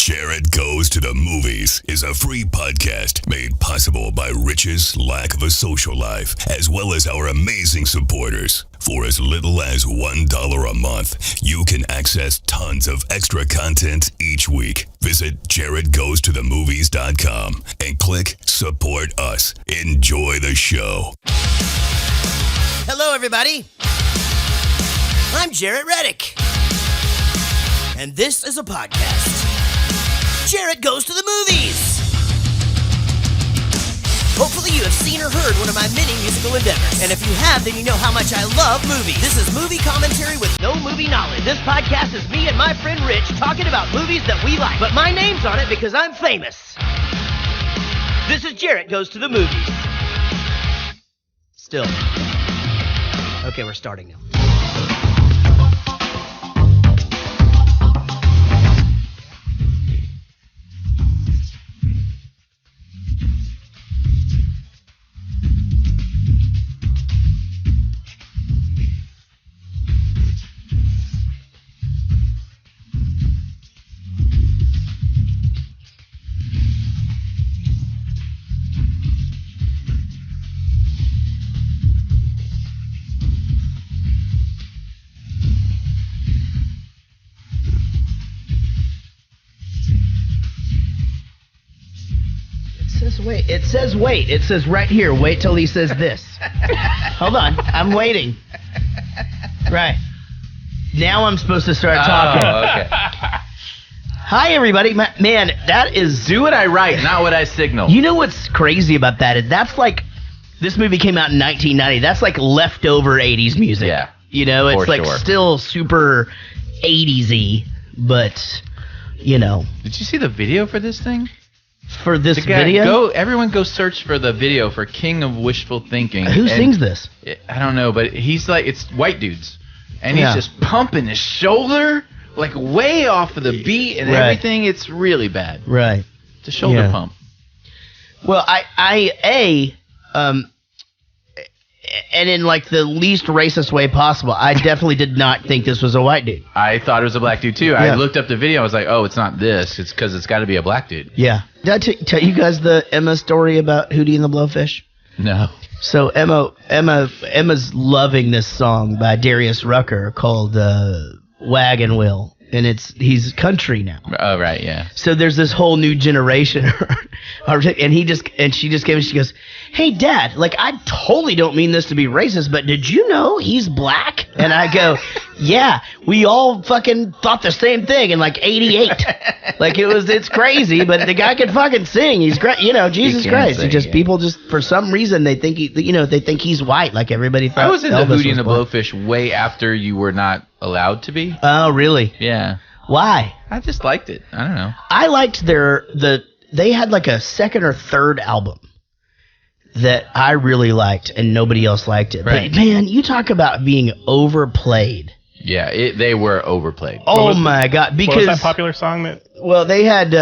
Jaret Goes to the Movies is a free podcast made possible by Rich's lack of a social life, as well as our amazing supporters. For as little as $1 a month, you can access tons of extra content each week. Visit JaretGoesToTheMovies.com and click Support Us. Enjoy the show. Hello, everybody. I'm Jaret Reddick, and this is a podcast. Jaret Goes to the Movies. Hopefully you have seen or heard one of my many musical endeavors. And if you have, then you know how much I love movies. This is movie commentary with no movie knowledge. This podcast is me and my friend Rich talking about movies that we like. But my name's on it because I'm famous. This is Jaret Goes to the Movies. Still. Okay, we're starting now. It says wait. It says right here, wait till he says this. Hold on, I'm waiting. Right. Now I'm supposed to start talking. Oh, okay. Hi, everybody. Man, that is... Do what I write, not what I signal. You know what's crazy about that is that's like... This movie came out in 1990. That's like leftover 80s music. Yeah. You know, it's like sure. Still super 80s-y, but, you know. Did you see the video for this thing? For this video? Everyone go search for the video for King of Wishful Thinking. Who sings this? I don't know, but he's like, it's white dudes. And he's just pumping his shoulder, like way off of the beat and everything. It's really bad. Right. It's a shoulder pump. Well, and in like the least racist way possible, I definitely did not think this was a white dude. I thought it was a black dude too. Yeah. I looked up the video. I was like, oh, it's not this. It's because it's got to be a black dude. Yeah. Did I tell you guys the Emma story about Hootie and the Blowfish? No. So Emma's loving this song by Darius Rucker called Wagon Wheel. And he's country now. Oh, right, yeah. So there's this whole new generation. and she just came and she goes, hey, Dad, like, I totally don't mean this to be racist, but did you know he's black? And I go, yeah, we all fucking thought the same thing in like 88. Like, it's crazy, but the guy can fucking sing. He's great. You know, Jesus Christ. People just, for some reason, they think they think he's white, like everybody thought. I was in the Elvis Hootie and the black. Blowfish way after you were not allowed to be. Oh, really? Yeah. Why? I just liked it. I don't know. I liked they had like a second or third album that I really liked and nobody else liked it. Right. But man, you talk about being overplayed. Yeah, they were overplayed. Oh my God. Because, what was that popular song that... Well, they had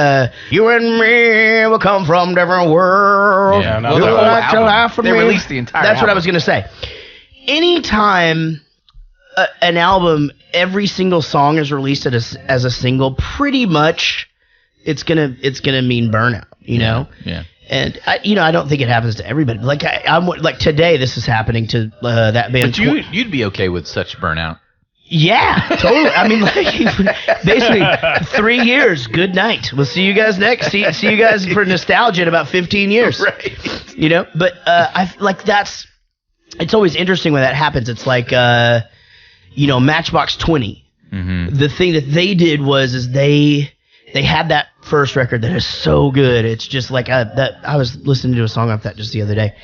You and Me Will Come From Different Worlds. Yeah, no, You the whole like to laugh for They me. released the entire That's what I album. was going to say. Anytime an album, every single song is released as a single, pretty much it's gonna mean burnout, you know? Yeah. And I don't think it happens to everybody. Like I'm like today, this is happening to that band. But you'd be okay with such burnout. Yeah, totally. I mean, like basically 3 years. Good night. We'll see you guys next. See you guys for nostalgia in about 15 years. Right. You know, but I like it's always interesting when that happens. It's like Matchbox 20. Mm-hmm. The thing that they did was they had that first record that is so good. It's just like I was listening to a song off that just the other day,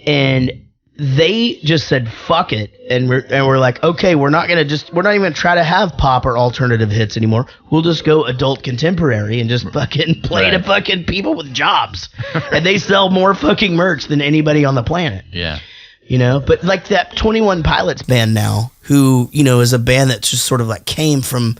and they just said fuck it, and we're like, okay, we're not even gonna try to have pop or alternative hits anymore. We'll just go adult contemporary and just fucking play to fucking people with jobs, and they sell more fucking merch than anybody on the planet. Yeah. You know, but like that 21 Pilots band now, who, is a band that just sort of like came from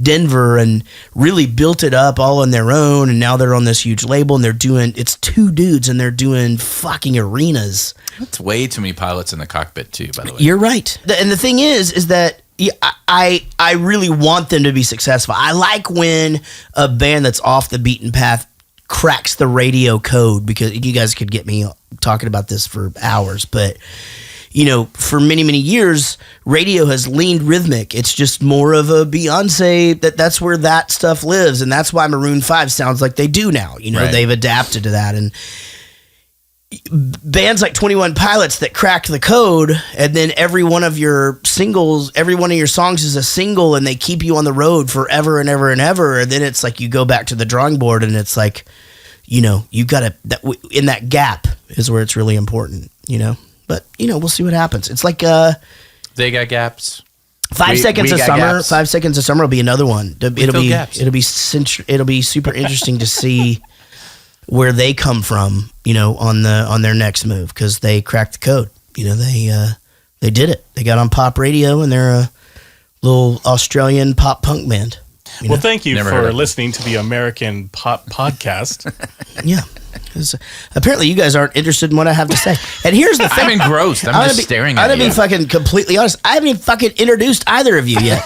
Denver and really built it up all on their own. And now they're on this huge label and it's two dudes and they're doing fucking arenas. That's way too many pilots in the cockpit too, by the way. You're right. And the thing is that, Yeah, I really want them to be successful. I like when a band that's off the beaten path cracks the radio code, because you guys could get me talking about this for hours, but for many, many years, radio has leaned rhythmic. It's just more of a Beyonce, that's where that stuff lives, and that's why Maroon 5 sounds like they do now. Right. They've adapted to that, and bands like 21 Pilots that crack the code, and then every one of your songs is a single, and they keep you on the road forever and ever and ever, and then it's like you go back to the drawing board, and it's like, you gotta, in that gap is where it's really important, but we'll see what happens. It's like they got gaps. 5 seconds of summer. Gaps. 5 seconds of summer will be another one. It'll be super interesting to see where they come from, on their next move, because they cracked the code. They did it. They got on pop radio, and they're a little Australian pop punk band. Well, thank you for listening to the American Pop Podcast. Yeah. Apparently, you guys aren't interested in what I have to say. And here's the thing. I'm engrossed. I'm just staring at you. I'm going to be fucking completely honest. I haven't even fucking introduced either of you yet.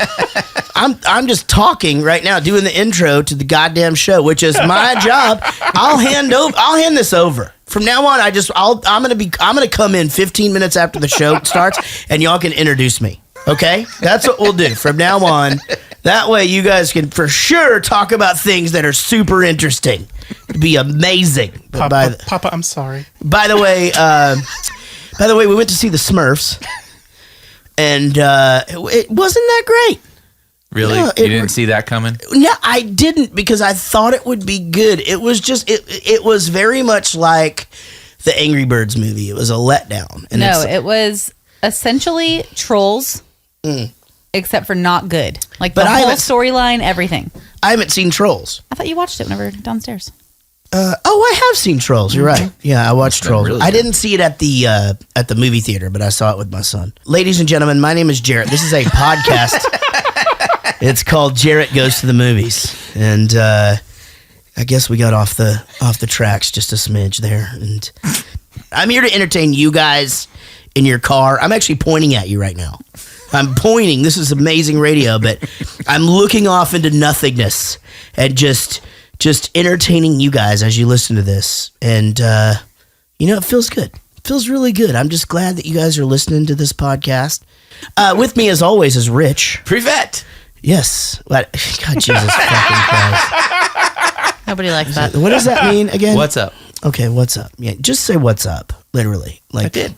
I'm just talking right now, doing the intro to the goddamn show, which is my job. I'll hand this over. From now on, I'm gonna come in 15 minutes after the show starts, and y'all can introduce me. Okay? That's what we'll do from now on. That way you guys can for sure talk about things that are super interesting. It'd be amazing. Papa, I'm sorry. By the way, we went to see the Smurfs, and it wasn't that great. Really? No, you didn't see that coming? No, I didn't, because I thought it would be good. It was just it was very much like the Angry Birds movie. It was a letdown. And it was essentially Trolls, except for not good. Like the whole storyline, everything. I haven't seen Trolls. I thought you watched it whenever downstairs. I have seen Trolls. You're right. Yeah, I watched Trolls. Really I didn't see it at the movie theater, but I saw it with my son. Ladies and gentlemen, my name is Jaret. This is a podcast. It's called Jaret Goes to the Movies, and I guess we got off the tracks just a smidge there. And I'm here to entertain you guys in your car. I'm actually pointing at you right now. I'm pointing. This is amazing radio, but I'm looking off into nothingness and just entertaining you guys as you listen to this. And, it feels good. It feels really good. I'm just glad that you guys are listening to this podcast. With me, as always, is Rich. Privet. Yes. God, Jesus fucking Christ. Nobody likes that. What does that mean again? What's up? Okay, what's up? Yeah, just say what's up, literally. Like, I did.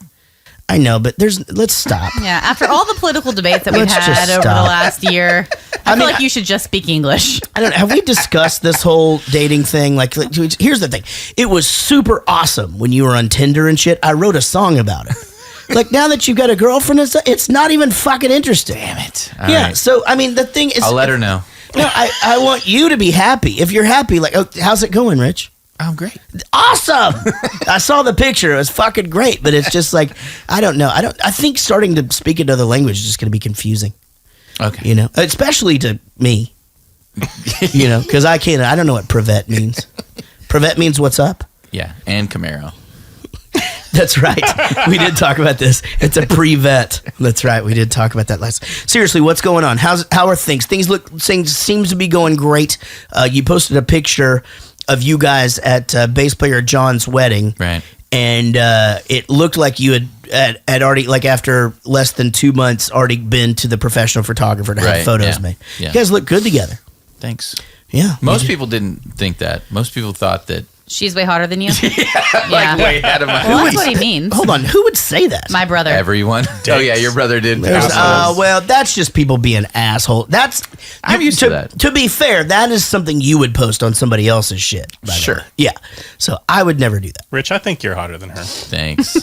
I know, but let's stop. Yeah, after all the political debates that we've Let's had just over stop. the last year, I feel like you should just speak English. I don't know. Have we discussed this whole dating thing? Like, here's the thing. It was super awesome when you were on Tinder and shit. I wrote a song about it. Like, now that you've got a girlfriend, it's not even fucking interesting. Damn it. All right. So, I mean, the thing is... I'll let her know. No, I want you to be happy. If you're happy, like, how's it going, Rich? Oh, great. Awesome. I saw the picture. It was fucking great, but it's just like, I don't know. I think starting to speak another language is just going to be confusing. Okay. Especially to me. Because I don't know what Privet means. Privet means what's up? Yeah, and Camaro. That's right. We did talk about this. It's a pre-vet. That's right. We did talk about that last. Seriously, what's going on? How are things? Things seems to be going great. You posted a picture of you guys at bass player John's wedding, right? And it looked like you had already, like, after less than 2 months, already been to the professional photographer to have photos made. Yeah. You guys look good together. Thanks. Yeah. Most people didn't think that. Most people thought that. She's way hotter than you? Like way ahead of my Well, that's what he means. Hold on. Who would say that? My brother. Everyone. Oh, yeah, your brother did. Well, that's just people being assholes. I'm used to that. To be fair, that is something you would post on somebody else's shit. Sure. Yeah. So I would never do that. Rich, I think you're hotter than her. Thanks.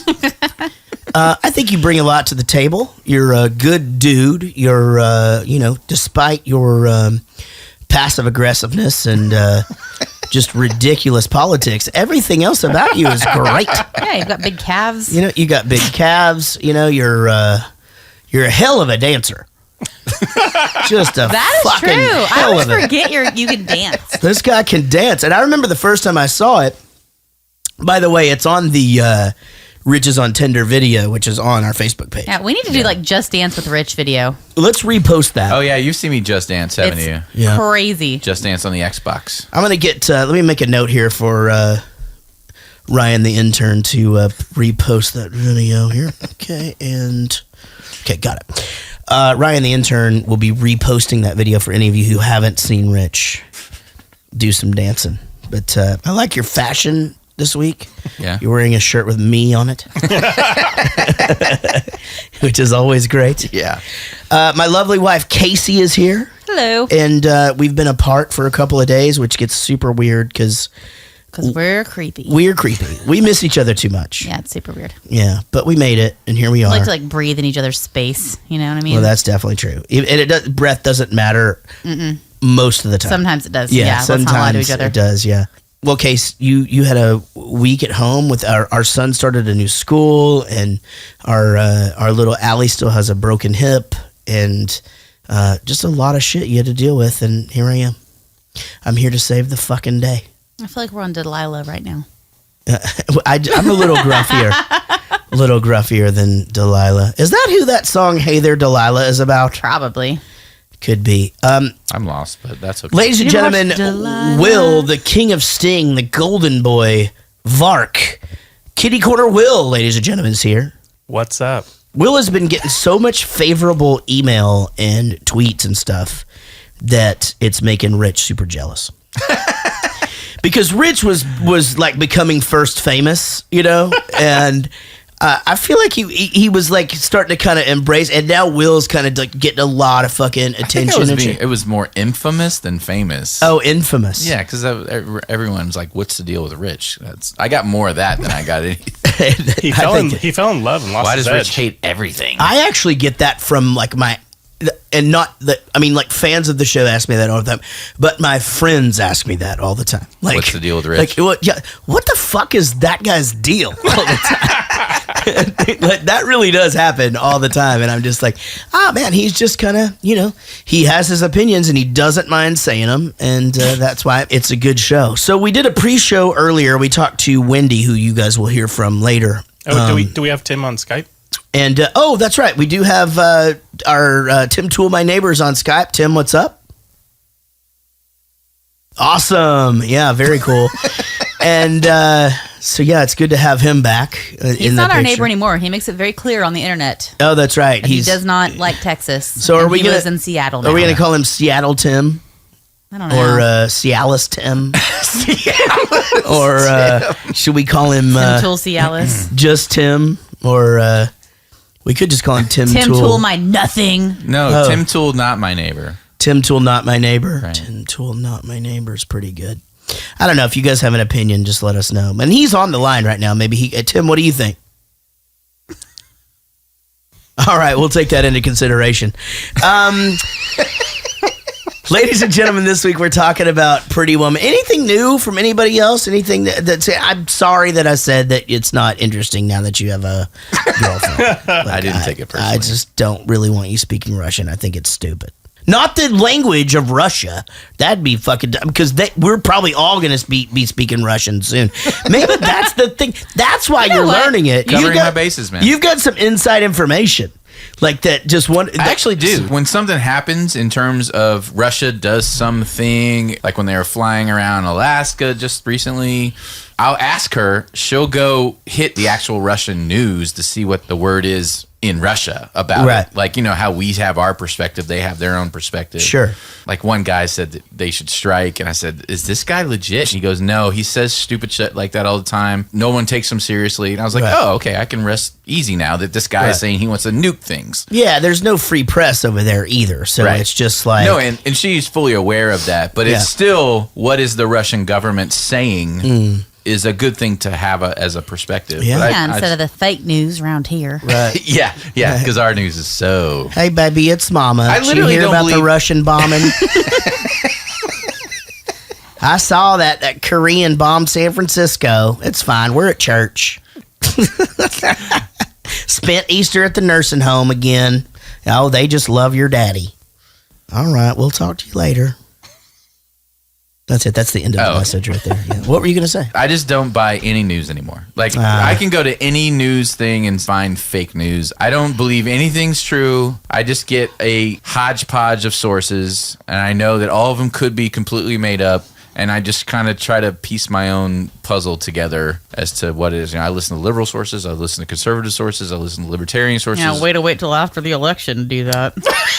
I think you bring a lot to the table. You're a good dude. You're, despite your passive aggressiveness and just ridiculous politics, everything else about you is great. Yeah, you've got big calves. You got big calves. You're a hell of a dancer. Just a that is fucking true. I hell always of it. forget you can dance. This guy can dance, and I remember the first time I saw it. By the way, it's on the Rich's on Tinder video, which is on our Facebook page. Yeah, we need to do like Just Dance with Rich video. Let's repost that. Oh yeah, you've seen me Just Dance, haven't you? Yeah. Crazy. Just Dance on the Xbox. I'm gonna get. Let me make a note here for Ryan, the intern, to repost that video here. Okay, got it. Ryan, the intern, will be reposting that video for any of you who haven't seen Rich do some dancing. But I like your fashion this week. Yeah. You're wearing a shirt with me on it, which is always great. Yeah. My lovely wife, Casey, is here. Hello. And we've been apart for a couple of days, which gets super weird because we're creepy. we're creepy. We miss each other too much. Yeah, it's super weird. Yeah, but we made it, and here we are. We like to like breathe in each other's space. You know what I mean? Well, that's definitely true. And breath doesn't matter most of the time. Sometimes it does. Yeah, Yeah, let's not lie to each other. it does. Yeah. Well, Case, you had a week at home with our son started a new school, and our little Allie still has a broken hip, and just a lot of shit you had to deal with, and here I am. I'm here to save the fucking day. I feel like we're on Delilah right now. I'm a little gruffier than Delilah. Is that who that song "Hey There, Delilah" is about? Probably. Could be. I'm lost, but that's okay. Ladies and You gentlemen, watched Delilah? Will, the king of Sting, the golden boy, Vark, Kitty Corner Will, ladies and gentlemen, is here. What's up? Will has been getting so much favorable email and tweets and stuff that it's making Rich super jealous. Because Rich was like becoming first famous, you know, and I feel like he was like starting to kind of embrace, and now Will's kind of like getting a lot of fucking attention. It was more infamous than famous. Oh, infamous. Yeah, because everyone's like, "What's the deal with Rich?" I got more of that than I got anything. He fell in love and lost Why his does edge. Rich hate everything? I actually get that from like like fans of the show ask me that all the time, but my friends ask me that all the time. Like, what's the deal with Rich? Like, what the fuck is that guy's deal all the time? Like, that really does happen all the time, and I'm just like, man, he's just kind of, he has his opinions and he doesn't mind saying them, and that's why it's a good show. So we did a pre-show earlier. We talked to Wendy, who you guys will hear from later. Oh, do we have Tim on Skype? And, that's right. We do have our Tim Tool, my neighbors, on Skype. Tim, what's up? Awesome. Yeah, very cool. And so, yeah, it's good to have him back. He's not our neighbor anymore. He makes it very clear on the internet. Oh, that's right. He does not like Texas. So he lives in Seattle now. Are we going to call him Seattle Tim? I don't know. Or Cialis Tim? Or should we call him Tim Tool Cialis? Just Tim? Or we could just call him Tim Tool. Tim Tool, my nothing. No, Tim Tool, not my neighbor. Tim Tool, not my neighbor. Right. Tim Tool, not my neighbor is pretty good. I don't know. If you guys have an opinion, just let us know. And he's on the line right now. Maybe Tim, what do you think? All right, we'll take that into consideration. Ladies and gentlemen, this week we're talking about Pretty Woman. Anything new from anybody else? Anything that's... I'm sorry that I said that it's not interesting now that you have a girlfriend. I didn't take it personally. I just don't really want you speaking Russian. I think it's stupid. Not the language of Russia. That'd be fucking dumb, because we're probably all going to be speaking Russian soon. Maybe that's the thing. That's why you're learning it. Covering my bases, man. You've got some inside information. Like that, just one. I actually do. When something happens in terms of Russia does something, like when they were flying around Alaska just recently, I'll ask her. She'll go hit the actual Russian news to see what the word is in Russia about it. Like, how we have our perspective, they have their own perspective. Sure. Like one guy said that they should strike, and I said, "Is this guy legit?" He goes, "No, he says stupid shit like that all the time. No one takes him seriously." And I was like, "Oh, okay, I can rest easy now that this guy is saying he wants to nuke things." Yeah, there's no free press over there either, so it's just like... No, and she's fully aware of that, but it's still, what is the Russian government saying is a good thing to have as a perspective. Yeah, instead of the fake news around here. Right. yeah, because our news is so... Hey, baby, it's Mama. I literally Did you hear don't about believe... the Russian bombing? I saw that Korean bombed San Francisco. It's fine. We're at church. Spent Easter at the nursing home again. Oh, they just love your daddy. All right, we'll talk to you later. That's it. That's the end of the message right there. Yeah. What were you going to say? I just don't buy any news anymore. Like, I can go to any news thing and find fake news. I don't believe anything's true. I just get a hodgepodge of sources, and I know that all of them could be completely made up. And I just kind of try to piece my own puzzle together as to what it is. I listen to liberal sources. I listen to conservative sources. I listen to libertarian sources. Yeah, wait till after the election to do that.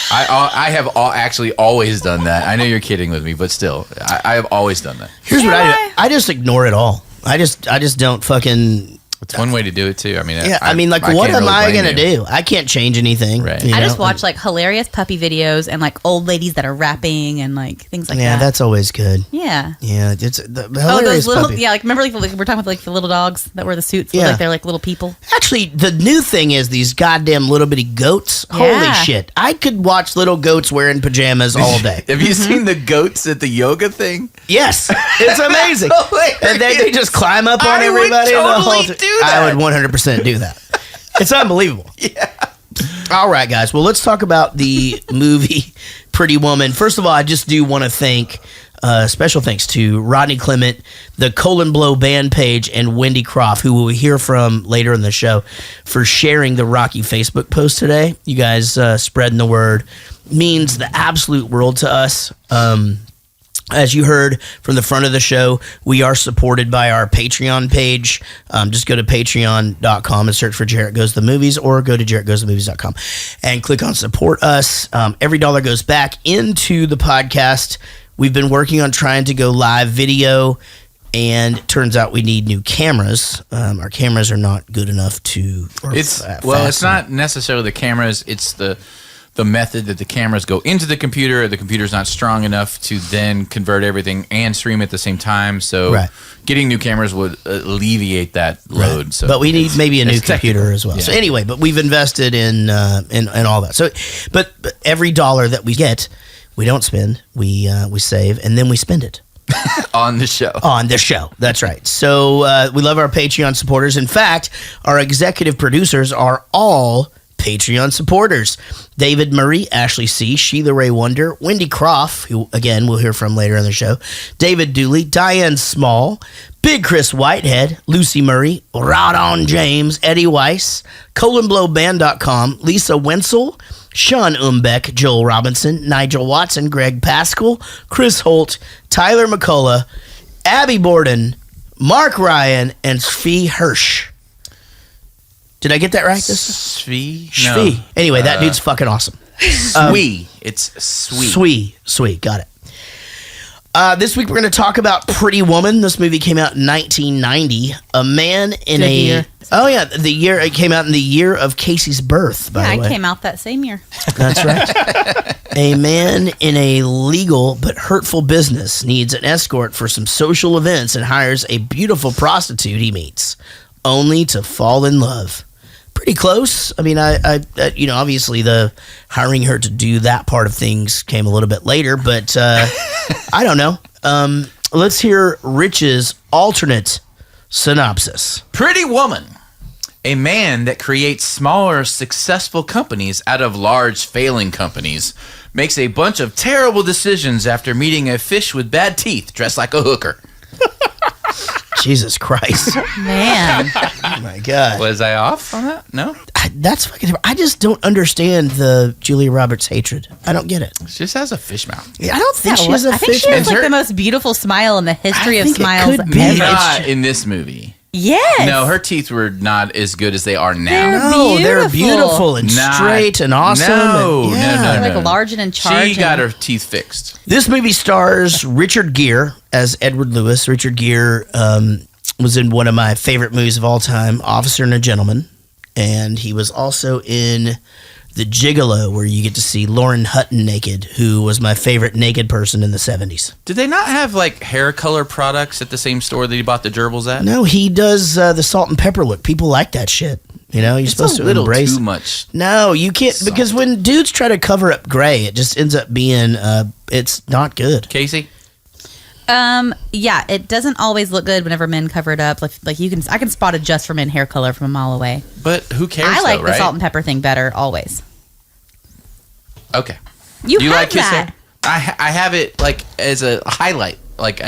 I have actually always done that. I know you're kidding with me, but still, I have always done that. Here's what I do. I just ignore it all. I just don't fucking... It's one way to do it too. I mean, what am I gonna do? I can't change anything. Right. I just watch like hilarious puppy videos and like old ladies that are rapping and like things like that. Yeah, that's always good. Yeah. Yeah, it's the hilarious those little puppy. like remember like we're talking about like the little dogs that wear the suits. Yeah. Like they're like little people. Actually, the new thing is these goddamn little bitty goats. Yeah. Holy shit! I could watch little goats wearing pajamas all day. Have you seen the goats at the yoga thing? Yes, it's amazing. And they just climb up on I would everybody. totally do that. I would 100% do that. It's unbelievable. Yeah. All right, guys. Well, let's talk about the movie Pretty Woman. First of all, I just do want to thank special thanks to Rodney Clement, the Colon Blow band page, and Wendy Croft, who we'll hear from later in the show, for sharing the Rocky Facebook post today. You guys spreading the word means the absolute world to us. As you heard from the front of the show, we are supported by our Patreon page. Just go to patreon.com and search for Jaret Goes to the Movies, or go to jaretgoesthemovies.com and click on support us. Every dollar goes back into the podcast. We've been working on trying to go live video, and it turns out we need new cameras. Our cameras are not good enough to... It's not necessarily the cameras, it's the method that the cameras go into the computer. The computer's not strong enough to then convert everything and stream at the same time. So getting new cameras would alleviate that load. Right. So, but we need maybe a new computer as well. Yeah. So anyway, but we've invested in all that. So, but every dollar that we get, we don't spend. We save, and then we spend it. On the show. On the show. That's right. So we love our Patreon supporters. In fact, our executive producers are all Patreon supporters. David Murray, Ashley C., Sheila Ray Wonder, Wendy Croft, who again we'll hear from later in the show, David Dooley, Diane Small, Big Chris Whitehead, Lucy Murray, Rodon James, Eddie Weiss, colonblowband.com, Lisa Wenzel, Sean Umbeck, Joel Robinson, Nigel Watson, Greg Pascal, Chris Holt, Tyler McCullough, Abby Borden, Mark Ryan, and Svi Hirsch. Did I get that right? Svi? No. Anyway, that dude's fucking awesome. Swi. It's Swi. Swi. Got it. This week we're going to talk about Pretty Woman. This movie came out in 1990. A man in year. Oh yeah, the year it came out in the year of Casey's birth. By the way, I came out that same year. That's right. A man in a legal but hurtful business needs an escort for some social events and hires a beautiful prostitute he meets, only to fall in love. Pretty close. I mean, I obviously the hiring her to do that part of things came a little bit later, but I don't know. Let's hear Rich's alternate synopsis. Pretty Woman. A man that creates smaller, successful companies out of large, failing companies makes a bunch of terrible decisions after meeting a fish with bad teeth dressed like a hooker. Jesus Christ. Man. Oh my God. Was I off on that? No? That's fucking... I just don't understand the Julia Roberts hatred. I don't get it. She just has a fish mouth. Yeah, I don't think she has a I think fish she mouth. has like the most beautiful smile in the history of think it smiles could be. ever. Not in this movie. Yes. No, her teeth were not as good as they are now. They're beautiful and straight and awesome. No. They're like large and in charge. She got her teeth fixed. This movie stars Richard Gere as Edward Lewis. Richard Gere was in one of my favorite movies of all time, Officer and a Gentleman. And he was also in The Gigolo, where you get to see Lauren Hutton naked, who was my favorite naked person in the 70s. Did they not have like hair color products at the same store that he bought the gerbils at? No, he does the salt and pepper look. People like that shit. You know, you're supposed to embrace too much. No, you can't, because when dudes try to cover up gray, it just ends up being it's not good. Casey? Yeah, it doesn't always look good whenever men cover it up. Like I can spot a just for men hair color from a mile away. But who cares? I like though, the right? salt and pepper thing better always. Okay. You have like his that. hair? I have it like as a highlight. like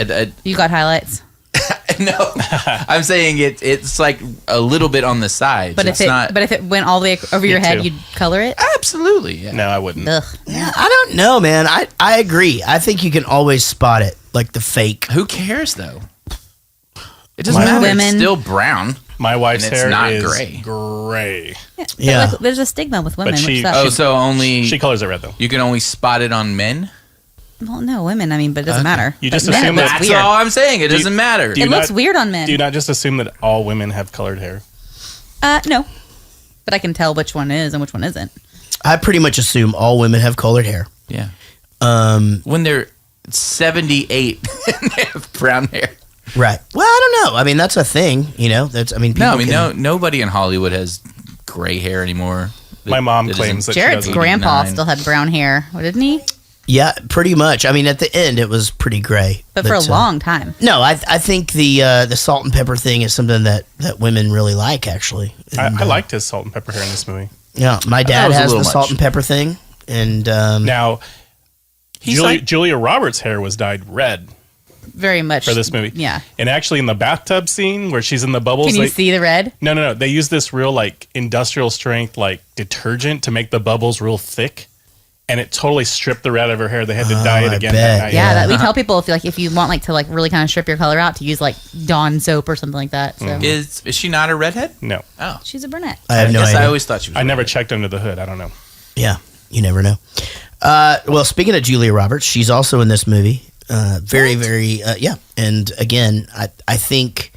You got highlights. no, I'm saying it's like a little bit on the side. But so if it went all the way over your head, too. you'd color it. absolutely, yeah. No, I wouldn't. Ugh. Yeah, I don't know, man. I agree. I think you can always spot it, like the fake. Who cares though? It doesn't My matter. women- It's still brown. My wife's And it's hair not is gray. gray. Yeah. Like, there's a stigma with women. But she- which sucks. Oh, so only She colors it red though. you can only spot it on men. Well, no, women. I mean, but it doesn't matter. You But just men, assume it looks That's weird. all I'm saying. It doesn't matter. do you It looks not- weird on men. Do you not just assume that all women have colored hair? No, but I can tell which one is and which one isn't. I pretty much assume all women have colored hair. Yeah. When they're 78 and they have brown hair. Right. Well, I don't know. I mean, that's a thing. That's. I mean, people No, I mean can- nobody in Hollywood has gray hair anymore. My mom That claims isn't- that she Jared's doesn't. grandpa 89. still had brown hair, didn't he? Yeah, pretty much. I mean, at the end, it was pretty gray. But for a long time. No, I think the salt and pepper thing is something that women really like. Actually, And, I liked his salt and pepper hair in this movie. Yeah, my dad was a has the little salt much. and pepper thing, and Now, He's like- Julia Roberts' hair was dyed red Very much. for this movie. Yeah. And actually, in the bathtub scene where she's in the bubbles, Can you see the red? No. They use this real like industrial strength like detergent to make the bubbles real thick, and it totally stripped the red out of her hair. They had to dye it I again bet. that night. Yeah, that we tell people if you want to really kind of strip your color out to use like Dawn soap or something like that. So Is she not a redhead? No, Oh, she's a brunette. I have no guess idea. I always thought she was. I never redhead. checked under the hood. I don't know. Yeah, you never know. Well, speaking of Julia Roberts, she's also in this movie. Very, yeah. And again, I think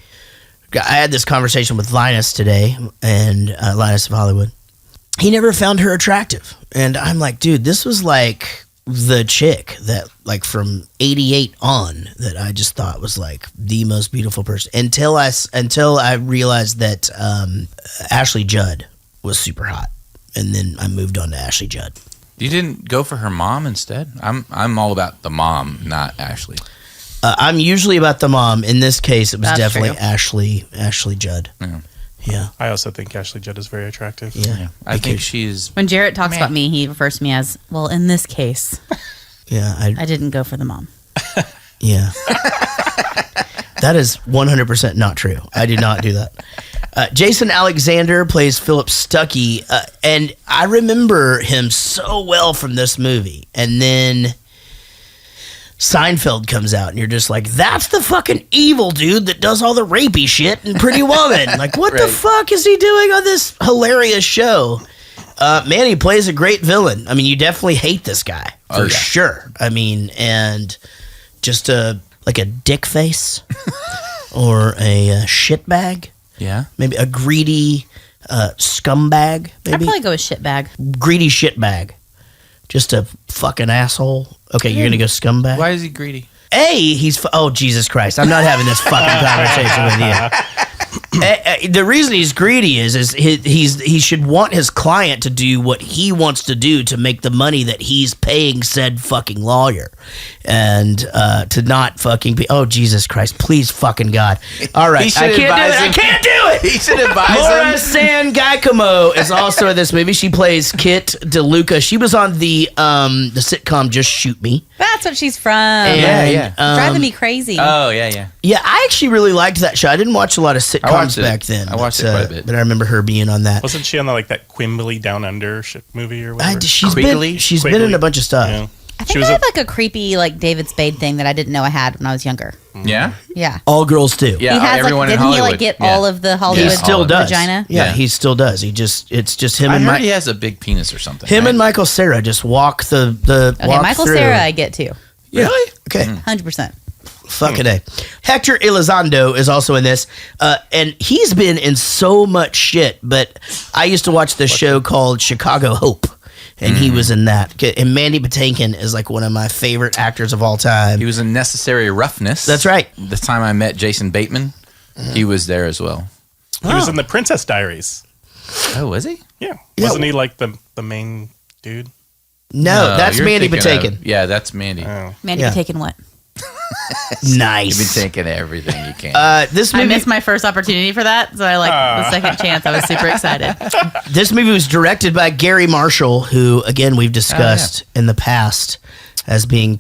I had this conversation with Linus today, and Linus of Hollywood. He never found her attractive, and I'm like, dude, this was like the chick that, like, from '88 on, that I just thought was like the most beautiful person until I realized that Ashley Judd was super hot, and then I moved on to Ashley Judd. You didn't go for her mom instead? I'm all about the mom, not Ashley. I'm usually about the mom. In this case, it was That's definitely true. Ashley Judd. Yeah. I also think Ashley Judd is very attractive. Yeah. I think she's. When Jaret talks about me, he refers to me as, well, in this case, Yeah. I didn't go for the mom. Yeah. That is 100% not true. I did not do that. Jason Alexander plays Philip Stuckey, and I remember him so well from this movie. And then Seinfeld comes out, and you're just like, that's the fucking evil dude that does all the rapey shit in Pretty Woman. Like, what the Right. fuck is he doing on this hilarious show? Man, he plays a great villain. I mean, you definitely hate this guy for yeah. sure. I mean, and just like a dick face or a shitbag, Yeah. maybe a greedy scumbag, I'd maybe probably go with shitbag. greedy shitbag, just a fucking asshole. Okay, you're gonna go scumbag. Why is he greedy? He's oh Jesus Christ! I'm not having this fucking conversation with you. The reason he's greedy is he should want his client to do what he wants to do to make the money that he's paying said fucking lawyer, and to not fucking be. Oh Jesus Christ! Please fucking God! All right, He should I can't do it. advise I him. can't do it. He should advise Laura him. San Giacomo is also in this movie. She plays Kit DeLuca. She was on the sitcom Just Shoot Me. That's what she's from. And, Driving me crazy. Oh yeah. Yeah, I actually really liked that show. I didn't watch a lot of sitcoms watched it. back then. I watched but, it quite a bit. But I remember her being on that. Wasn't she on that Quimbley Down Under movie or whatever? She's Quigley? been in a bunch of stuff. Yeah. I She think was I a, have like a creepy like David Spade thing that I didn't know I had when I was younger. Yeah. Yeah. All girls do. Yeah. He has everyone like in didn't he Hollywood. like get Yeah. all of the Hollywood He still does. vagina? Yeah, Yeah. he still does. It's just him I and heard Mike. he has a big penis or something. Him right? and Michael Cera just walk the Okay, walk Michael through. Cera I get too. Really? Okay. 100%. Fucking A. Hector Elizondo is also in this, and he's been in so much shit. But I used to watch the show called Chicago Hope, and he was in that. And Mandy Patinkin is like one of my favorite actors of all time. He was in Necessary Roughness. That's right. The time I met Jason Bateman, he was there as well. he was in the Princess Diaries. Oh, was he? Yeah. Yeah. Wasn't he like the main dude? No, that's you're Mandy thinking Patinkin. of- yeah, that's Mandy. Oh. Mandy Yeah. taking what? Nice. You've been taking everything you can. This I movie, missed my first opportunity for that, so I like the second chance. I was super excited. this movie was directed by Gary Marshall, who again we've discussed in the past as being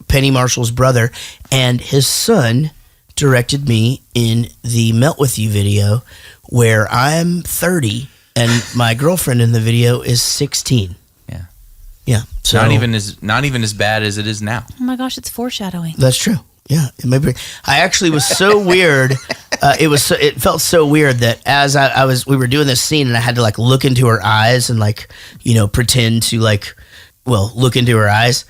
Penny Marshall's brother, and his son directed me in the Melt With You video, where I'm 30 and my girlfriend in the video is 16. Yeah. Yeah. So Not even as bad as it is now. Oh my gosh, it's foreshadowing. that's true. Yeah. I actually was so weird. It felt so weird that as we were doing this scene and I had to like look into her eyes and like, pretend to like, look into her eyes.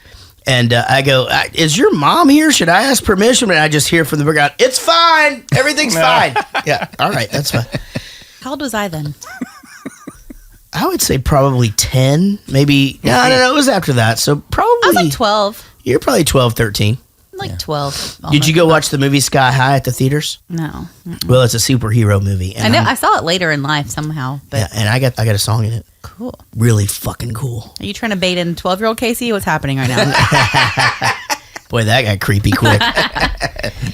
And I go, is your mom here? Should I ask permission? And I just hear from the background, it's fine. Everything's fine. Yeah. All right. That's fine. How old was I then? I would say probably 10, maybe. No, it was after that. So probably. I was like 12. You're probably 12, 13. Like 12. Did you go watch the movie Sky High at the theaters? No. Well, it's a superhero movie. I know. I saw it later in life somehow. But Yeah, and I got a song in it. cool. Really fucking cool. Are you trying to bait in 12-year-old Casey? What's happening right now? Boy, that got creepy quick.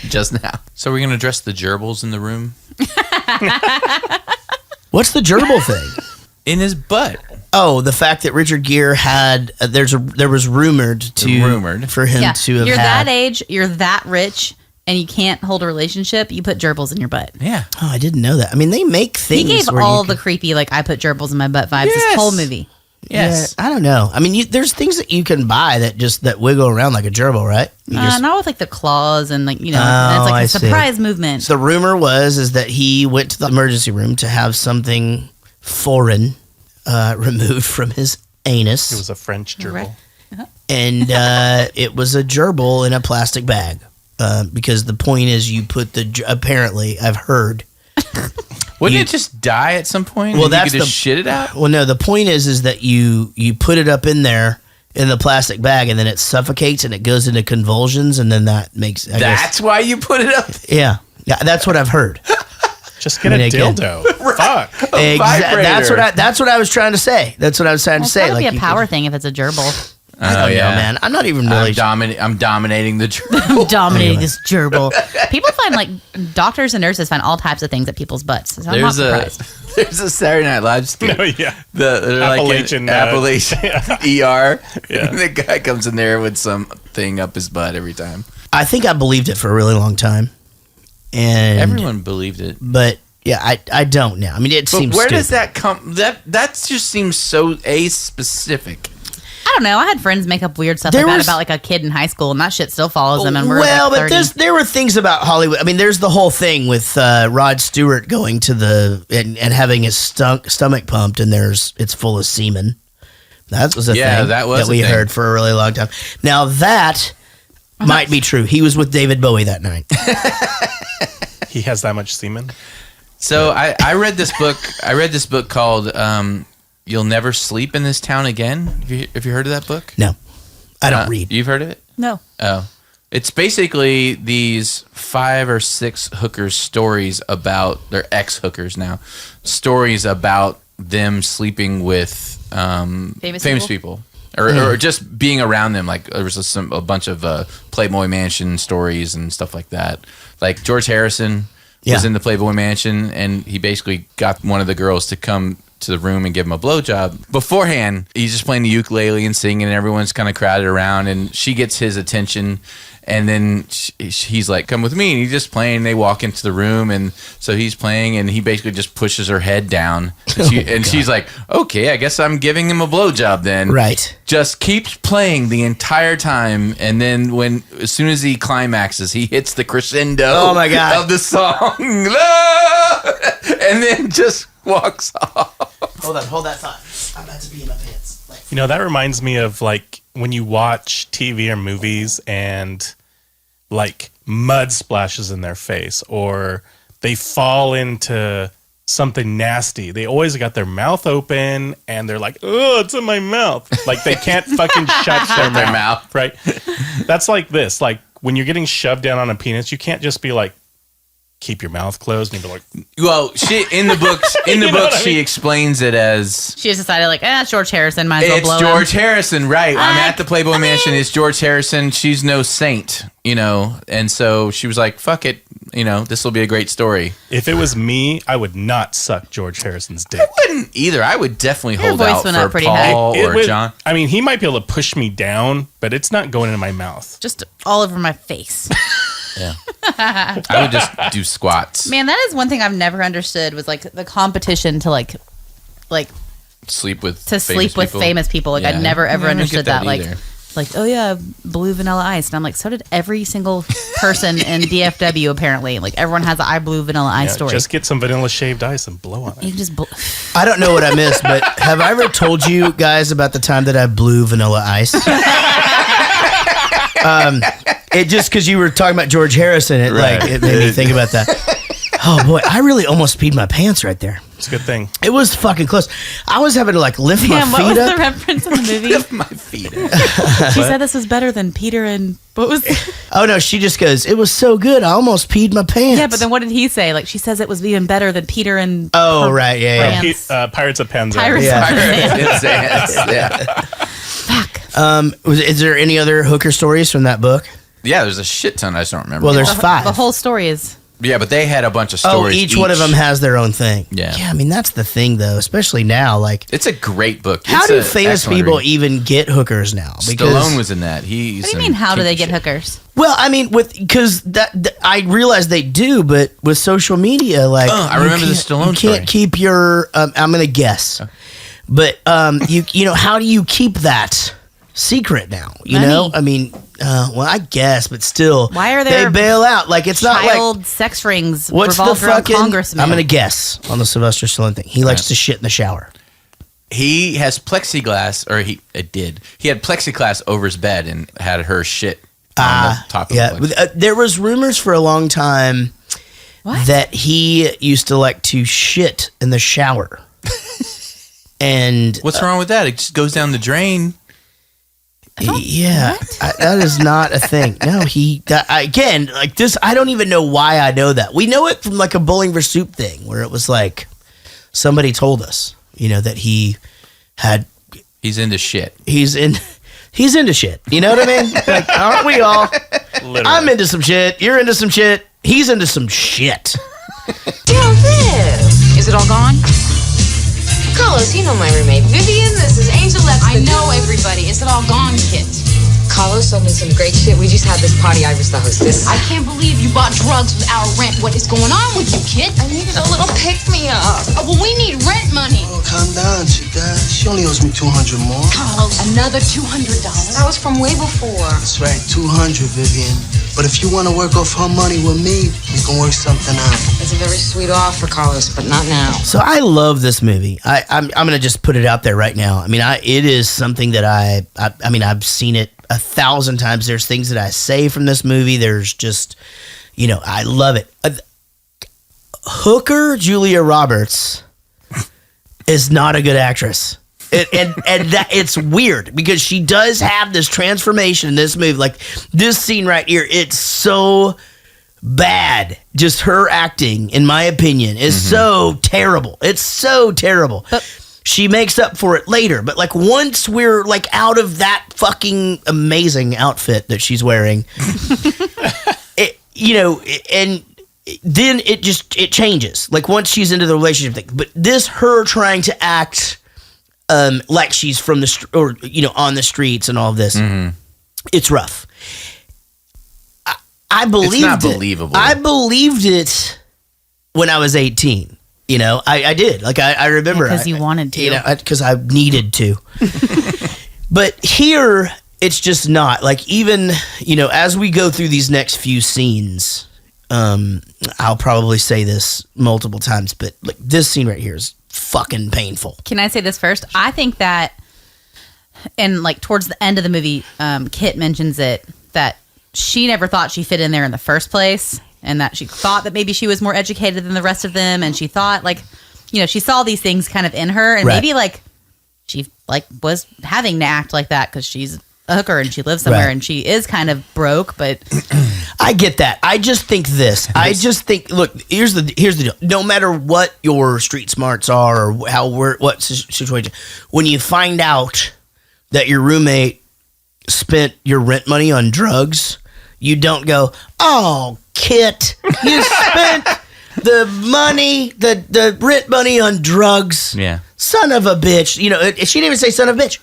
Just now. So we're going to address the gerbils in the room? What's the gerbil thing? In his butt. Oh, the fact that Richard Gere had there was rumored for him Yeah. to have You're had. that age, you're that rich, and you can't hold a relationship, you put gerbils in your butt. Yeah. Oh, I didn't know that. I mean, they make He things. gave where all you the creepy, like, I put gerbils in my butt vibes this Yes. whole movie. Yes. Yeah, I don't know. I mean, there's things that you can buy that wiggle around like a gerbil, right? Not with, like, the claws and, like, and it's Oh, like I a see. surprise movement. So the rumor is that he went to the emergency room to have something foreign removed from his anus. It was a French gerbil. Right. And it was a gerbil in a plastic bag. Because the point is you put apparently, I've heard. Wouldn't it just die at some point? Well, and you that's could just shit it out? Well, no, the point is that you put it up in there in the plastic bag and then it suffocates and it goes into convulsions and then that makes, I guess- That's why you put it up? yeah, that's what I've heard. Just get a again- dildo. Fuck. vibrator. That's what I was trying to say. That's what I was trying Well, to it's say. gotta be Like a you power could- thing if it's a gerbil. I don't know, man. I'm not even really. I'm dominating the gerbil. Dominating this gerbil. People find, like, doctors and nurses find all types of things at people's butts. So I'm not surprised. There's a Saturday Night Live skit. No, yeah. They're Appalachian, like Appalachian ER. Yeah. And the guy comes in there with something up his butt every time. I think I believed it for a really long time, and Everyone believed it. But yeah, I don't now. I mean, it But seems. where stupid. does that come? That just seems so specific. I don't know. I had friends make up weird stuff There like that was- about, like, a kid in high school, and that shit still follows them. And we're Well, like but 30. there were things about Hollywood. I mean, there's the whole thing with Rod Stewart going to and having his stomach pumped, and it's full of semen. That was a thing that was we a thing. heard for a really long time. Now that might be true. He was with David Bowie that night. He has that much semen. So I read this book. I read this book called "You'll Never Sleep in This Town Again." Have you heard of that book? No, I don't read. You've heard of it? No. Oh, it's basically these 5 or 6 hookers' stories about their ex-hookers now, stories about them sleeping with famous people. Or just being around them. Like there was a bunch of Playboy Mansion stories and stuff like that. Like George Harrison was in the Playboy Mansion, and he basically got one of the girls to come to the room and give him a blowjob. Beforehand, he's just playing the ukulele and singing, and everyone's kind of crowded around, and she gets his attention. And then he's like, "Come with me." And he's just playing. They walk into the room, and so he's playing, and he basically just pushes her head down. And, she's like, "Okay, I guess I'm giving him a blowjob then." Right. Just keeps playing the entire time, and then as soon as he climaxes, he hits the crescendo. Oh my God. Of the song, and then just walks off. Hold that thought. I'm about to pee in my pants. You know, that reminds me of, like, when you watch TV or movies and, like, mud splashes in their face or they fall into something nasty. They always got their mouth open and they're like, "Oh, it's in my mouth." Like, they can't fucking shut their mouth. Right? That's like this. Like, when you're getting shoved down on a penis, you can't just be like, "Keep your mouth closed," and you'd be like, Well, she in the books she explains it as She just decided, like, it's George Harrison. Might as well it's blow George him. Harrison, right? I'm at the Playboy Mansion. It's George Harrison. She's no saint, and so she was like, "Fuck it," this will be a great story. If it was me, I would not suck George Harrison's dick. I wouldn't either. I would definitely Your hold voice out went for up pretty Paul high. or John. I mean, he might be able to push me down, but it's not going into my mouth. Just all over my face. Yeah. I would just do squats. Man, that is one thing I've never understood was like the competition to like Sleep with famous people. Like I never ever I don't understood get that that. either. Like, oh yeah, blue Vanilla Ice, and I'm like, so did every single person in DFW apparently. Like everyone has an I blue Vanilla Ice story. Just get some vanilla shaved ice and blow on it. You can just I don't know what I missed, but have I ever told you guys about the time that I blew Vanilla Ice? It just because you were talking about George Harrison, it made me think about that. Oh boy, I really almost peed my pants right there. It's a good thing. It was fucking close. I was having to like lift my what feet was up. the reference in the movie? Lift my feet up. She said this was better than Peter and what was? Oh no, she just goes, it was so good, I almost peed my pants. Yeah, but then what did he say? Like she says it was even better than Peter and. Oh right, yeah. Pirates of Penzance. Pirates Yeah. of Penzance. Yeah. Fuck. Is there any other hooker stories from that book? Yeah, there's a shit ton. I just don't remember. Well, there's 5. The whole story is. Yeah, but they had a bunch of Oh, stories. each one of them has their own thing. Yeah. I mean that's the thing though, especially now. Like, It's a great book. how It's do a famous excellent people read. even get hookers now? Stallone was in that. He's What do you mean? How do they get hookers? Well, I mean, because I realize they do, but with social media, like I you remember the can't- Stallone You can't story. keep your. I'm gonna guess, but you know, how do you keep that secret now? You Money. know, I mean, well, I guess, but still, Why are there they bail out? Like it's not Child like sex rings what's the revolved around fucking. congressman. I'm gonna guess on the Sylvester Stallone thing. He likes to shit in the shower. He has plexiglass, or he did. He had plexiglass over his bed and had her shit on the top of Yeah, the there was rumors for a long time What? that he used to like to shit in the shower. And What's wrong with that? It just goes down the drain. yeah, that is not a thing. No, again, like this, I don't even know why I know that. We know it from like a Bowling for Soup thing where it was like somebody told us, you know, that he's into shit. into shit. You know what I mean? Like, aren't we all? Literally. I'm into some shit. You're into some shit. He's into some shit. Is it all gone? Carlos, you know my roommate. Vivian, this is Angel. I know everybody. Is it all gone, Kit? Carlos told me some great shit. We just had this party. I was the hostess. I can't believe you bought drugs with our rent. What is going on with you, kid? I needed a little pick-me-up. Oh, well, we need rent money. Oh, calm down, chica. She only owes me $200 more. Carlos, another $200. That was from way before. That's right, $200, Vivian. But if you want to work off her money with me, we can work something out. It's a very sweet offer, Carlos, but not now. So I love this movie. I'm gonna just put it out there right now. I mean, it is something that I mean, I've seen it 1,000 times. There's things that I say from this movie. There's just, you know, I love it. Hooker Julia Roberts is not a good actress. And that it's weird because she does have this transformation in this movie. Like this scene right here, it's so bad. Just her acting, in my opinion, is so terrible. It's so terrible. She makes up for it later, but like once we're like out of that fucking amazing outfit that she's wearing, and then it changes. Like once she's into the relationship thing, but her trying to act like she's from on the streets and all of this, it's rough. I believed It's not it. believable. I believed it when I was 18. You know, I did. Like I remember Because you wanted to. You know, because I needed to. But here, it's just not. Like even as we go through these next few scenes, I'll probably say this multiple times, but like this scene right here is fucking painful. Can I say this first? I think that, and like towards the end of the movie, Kit mentions it, that she never thought she fit in there in the first place, and that she thought that maybe she was more educated than the rest of them, and she thought she saw these things kind of in her, and Right. maybe like she like was having to act like that because she's a hooker and she lives somewhere Right. and she is kind of broke, but I get that. I just think this. I just think. Look, here's the deal. No matter what your street smarts are or what situation, when you find out that your roommate spent your rent money on drugs, you don't go, "Oh Kit, you spent the money, the rent money on drugs. Yeah. Son of a bitch. You know, she didn't even say son of a bitch.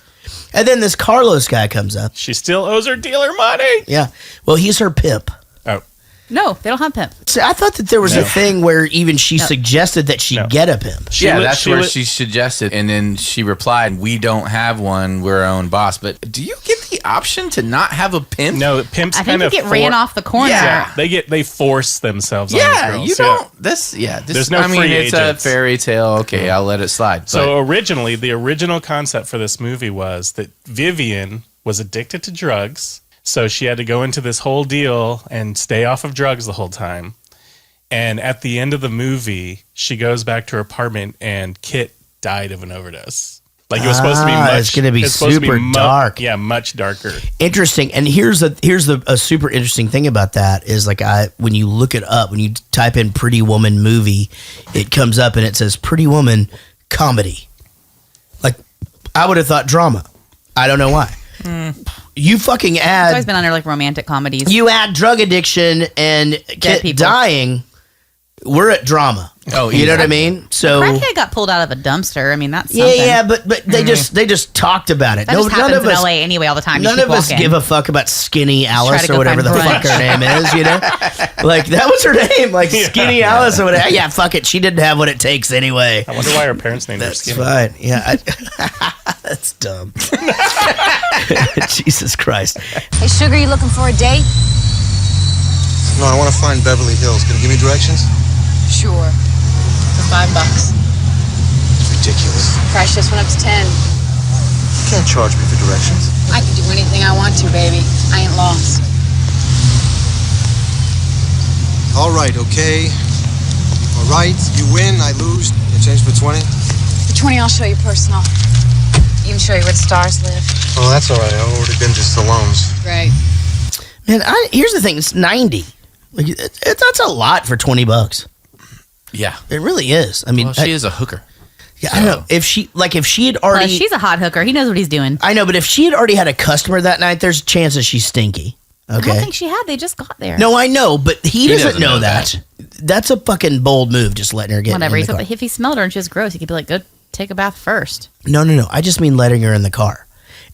And then this Carlos guy comes up. She still owes her dealer money. Yeah. Well, he's her pimp. Oh. No, they don't have pimp. See, I thought that there was a thing where even she suggested that she get a pimp. That's where she suggested, and then she replied, "We don't have one. We're our own boss." But do you get the option to not have a pimp? No, pimps I kind think of they get ran off the corner. Yeah. They force themselves on Yeah, these girls. you don't. This, There's no free it's agents. a fairy tale. Okay, I'll let it slide. So originally, the original concept for this movie was that Vivian was addicted to drugs. So she had to go into this whole deal and stay off of drugs the whole time. And at the end of the movie, she goes back to her apartment and Kit died of an overdose. Like it was supposed to be much. It's going to be super dark. Yeah, much darker. Interesting. And here's a super interesting thing about that is like when you look it up, when you type in Pretty Woman movie, it comes up and it says Pretty Woman comedy. Like I would have thought drama. I don't know why. You fucking It's add. always been under like romantic comedies. You add drug addiction and Kit people. dying. We're at drama. Oh, you know what I mean? So Crackhead got pulled out of a dumpster. I mean, that's something. yeah, but they just talked about it. That just none happens of in us, LA anyway all the time. You None keep of us walking. give a fuck about Skinny Alice to go or whatever the find fuck brunch. her name is. You know, like that was her name, like Skinny Alice or whatever. Yeah, fuck it. She didn't have what it takes anyway. I wonder why her parents named her That's Skinny. fine. Yeah, that's dumb. Jesus Christ. Hey, Sugar, you looking for a date? No, I want to find Beverly Hills. Can you give me directions? Sure. For $5. Ridiculous. Price just went up to 10. You can't charge me for directions. I can do anything I want to, baby. I ain't lost. All right, okay. All right, you win, I lose. You change for 20? For 20, I'll show you personal. Even show you where the stars live. Oh, that's all right. I've already been to Stallone's. Right. Man, here's the thing. It's 90. Like that's a lot for $20. yeah. It really is. I mean, Well, she is a hooker. yeah, I know. If she had already, Plus, she's a hot hooker. He knows what he's doing. I know, but if she had already had a customer that night, there's chances she's stinky. I don't Okay. think she had. They just got there. No, I know, but he doesn't doesn't know know that. That's a fucking bold move, just letting her get Whatever. in the car. If he smelled her and she was gross, he could be like, "Go take a bath first." No. I just mean letting her in the car.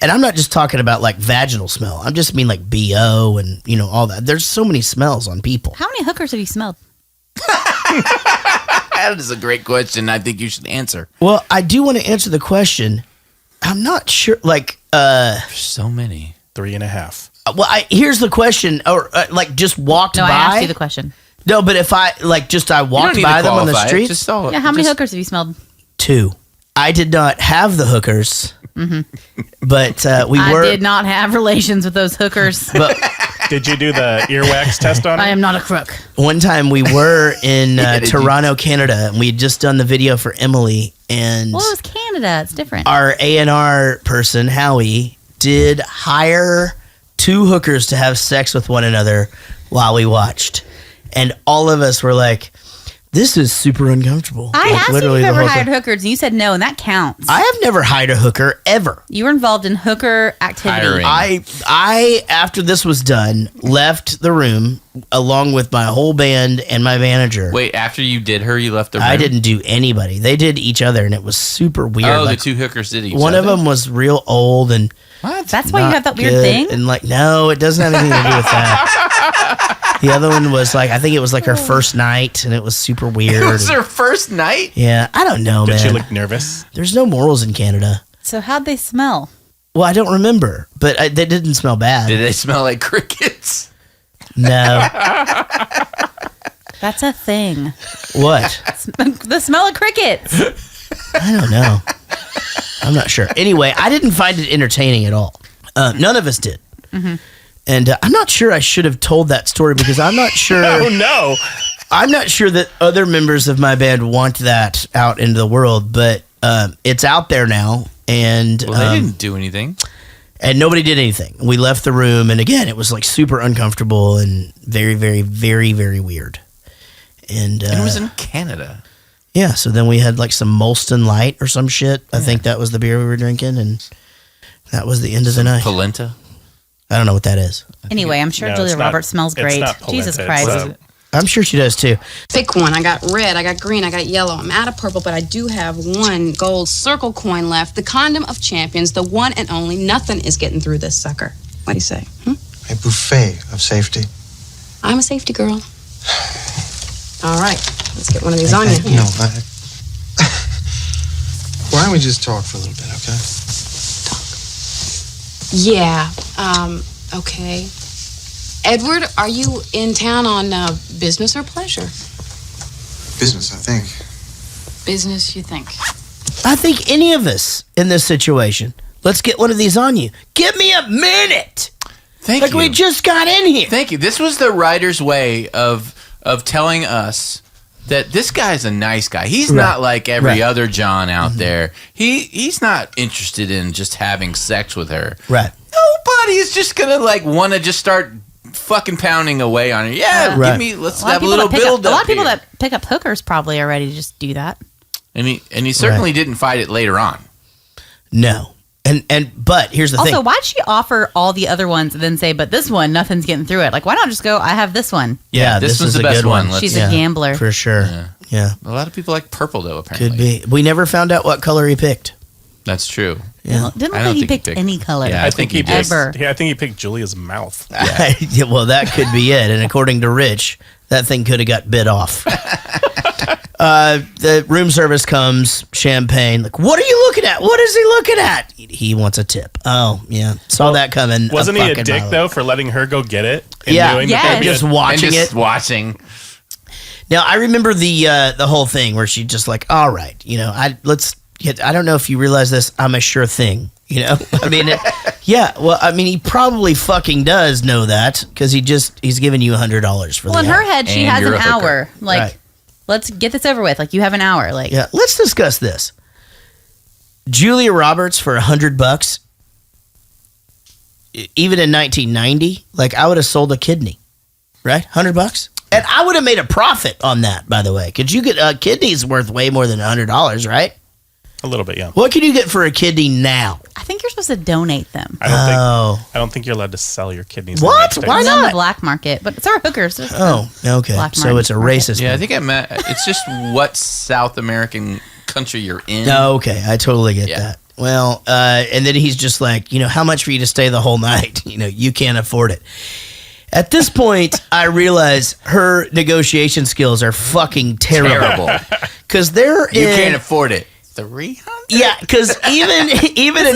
And I'm not just talking about like vaginal smell. I just mean like BO and, all that. There's so many smells on people. How many hookers have you smelled? That is a great question. I think you should answer. Well, I do want to answer the question. I'm not sure. Like, There's so many. 3.5. here's the question. Or like just walked No, by. I asked you the question. No, but if I walked by them on the street. Yeah, How many hookers have you smelled? 2. I did not have the hookers. But we I were. did not have relations with those hookers. But Did you do the earwax test on her? I am not a crook. one time we were in did you? Toronto, Canada, and we had just done the video for Emily, and Well, it was Canada. It's different. our A&R person, Howie, did hire 2 hookers to have sex with one another while we watched. And all of us were like, this is super uncomfortable. I Like, asked you if literally you've the ever whole hired time. hookers, and you said no, and that counts. I have never hired a hooker, ever. You were involved in hooker activity. Hiring. I after this was done, left the room along with my whole band and my manager. Wait, after you did her, you left the room? I didn't do anybody. They did each other, and it was super weird. Oh, Like, the 2 hookers did each one other? of them was real old and What? That's why you not have that weird good. thing? And like, no, it doesn't have anything to do with that. The other one was like, I think it was like her first night, and it was super weird. It was her first night? Yeah, I don't know, Did man. she look nervous? There's no morals in Canada. So how'd they smell? Well, I don't remember, but they didn't smell bad. Did they smell like crickets? No. That's a thing. What? The smell of crickets. I don't know. I'm not sure. Anyway, I didn't find it entertaining at all. None of us did. Mm-hmm. And I'm not sure I should have told that story because I'm not sure. Oh, no. I'm not sure that other members of my band want that out into the world, but it's out there now, and Well, they didn't do anything. and nobody did anything. We left the room, and again, it was like super uncomfortable and very, very, very, very weird. And And it was in Canada. yeah, so then we had like some Molson Light or some shit. I think that was the beer we were drinking, and that was the end of the night. Polenta. I don't know what that is. Anyway, I'm sure No, Julia it's not- Roberts smells it's great. not polenta, Jesus it's, Christ. I'm sure she does too. Pick one. I got red, I got green, I got yellow. I'm out of purple, but I do have one gold circle coin left. The condom of champions, the one and only. Nothing is getting through this sucker. What do you say? A buffet of safety. I'm a safety girl. All right, let's get one of these on you. No, why don't we just talk for a little bit, okay? Yeah, okay. Edward, are you in town on business or pleasure? Business, I think. Business, you think? I think any of us in this situation, let's get one of these on you. Give me a minute. Thank Like you. we just got in here. Thank you. This was the writer's way of telling us that this guy's a nice guy. He's not like every other John out there. He's not interested in just having sex with her. Right. Nobody is just gonna like want to just start fucking pounding away on her. Yeah, Right. give me. Let's have a little build A up. lot of people here. that pick up hookers probably are ready to just do that. And he certainly didn't fight it later on. No. But here's the Also, thing. why'd she offer all the other ones and then say, but this one, nothing's getting through it? Like, why not just go, I have this one? Yeah, this was is the a best good one. one. Let's- She's a gambler. For sure. Yeah. A lot of people like purple though. Apparently, Could be. We never found out what color he picked. That's true. Yeah. Didn't I look don't like he think he picked picked- any color. Yeah, I think he did. Ever. Yeah, I think he picked Julia's mouth. Yeah, well, that could be it. And according to Rich, that thing could have got bit off. The room service comes, champagne. Like, what are you looking at? What is he looking at? He wants a tip. Oh, yeah. Saw that coming. Wasn't he a fucking dick mile though for letting her go get it? And Yeah. knowing Yes. that there'd be Just a- watching and just it. watching. Now, I remember the whole thing where she just like, all right, I don't know if you realize this. I'm a sure thing. I mean, yeah. Well, I mean, he probably fucking does know that because he's giving you $100 for Well, the in her hour. head, she And has you're an a hooker. hour. Like, Right. let's get this over with. Like, you have an hour. Like, Yeah, let's discuss this. Julia Roberts for $100, even in 1990, like I would have sold a kidney, right? $100, and I would have made a profit on that. By the way, because you get a kidney's worth way more than $100, right? a little bit, yeah. What can you get for a kidney now? I think you're supposed to donate them. I don't think you're allowed to sell your kidneys. in the What? United States. Why It's not? on the black market, but it's our hookers. It's Oh, okay. Black So it's a market. racist. Yeah, I thing. think it's just what South American country you're in. No, okay, I totally get Yeah. that. Well, and then he's just like, how much for you to stay the whole night? You can't afford it. At this point, I realize her negotiation skills are fucking terrible. Because they're You in, can't afford it. 300. yeah. Because even in This is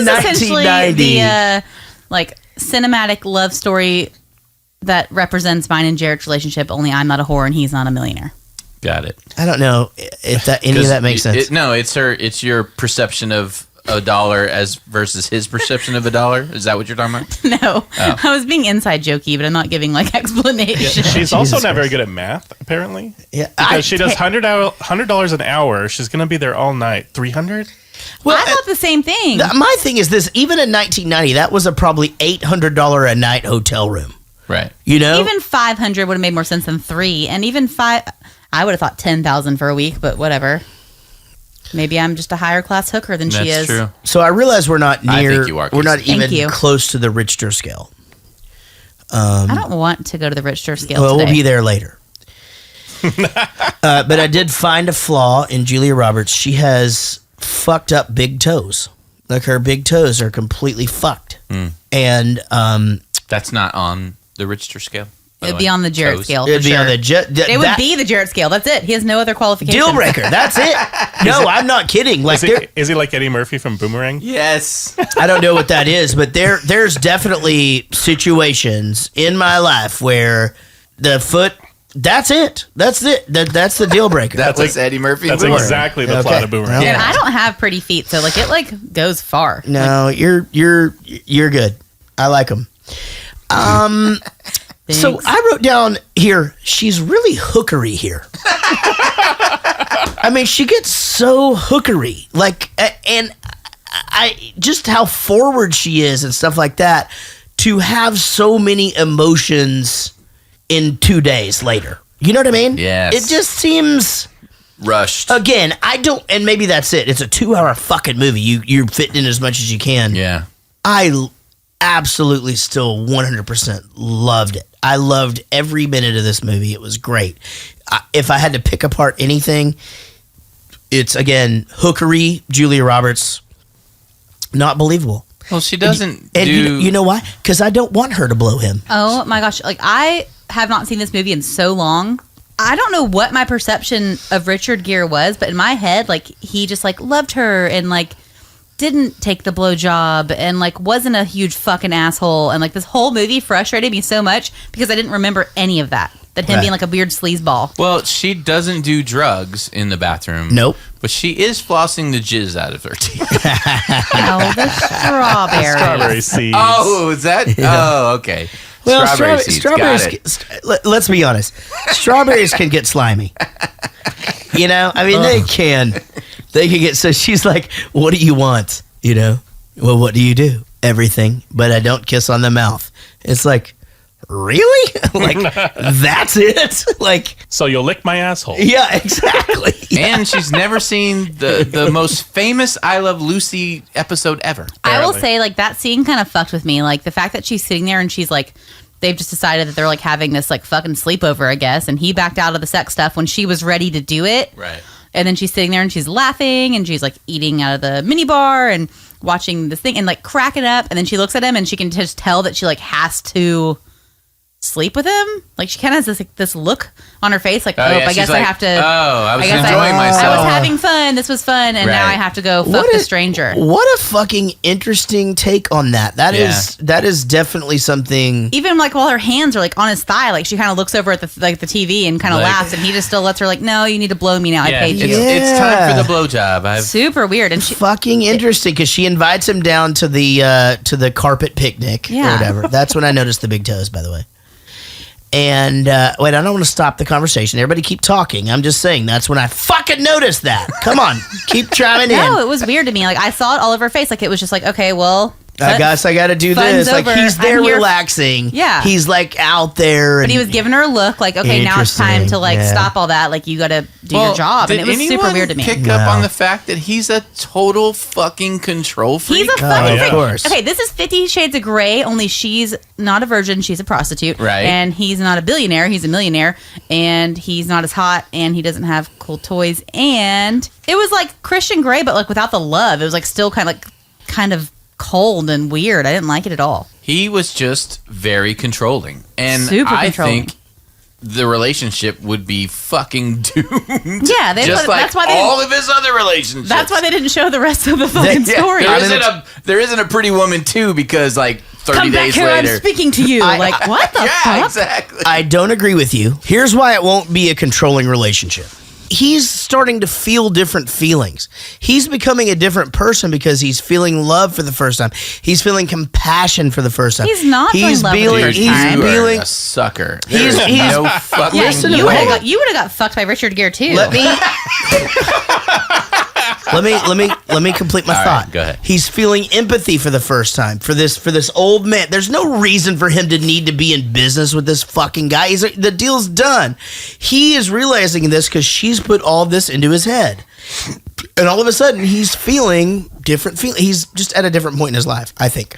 essentially 1990, the like cinematic love story that represents mine and Jared's relationship. Only I'm not a whore and he's not a millionaire. Got it. I don't know if that any of that makes sense. It's your perception of a dollar as versus his perception of a dollar. Is that what you're talking about? No, I was being inside jokey, but I'm not giving like explanation. She's also Jesus not very Christ. good at math, apparently. Yeah, Because she does $100 an hour. She's going to be there all night. 300? well, I thought the same thing. my thing is this: even in 1990, that was a probably $800 a night hotel room. Right. Even 500 would have made more sense than 3, and even 5. I would have thought 10,000 for a week, but whatever. Maybe I'm just a higher class hooker than she is. That's true. So I realize we're not I near. think you are, We're not Casey. Thank even you. close to the Richter scale. I don't want to go to the Richter scale Well, today. we'll be there later. But I did find a flaw in Julia Roberts. She has fucked up big toes. Like her big toes are completely fucked. And That's not on the Richter scale. by the It'd be way. on the Jaret Toes. scale. it'd for be sure. on the It would be the Jaret scale. That's it. He has no other qualifications. deal breaker. That's it. No, I'm not kidding. Like Is he like Eddie Murphy from Boomerang? Yes. I don't know what that is, but there's definitely situations in my life where the foot. That's it. That's it. That's the deal breaker. That's like Eddie Murphy. That's Boomerang. exactly the Okay. plot of Boomerang. Well, And I don't have pretty feet, so like it goes far. No, you're good. I like them. So Thanks. I wrote down here, she's really hookery here. I mean, she gets so hookery. Like, and I just how forward she is and stuff like that to have so many emotions in 2 days later. You know what I mean? Yes. It just seems... Rushed. Again, I don't... And maybe that's it. It's a 2-hour fucking movie. You're fitting in as much as you can. Yeah. I absolutely still 100% loved it. I loved every minute of this movie. It was great. If I had to pick apart anything, it's, again, hookery, Julia Roberts, not believable. Well, she doesn't And do... you know why? Because I don't want her to blow him. Oh my gosh. Like, I have not seen this movie in so long. I don't know what my perception of Richard Gere was, but in my head, like, he just, like, loved her and, like, didn't take the blowjob and, like, wasn't a huge fucking asshole. And, like, this whole movie frustrated me so much because I didn't remember any of that. That him being, like, a weird sleazeball. Well, she doesn't do drugs in the bathroom. Nope. But she is flossing the jizz out of her teeth. Oh, the strawberries. Strawberry seeds. Oh, is that? Yeah. Oh, okay. Well, Strawberries. let's be honest. Strawberries can get slimy. You know, I mean, they can get, so she's like, what do you want? You know, well, what do you do? Everything, but I don't kiss on the mouth. It's like, really? Like, that's it? Like, So you'll lick my asshole. yeah, exactly. Yeah. And she's never seen the most famous I Love Lucy episode ever. I will Barely. say, like, that scene kind of fucked with me. Like, the fact that she's sitting there and she's like, they've just decided that they're, like, having this, like, fucking sleepover, I guess. And he backed out of the sex stuff when she was ready to do it. Right. And then she's sitting there and she's laughing and she's, like, eating out of the mini bar and watching this thing and, like, cracking up. And then she looks at him and she can just tell that she, like, has to sleep with him. Like, she kind of has this, like, this look on her face, like, Yeah, I guess I have to. Oh, I was I guess enjoying myself. I was having fun. This was fun, and now Right. I have to go fuck What the a- stranger. What a fucking interesting take on that. That is definitely something. Even like while her hands are like on his thigh, like she kind of looks over at the TV and kind of Like- laughs, and he just still lets her like, no, you need to blow me now. I paid you. It's time for the blowjob. Super weird, and she Fucking interesting, because she invites him down to the carpet picnic or Yeah. whatever. That's when I noticed the big toes, by the way. And wait, I don't want to stop the conversation. Everybody keep talking. I'm just saying that's when I fucking noticed that. Come on, keep chiming in. no, it was weird to me. Like I saw it all over her face. Like it was just like, okay, well, I guess I got to do fun's this. Like over. he's there I'm here- relaxing. Yeah. He's like out there. but And he was giving her a look, like, okay, now it's time to Interesting, like yeah. stop all that. Like you got to do your job, and did it was super anyone weird to me. Pick No. up on the fact that he's a total fucking control freak. He's a fucking of freak. course. Okay, this is 50 Shades of Grey, only she's not a virgin, she's a prostitute. Right. And he's not a billionaire, he's a millionaire. And he's not as hot, and he doesn't have cool toys. And it was like Christian Grey, but like without the love. It was like still kind of cold and weird. I didn't like it at all. He was just very controlling. And Super I controlling. think the relationship would be fucking doomed. Yeah, Just like that's why they all of his other relationships. that's why they didn't show the rest of the fucking Yeah, story. there isn't a Pretty Woman 2 because like 30 Come back days here, later. I'm speaking to you. Like, what the yeah, fuck? exactly. I don't agree with you. Here's why it won't be a controlling relationship. He's starting to feel different feelings. He's becoming a different person because he's feeling love for the first time. He's feeling compassion for the first time. He's not feeling love for the first he's time. You are feeling. a sucker. He's- There's he's- no fucking Yeah, Listen to you would me. have got fucked by Richard Gere too. Let me let me complete my All right, thought. go ahead. He's feeling empathy for the first time for this old man. There's no reason for him to need to be in business with this fucking guy. The deal's done. He is realizing this because she's put all this into his head, and all of a sudden he's feeling different. He's just at a different point in his life, I think.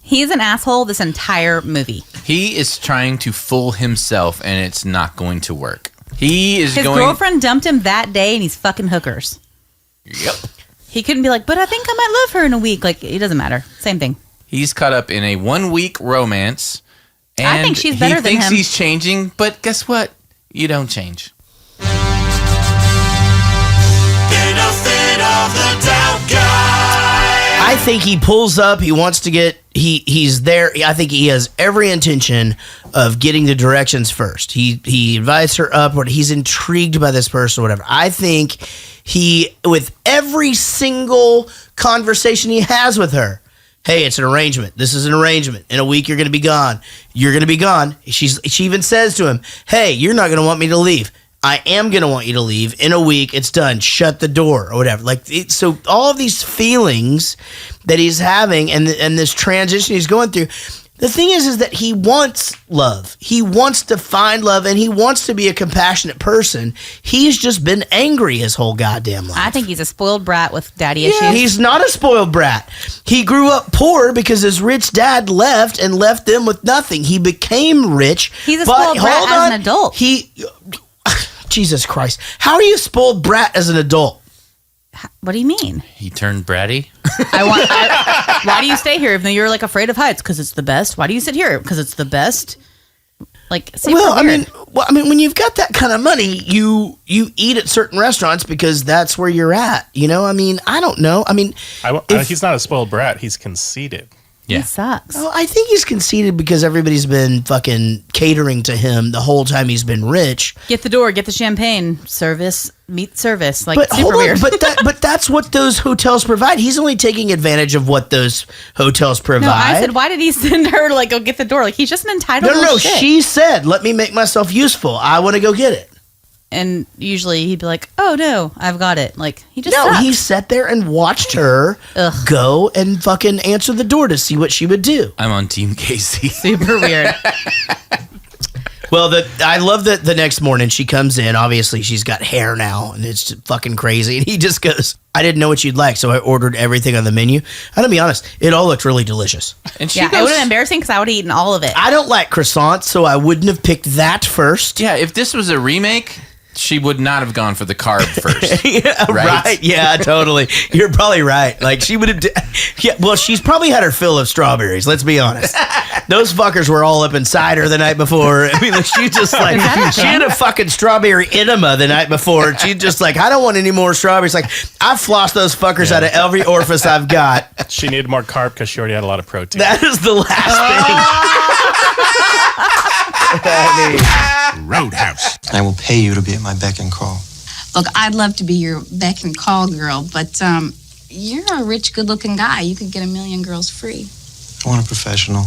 He's an asshole this entire movie. He is trying to fool himself, and it's not going to work. He is His going. girlfriend dumped him that day, and he's fucking hookers. Yep. He couldn't be like, but I think I might love her in a week. Like, it doesn't matter. Same thing. He's caught up in a 1-week romance. And I think she's better he than thinks him. he's changing, but guess what? You don't change. I think he pulls up. He wants to get. He's there. I think he has every intention of getting the directions first. He invites her up, or he's intrigued by this person, or whatever. I think he, with every single conversation he has with her, hey, it's an arrangement. This is an arrangement. In a week, you're going to be gone. You're going to be gone. She even says to him, hey, you're not going to want me to leave. I am going to want you to leave. In a week, it's done. Shut the door or whatever. So all of these feelings that he's having and this transition he's going through, The thing is that he wants love. He wants to find love, and he wants to be a compassionate person. He's just been angry his whole goddamn life. I think he's a spoiled brat with daddy issues. He's not a spoiled brat. He grew up poor because his rich dad left and left them with nothing. He became rich. He's a spoiled brat as an adult. Jesus Christ. How are you a spoiled brat as an adult? What do you mean? He turned bratty. Why do you stay here even though you're like afraid of heights? Because it's the best. Why do you sit here? Because it's the best. Like, I mean, when you've got that kind of money, you eat at certain restaurants because that's where you're at. You know, I mean, I don't know. I mean, he's not a spoiled brat. He's conceited. Yeah. He sucks. Well, I think he's conceited because everybody's been fucking catering to him the whole time he's been rich. Get the door, get the champagne, meat service. Like, but super weird. But that's what those hotels provide. He's only taking advantage of what those hotels provide. No, I said, why did he send her to like go get the door? Like, he's just an entitled No, shit. she said, let me make myself useful. I want to go get it. And usually he'd be like, oh no, I've got it. Like, he just sucks. He sat there and watched her go and fucking answer the door to see what she would do. I'm on Team Casey. Super weird. Well, I love that the next morning she comes in. Obviously, she's got hair now, and it's fucking crazy. And he just goes, I didn't know what you'd like, so I ordered everything on the menu. I'm going to be honest, it all looked really delicious. And it would have been embarrassing because I would have eaten all of it. I don't like croissants, so I wouldn't have picked that first. Yeah, if this was a remake, she would not have gone for the carb first. Yeah, right? Yeah, totally. You're probably right. Like, she would have... Yeah, well, she's probably had her fill of strawberries, let's be honest. Those fuckers were all up inside her the night before. I mean, she just like... She had a fucking strawberry enema the night before. She just like, I don't want any more strawberries. Like, I've flossed those fuckers out of every orifice I've got. She needed more carb because she already had a lot of protein. That is the last thing. Roadhouse. I will pay you to be at my beck and call. Look, I'd love to be your beck and call girl, but you're a rich, good-looking guy. You could get a million girls free. I want a professional.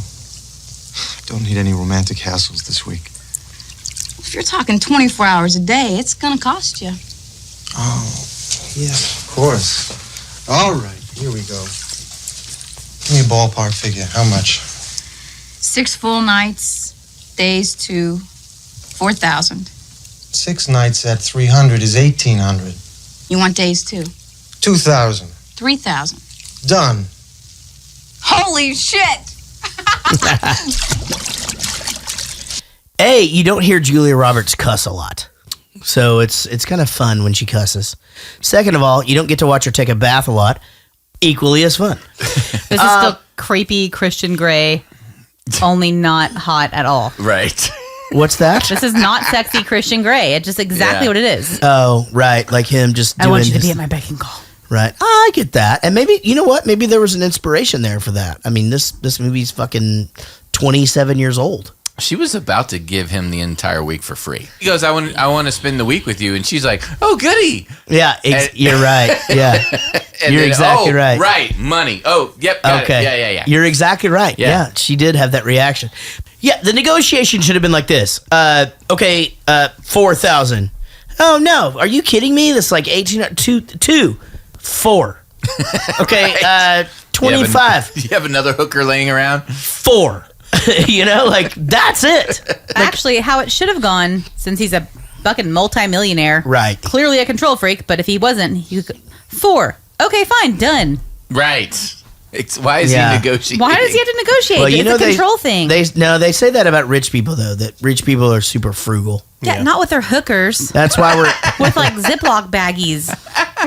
Don't need any romantic hassles this week. If you're talking 24 hours a day, it's gonna cost you. Oh, yes, of course. All right, here we go. Give me a ballpark figure. How much? 6 full nights, days to 4,000. 6 nights at 300 is 1,800. You want days too? 2,000. 3,000. Done. Holy shit! A, you don't hear Julia Roberts cuss a lot. So it's kind of fun when she cusses. Second of all, you don't get to watch her take a bath a lot. Equally as fun. This is still creepy Christian Grey, only not hot at all. Right. What's that? This is not sexy Christian Grey. It's just exactly what it is. Oh, right. Like him just doing I want you to be at my beck and call. Right. I get that. And maybe, you know what? Maybe there was an inspiration there for that. I mean, this movie's fucking 27 years old. She was about to give him the entire week for free. He goes, I want to spend the week with you. And she's like, oh, goody. Yeah, you're right. Yeah. You're exactly right. Right. Money. Oh, yep. Okay. Yeah. You're exactly right. Yeah. She did have that reaction. Yeah, the negotiation should have been like this. 4,000. Oh, no. Are you kidding me? That's like 4. Okay, 25. You have another hooker laying around? 4. You know, like, that's it. Actually, how it should have gone, since he's a fucking multimillionaire. Right. Clearly a control freak, but if he wasn't, 4. Okay, fine, done. Right. Why is he negotiating? Why does he have to negotiate? Well, it's a control thing. They say that about rich people, though, that rich people are super frugal. Yeah, not with their hookers. That's why we're... with, like, Ziploc baggies.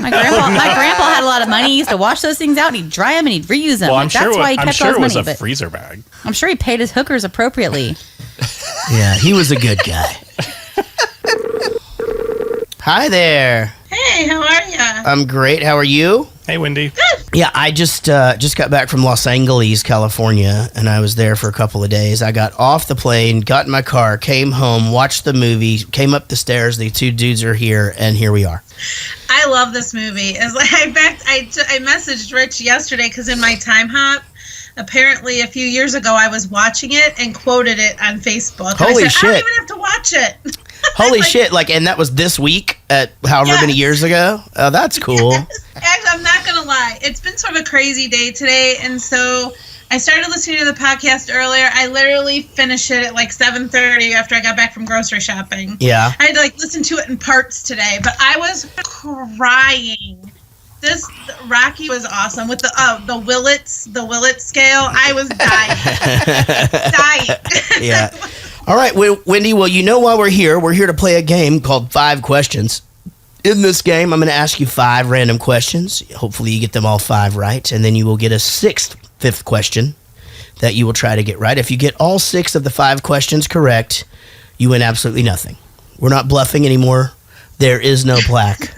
My grandpa had a lot of money. He used to wash those things out, and he'd dry them, and he'd reuse them. Well, that's why he kept all his money. I'm sure it was a freezer bag. I'm sure he paid his hookers appropriately. Yeah, he was a good guy. Hi there. Hey, how are ya? I'm great. How are you? Hey, Wendy. Yeah, I just got back from Los Angeles, California, and I was there for a couple of days. I got off the plane, got in my car, came home, watched the movie, came up the stairs. The two dudes are here, and here we are. I love this movie. As like, I messaged Rich yesterday because in my time hop, apparently a few years ago I was watching it and quoted it on Facebook. Holy I said, shit! I don't even have to watch it. Holy shit! Like, and that was this week at however many years ago. Oh, that's cool. Yes. Actually, I'm not gonna lie. It's been sort of a crazy day today, and so I started listening to the podcast earlier. I literally finished it at like 7:30 after I got back from grocery shopping. Yeah. I had to like listen to it in parts today, but I was crying. This Rocky was awesome with the Willits scale. I was dying. Yeah. All right, Wendy. Well, you know why we're here. We're here to play a game called 5 Questions. In this game, I'm going to ask you 5 random questions. Hopefully, you get them all 5 right, and then you will get a fifth question that you will try to get right. If you get all 6 of the 5 questions correct, you win absolutely nothing. We're not bluffing anymore. There is no plaque.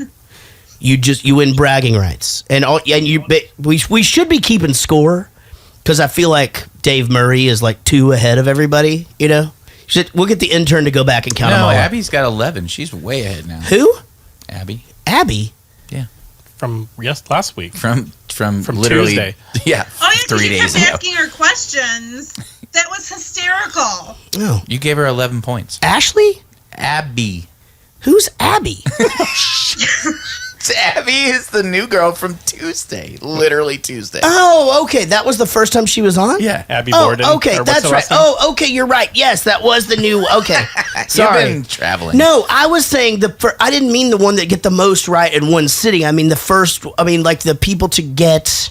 You win bragging rights, we should be keeping score because I feel like Dave Murray is like 2 ahead of everybody. You know, we'll get the intern to go back and count them all. Abby's got 11. She's way ahead now. Who? Abby? Yeah. From last week. From literally Tuesday. Yeah. Oh, yeah, 3 you days kept ago. asking her questions. That was hysterical. Oh. You gave her 11 points. Ashley? Abby. Who's Abby? Abby is the new girl from Tuesday. Literally Tuesday. Oh, okay. That was the first time she was on? Yeah. Abby Borden. Okay, that's right. Oh, okay, you're right. Yes, that was the new. Okay. Sorry. You've been traveling. No, I was saying I didn't mean the one that get the most right in one sitting. I mean like the people to get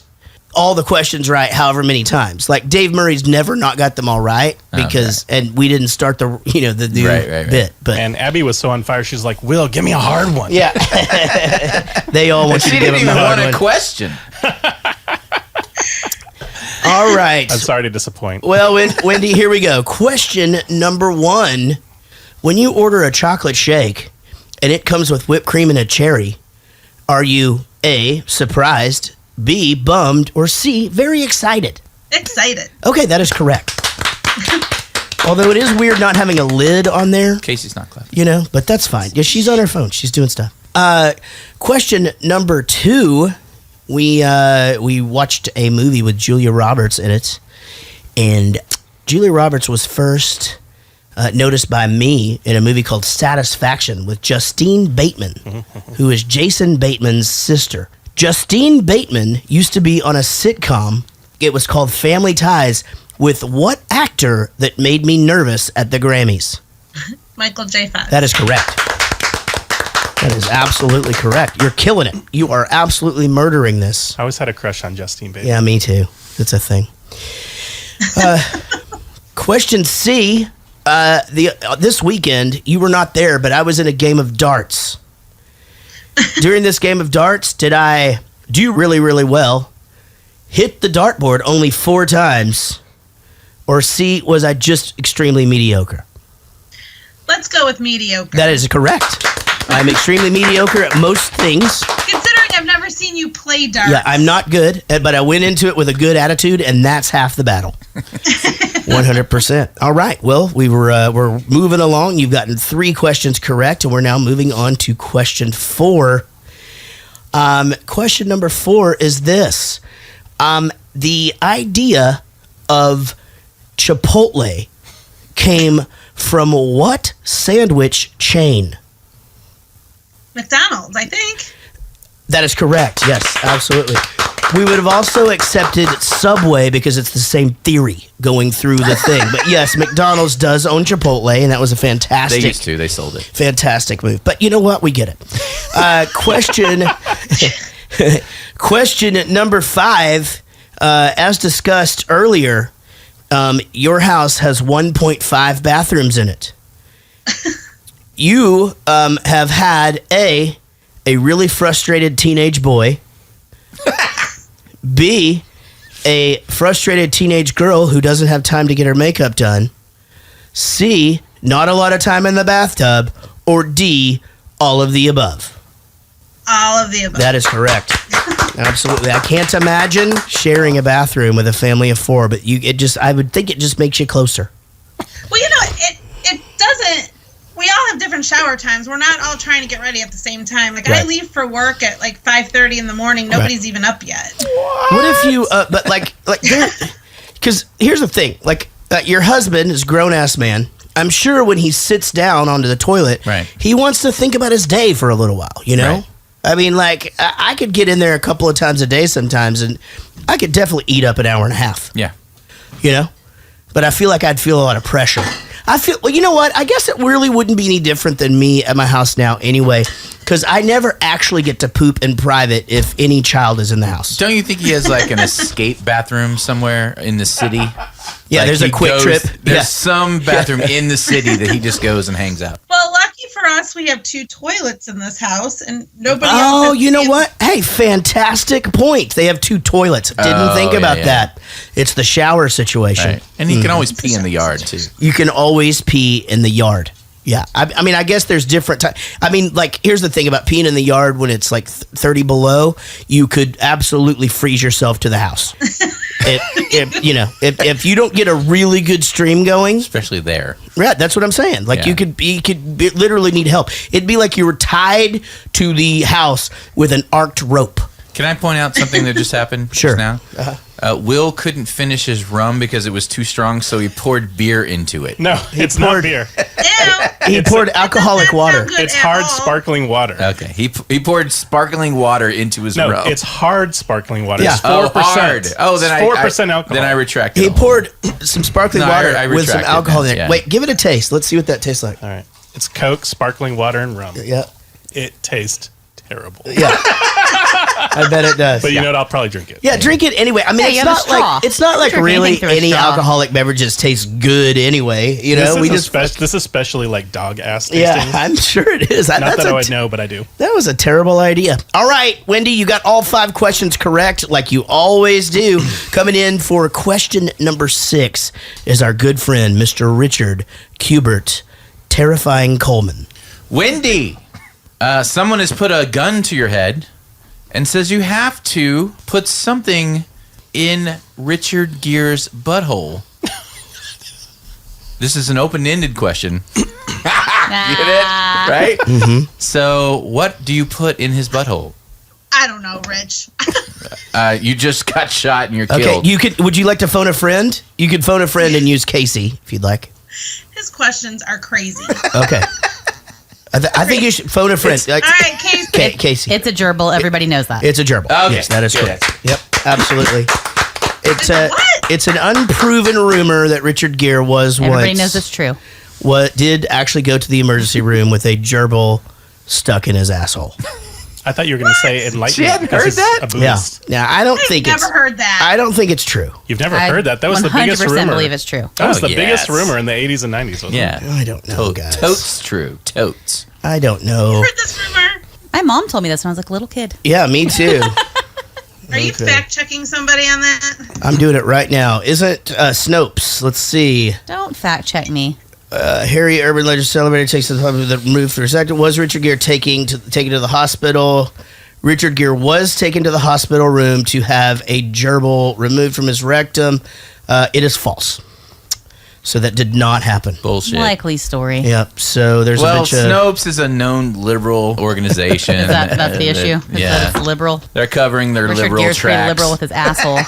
all the questions right however many times. Like Dave Murray's never not got them all right because and we didn't start the new right. bit. But And Abby was so on fire. She's like, "Will, give me a hard one." yeah, they all want you to give them the hard one. Question. All right. I'm sorry to disappoint. Well, Wendy, here we go. Question number 1: when you order a chocolate shake and it comes with whipped cream and a cherry, are you A, surprised, B, bummed, or C, very excited? Excited. Okay, that is correct. Although it is weird not having a lid on there. Casey's not clever. But that's fine. Yeah, she's on her phone. She's doing stuff. Question number 2. We watched a movie with Julia Roberts in it. And Julia Roberts was first noticed by me in a movie called Satisfaction with Justine Bateman, who is Jason Bateman's sister. Justine Bateman used to be on a sitcom. It was called Family Ties with what actor that made me nervous at the Grammys? Michael J. Fox. That is correct. That is absolutely correct. You're killing it. You are absolutely murdering this. I always had a crush on Justine Bateman. Yeah, me too. It's a thing. Question C. This weekend, you were not there, but I was in a game of darts. During this game of darts, did I do really, really well, hit the dartboard only 4 times, or C, was I just extremely mediocre? Let's go with mediocre. That is correct. I'm extremely mediocre at most things. Considering I've never seen you play darts. Yeah, I'm not good, but I went into it with a good attitude, and that's half the battle. 100%. All right. Well, we're moving along. You've gotten 3 questions correct, and we're now moving on to question 4. Question number 4 is this. The idea of Chipotle came from what sandwich chain? McDonald's, I think. That is correct. Yes, absolutely. We would have also accepted Subway because it's the same theory going through the thing. But yes, McDonald's does own Chipotle, and that was a fantastic. They used to. They sold it. Fantastic move. But you know what? We get it. Question number 5. As discussed earlier, your house has 1.5 bathrooms in it. You have had a really frustrated teenage boy, B, a frustrated teenage girl who doesn't have time to get her makeup done, C, not a lot of time in the bathtub, or D, all of the above. All of the above. That is correct. Absolutely. I can't imagine sharing a bathroom with a family of 4, but I would think it just makes you closer. Well, it doesn't. We all have different shower times. We're not all trying to get ready at the same time. Like, Right. I leave for work at like 5:30 in the morning. Nobody's even up yet. What if you, because here's the thing, your husband is a grown-ass man. I'm sure when he sits down onto the toilet, Right. he wants to think about his day for a little while, you know? Right. I mean, I could get in there a couple of times a day sometimes, and I could definitely eat up an hour and a half. Yeah. you know? But I feel like I'd feel a lot of pressure. Well, you know what? I guess it really wouldn't be any different than me at my house now anyway, because I never actually get to poop in private if any child is in the house. Don't you think he has like an escape bathroom somewhere in the city? Yeah, Like there's a quick trip. There's some bathroom in the city that he just goes and hangs out. Well, lucky for us, we have 2 toilets in this house, and nobody else. Oh, you know what? Hey, fantastic point. They have 2 toilets. Didn't think about that. It's the shower situation. Right. And he can always pee in the yard, too. You can always pee in the yard. Yeah. I mean, I guess there's different times. I mean, like, here's the thing about peeing in the yard when it's like 30 below, you could absolutely freeze yourself to the house. If you don't get a really good stream going, especially there. Yeah, that's what I'm saying. Like you could literally need help. It'd be like you were tied to the house with an arced rope. Can I point out something that just happened Sure. just now? Will couldn't finish his rum because it was too strong, so he poured beer into it. No, it's not beer. He poured alcoholic water. It's hard sparkling water. Okay, he poured sparkling water into his rum. No, it's hard sparkling water. Yeah. It's 4%. Hard. Oh, then it's 4% alcohol. Then I retract it. He poured some sparkling water I with some retract it alcohol then, in it. yeah. Wait, give it a taste. Let's see what that tastes like. All right. It's Coke, sparkling water, and rum. Yeah. It tastes terrible. Yeah. I bet it does. But you know what? I'll probably drink it. Yeah, drink it anyway. I mean, Yeah, you it's have a not straw. like Drink really anything through a any straw. alcoholic beverages taste good anyway. You know, This is especially like dog ass tasting. Yeah, I'm sure it is. Not that I would know, but I do. That was a terrible idea. All right, Wendy, you got all 5 questions correct, like you always do. Coming in for question number 6 is our good friend, Mr. Richard Kubert, Terrifying Coleman. Wendy, someone has put a gun to your head and says you have to put something in Richard Gere's butthole. This is an open-ended question. Get it? Right? Mm-hmm. So, what do you put in his butthole? I don't know, Rich. You just got shot and you're Okay, killed. would you like to phone a friend? You could phone a friend and use Casey if you'd like. His questions are crazy. Okay. I think you should phone a friend. All right, Casey. Casey. It's a gerbil. Everybody knows that. It's a gerbil. Okay. Yes, that is Good. correct. Yep, absolutely. What? It's an unproven rumor that Richard Gere was Everybody once knows it's true. did actually go to the emergency room with a gerbil stuck in his asshole. I thought you were going to say enlightenment. She hadn't because heard he's that? a Buddhist. Yeah. Now I don't think Never heard that. I don't think it's true. You've never heard that? That was the biggest 100% rumor. believe it's true. That was Oh, the biggest yes. rumor in the 80s and 90s, wasn't it? Yeah. I don't know, guys. Totes true. Totes. I don't know. Heard this rumor? My mom told me this when I was like a little kid. Yeah, me too. Are you fact checking somebody on that? I'm doing it right now. Isn't Snopes? Let's see. Don't fact check me. Harry Urban Legend celebrator takes the public that moved for a second. Was Richard Gere taken to the hospital? Richard Gere was taken to the hospital room to have a gerbil removed from his rectum. It is false. So that did not happen. Bullshit. Likely story. Yep. So there's a Well, bunch of... Snopes is a known liberal organization. Is that's the issue? Is Yeah. that it's liberal? They're covering their Richard liberal Gere's pretty tracks. liberal with his asshole.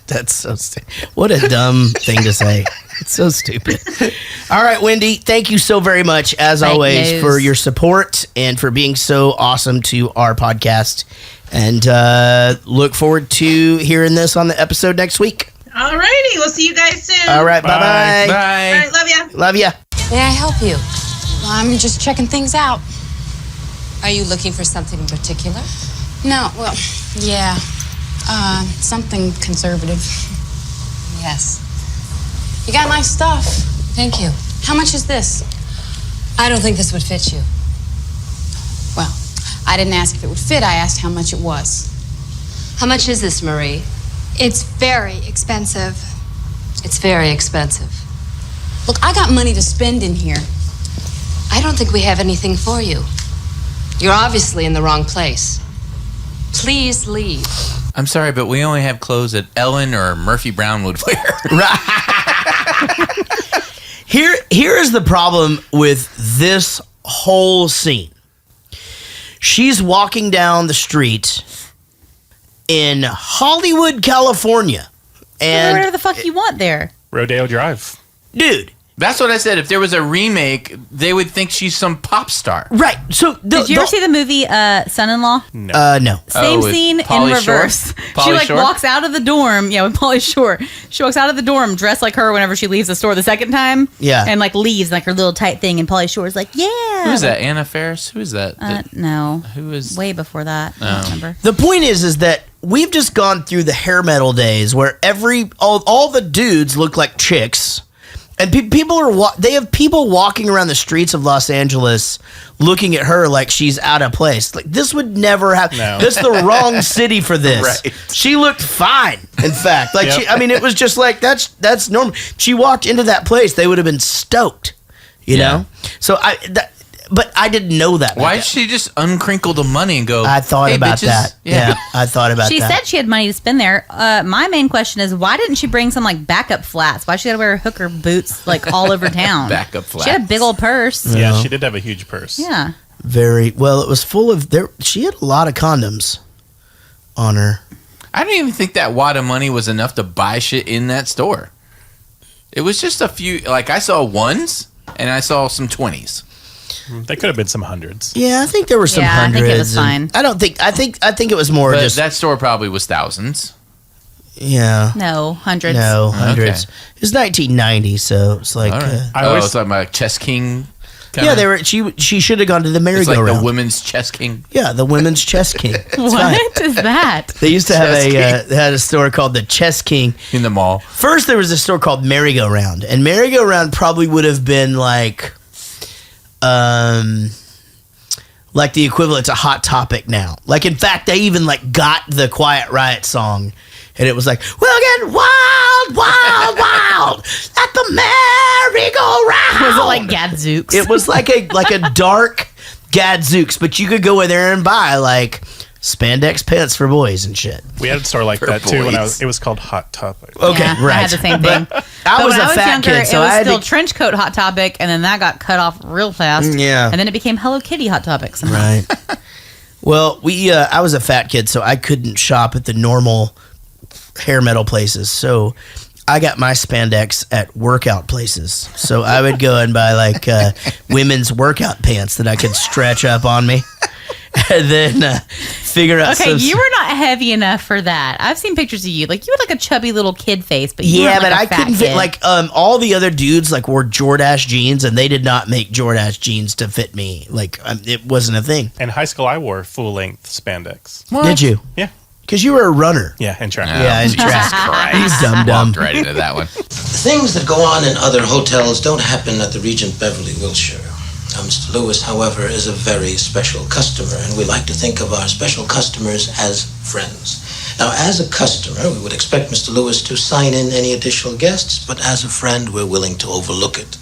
That's so stupid. What a dumb thing to say. It's so stupid. All right, Wendy, thank you so very much, as Fake always, news. for your support and for being so awesome to our podcast. And look forward to hearing this on the episode next week. All righty. We'll see you guys soon. All right, bye-bye. Bye. All right. Love ya. Love ya. May I help you? I'm just checking things out. Are you looking for something in particular? No, well, yeah. Something conservative. Yes. You got nice stuff. Thank you. How much is this? I don't think this would fit you. Well, I didn't ask if it would fit. I asked how much it was. How much is this, Marie? It's very expensive. It's very expensive. Look, I got money to spend in here. I don't think we have anything for you. You're obviously in the wrong place. Please leave. I'm sorry, but we only have clothes that Ellen or Murphy Brown would wear. Here is the problem with this whole scene. She's walking down the street in Hollywood, California. And Whatever the fuck you want there. Rodeo Drive. dude, That's what I said. If there was a remake, they would think she's some pop star. Right. So did you ever see the movie Son-in-Law? No. Same scene in reverse. She like walks out of the dorm. Yeah, with Pauly Shore. She walks out of the dorm dressed like her whenever she leaves the store the second time. Yeah. And like leaves like her little tight thing. And Pauly Shore's like, yeah. Who's that? Anna Faris? Who is that? No. Who is way before that? I don't remember. The point is that we've just gone through the hair metal days where all the dudes look like chicks. And they have people walking around the streets of Los Angeles looking at her like she's out of place. Like, this would never happen. No. That's the wrong city for this. Right. She looked fine, in fact. Like, it was just like, that's normal. She walked into that place, they would have been stoked, you know? So but I didn't know that. Why did she just uncrinkle the money and go, I thought about bitches. that. Yeah, I thought about that. She said she had money to spend there. My main question is, why didn't she bring some like backup flats? Why she got to wear hooker boots like all over town? Backup flats. She had a big old purse. Yeah, she did have a huge purse. Yeah. Very well. It was full of she had a lot of condoms on her. I don't even think that wad of money was enough to buy shit in that store. It was just a few. Like, I saw ones and I saw some 20s. There could have been some hundreds. Yeah, I think there were some hundreds. I think it was fine. I think it was more But just that store probably was thousands. Yeah. No, hundreds. No, hundreds. Okay. It was 1990, so it's like. All right. I always it's like my Chess King. Yeah, they were. She should have gone to the It's merry-go-round. like the women's Chess King. Yeah, the women's Chess King. What is that? They used to have Chess they had a store called the Chess King in the mall. First, there was a store called Merry-Go-Round, and Merry-Go-Round probably would have been like the equivalent to Hot Topic now. Like, in fact, they even like got the Quiet Riot song, and it was like, "We'll get wild, wild, wild at the merry-go-round." Was it like Gadzooks? It was like a dark Gadzooks, but you could go in there and buy like spandex pants for boys and shit. We had a store like that too when boys. it was called Hot Topic. Okay, yeah, right. I had the same thing. I was when a fat younger, kid, so it was I had still to- trench coat Hot Topic, and then that got cut off real fast. Yeah. And then it became Hello Kitty Hot Topic somehow. Right. Well, I was a fat kid, so I couldn't shop at the normal hair metal places. So I got my spandex at workout places. So I would go and buy like women's workout pants that I could stretch up on me. And then figure out. Okay, you were not heavy enough for that. I've seen pictures of you. Like, you had like a chubby little kid face, but you weren't, but like, I a fat couldn't fit. kid. Like all the other dudes like wore Jordache jeans, and they did not make Jordache jeans to fit me. Like it wasn't a thing. In high school, I wore full length spandex. Did you? Yeah. Because you were a runner. Yeah, and track. Yeah, and track. Christ. You dumb. Walked right into that one. Things that go on in other hotels don't happen at the Regent Beverly Wilshire. Now, Mr. Lewis, however, is a very special customer, and we like to think of our special customers as friends. Now, as a customer, we would expect Mr. Lewis to sign in any additional guests, but as a friend, we're willing to overlook it.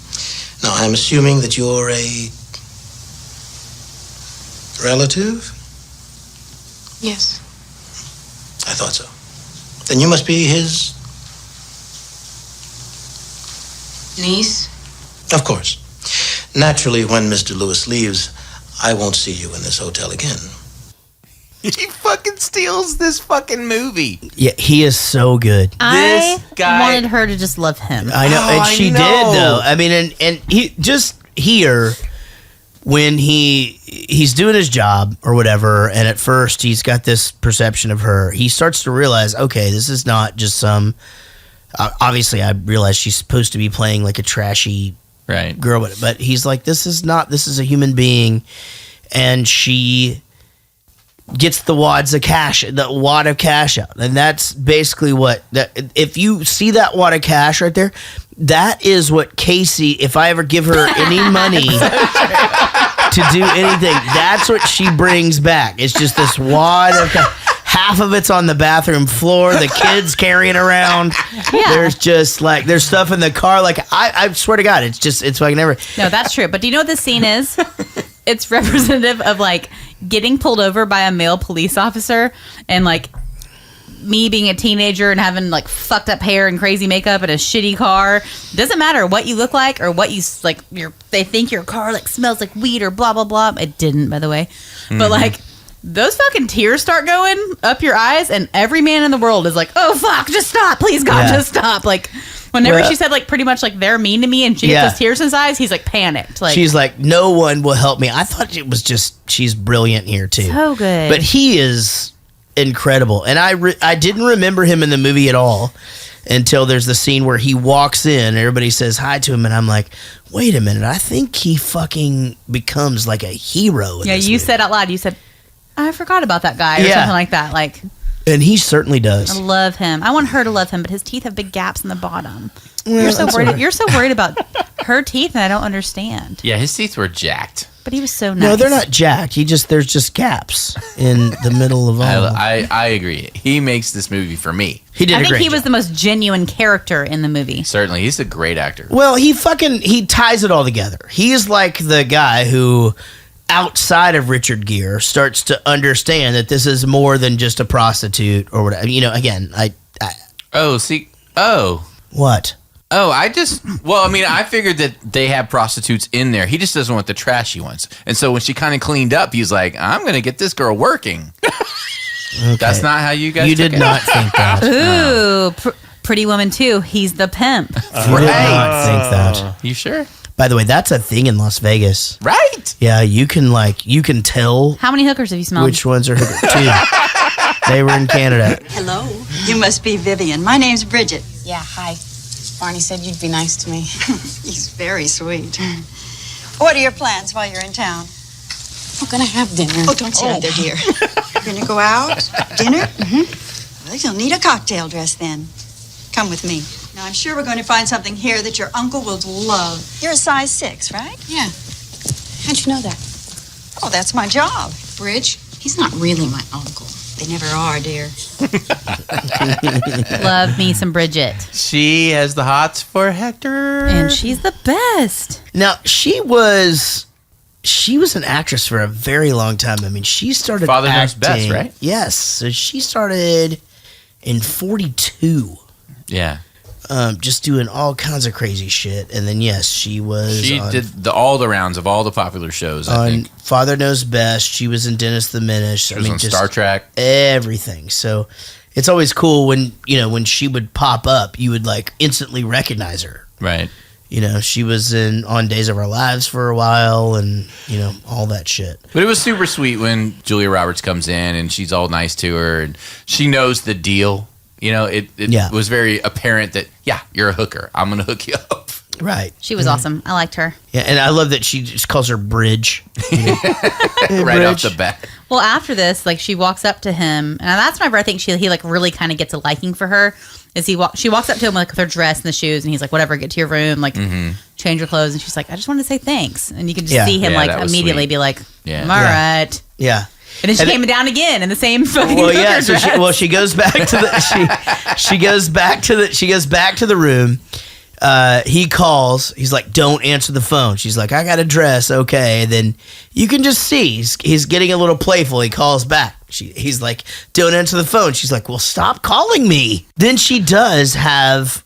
Now, I'm assuming that you're a relative? Yes. I thought so. Then you must be his... Niece? Of course. Naturally, when Mr. Lewis leaves, I won't see you in this hotel again. He fucking steals this fucking movie. Yeah, he is so good. I This guy- wanted her to just love him. I know, and she did though. I mean, and he just here when he's doing his job or whatever, and at first he's got this perception of her. He starts to realize, okay, this is not just some. Obviously, I realize she's supposed to be playing like a trashy girl, but he's like, this is a human being, and she gets the wad of cash out, and that's basically what that. If you see that wad of cash right there, that is what Casey. If I ever give her any money to do anything, that's what she brings back. It's just this wad of cash. Half of it's on the bathroom floor. The kids carrying around. Yeah. There's just like there's stuff in the car. Like I swear to God, it's fucking never. No, that's true. But do you know what this scene is? It's representative of like getting pulled over by a male police officer, and like me being a teenager and having like fucked up hair and crazy makeup and a shitty car. Doesn't matter what you look like or what you like. They think your car like smells like weed or blah blah blah. It didn't, by the way. But like. Those fucking tears start going up your eyes, and every man in the world is like, "Oh fuck, just stop, please God, just stop!" Like, Whenever she said, like, pretty much, like, they're mean to me and she gets those tears in his eyes, he's, like, panicked. Like, she's like, no one will help me. I thought it was just, she's brilliant here, too. So good. But he is incredible. And I didn't remember him in the movie at all until there's the scene where he walks in and everybody says hi to him. And I'm like, wait a minute. I think he fucking becomes, like, a hero. Yeah, you said out loud, you said, I forgot about that guy or something like that. Like, and he certainly does. I love him. I want her to love him, but his teeth have big gaps in the bottom. Well, you're so worried. You're so worried about her teeth, and I don't understand. Yeah, his teeth were jacked. But he was so nice. No, they're not jacked. There's just gaps in the middle of all. I agree. He makes this movie for me. He did. I think he was the most genuine character in the movie. Certainly, he's a great actor. Well, he ties it all together. He is like the guy who, outside of Richard Gere, starts to understand that this is more than just a prostitute or whatever. You know, again, what? Oh, I figured that they have prostitutes in there. He just doesn't want the trashy ones. And so when she kind of cleaned up, he's like, I'm going to get this girl working. Okay. That's not how you guys You did not think that. Ooh, Pretty Woman 2. He's the pimp. You did not think that. You sure? By the way, that's a thing in Las Vegas. Right? Yeah, you can tell. How many hookers have you smelled? Which ones are hookers? 2. They were in Canada. Hello. You must be Vivian. My name's Bridget. Yeah, hi. Barney said you'd be nice to me. He's very sweet. What are your plans while you're in town? We're gonna have dinner. Oh, don't sit out there, dear. You're gonna go out? Dinner? Mm-hmm. Well, you'll need a cocktail dress then. Come with me. Now, I'm sure we're going to find something here that your uncle will love. You're a size 6, right? Yeah. How'd you know that? Oh, that's my job. Bridge, he's not really my uncle. They never are, dear. Love me some Bridget. She has the hots for Hector. And she's the best. Now, she was an actress for a very long time. I mean, she started Father Knows acting. Best, right? Yes. So she started in 42. Yeah. Just doing all kinds of crazy shit. And then, yes, she did all the rounds of all the popular shows, I think. Father Knows Best. She was in Dennis the Menace. She was on Star Trek. Everything. So it's always cool when she would pop up, you would like instantly recognize her. Right. You know, she was on Days of Our Lives for a while and, you know, all that shit. But it was super sweet when Julia Roberts comes in and she's all nice to her and she knows the deal. You know, it was very apparent that, you're a hooker. I'm going to hook you up. Right. She was awesome. I liked her. Yeah, and I love that she just calls her Bridge. Right off the bat. Well, after this, like, she walks up to him, and that's whenever I think he like really kind of gets a liking for her. Is she walks up to him like with her dress and the shoes, and he's like, "Whatever, get to your room, like, change your clothes." And she's like, "I just wanted to say thanks." And you can just see him like immediately be like, "I'm all right." Yeah. And then she came down again in the same fucking dress. So she goes back to the she goes back to the room. He calls. He's like, "Don't answer the phone." She's like, "I got a dress." Okay. And then you can just see he's getting a little playful. He calls back. He's like, "Don't answer the phone." She's like, "Well, stop calling me." Then she does have,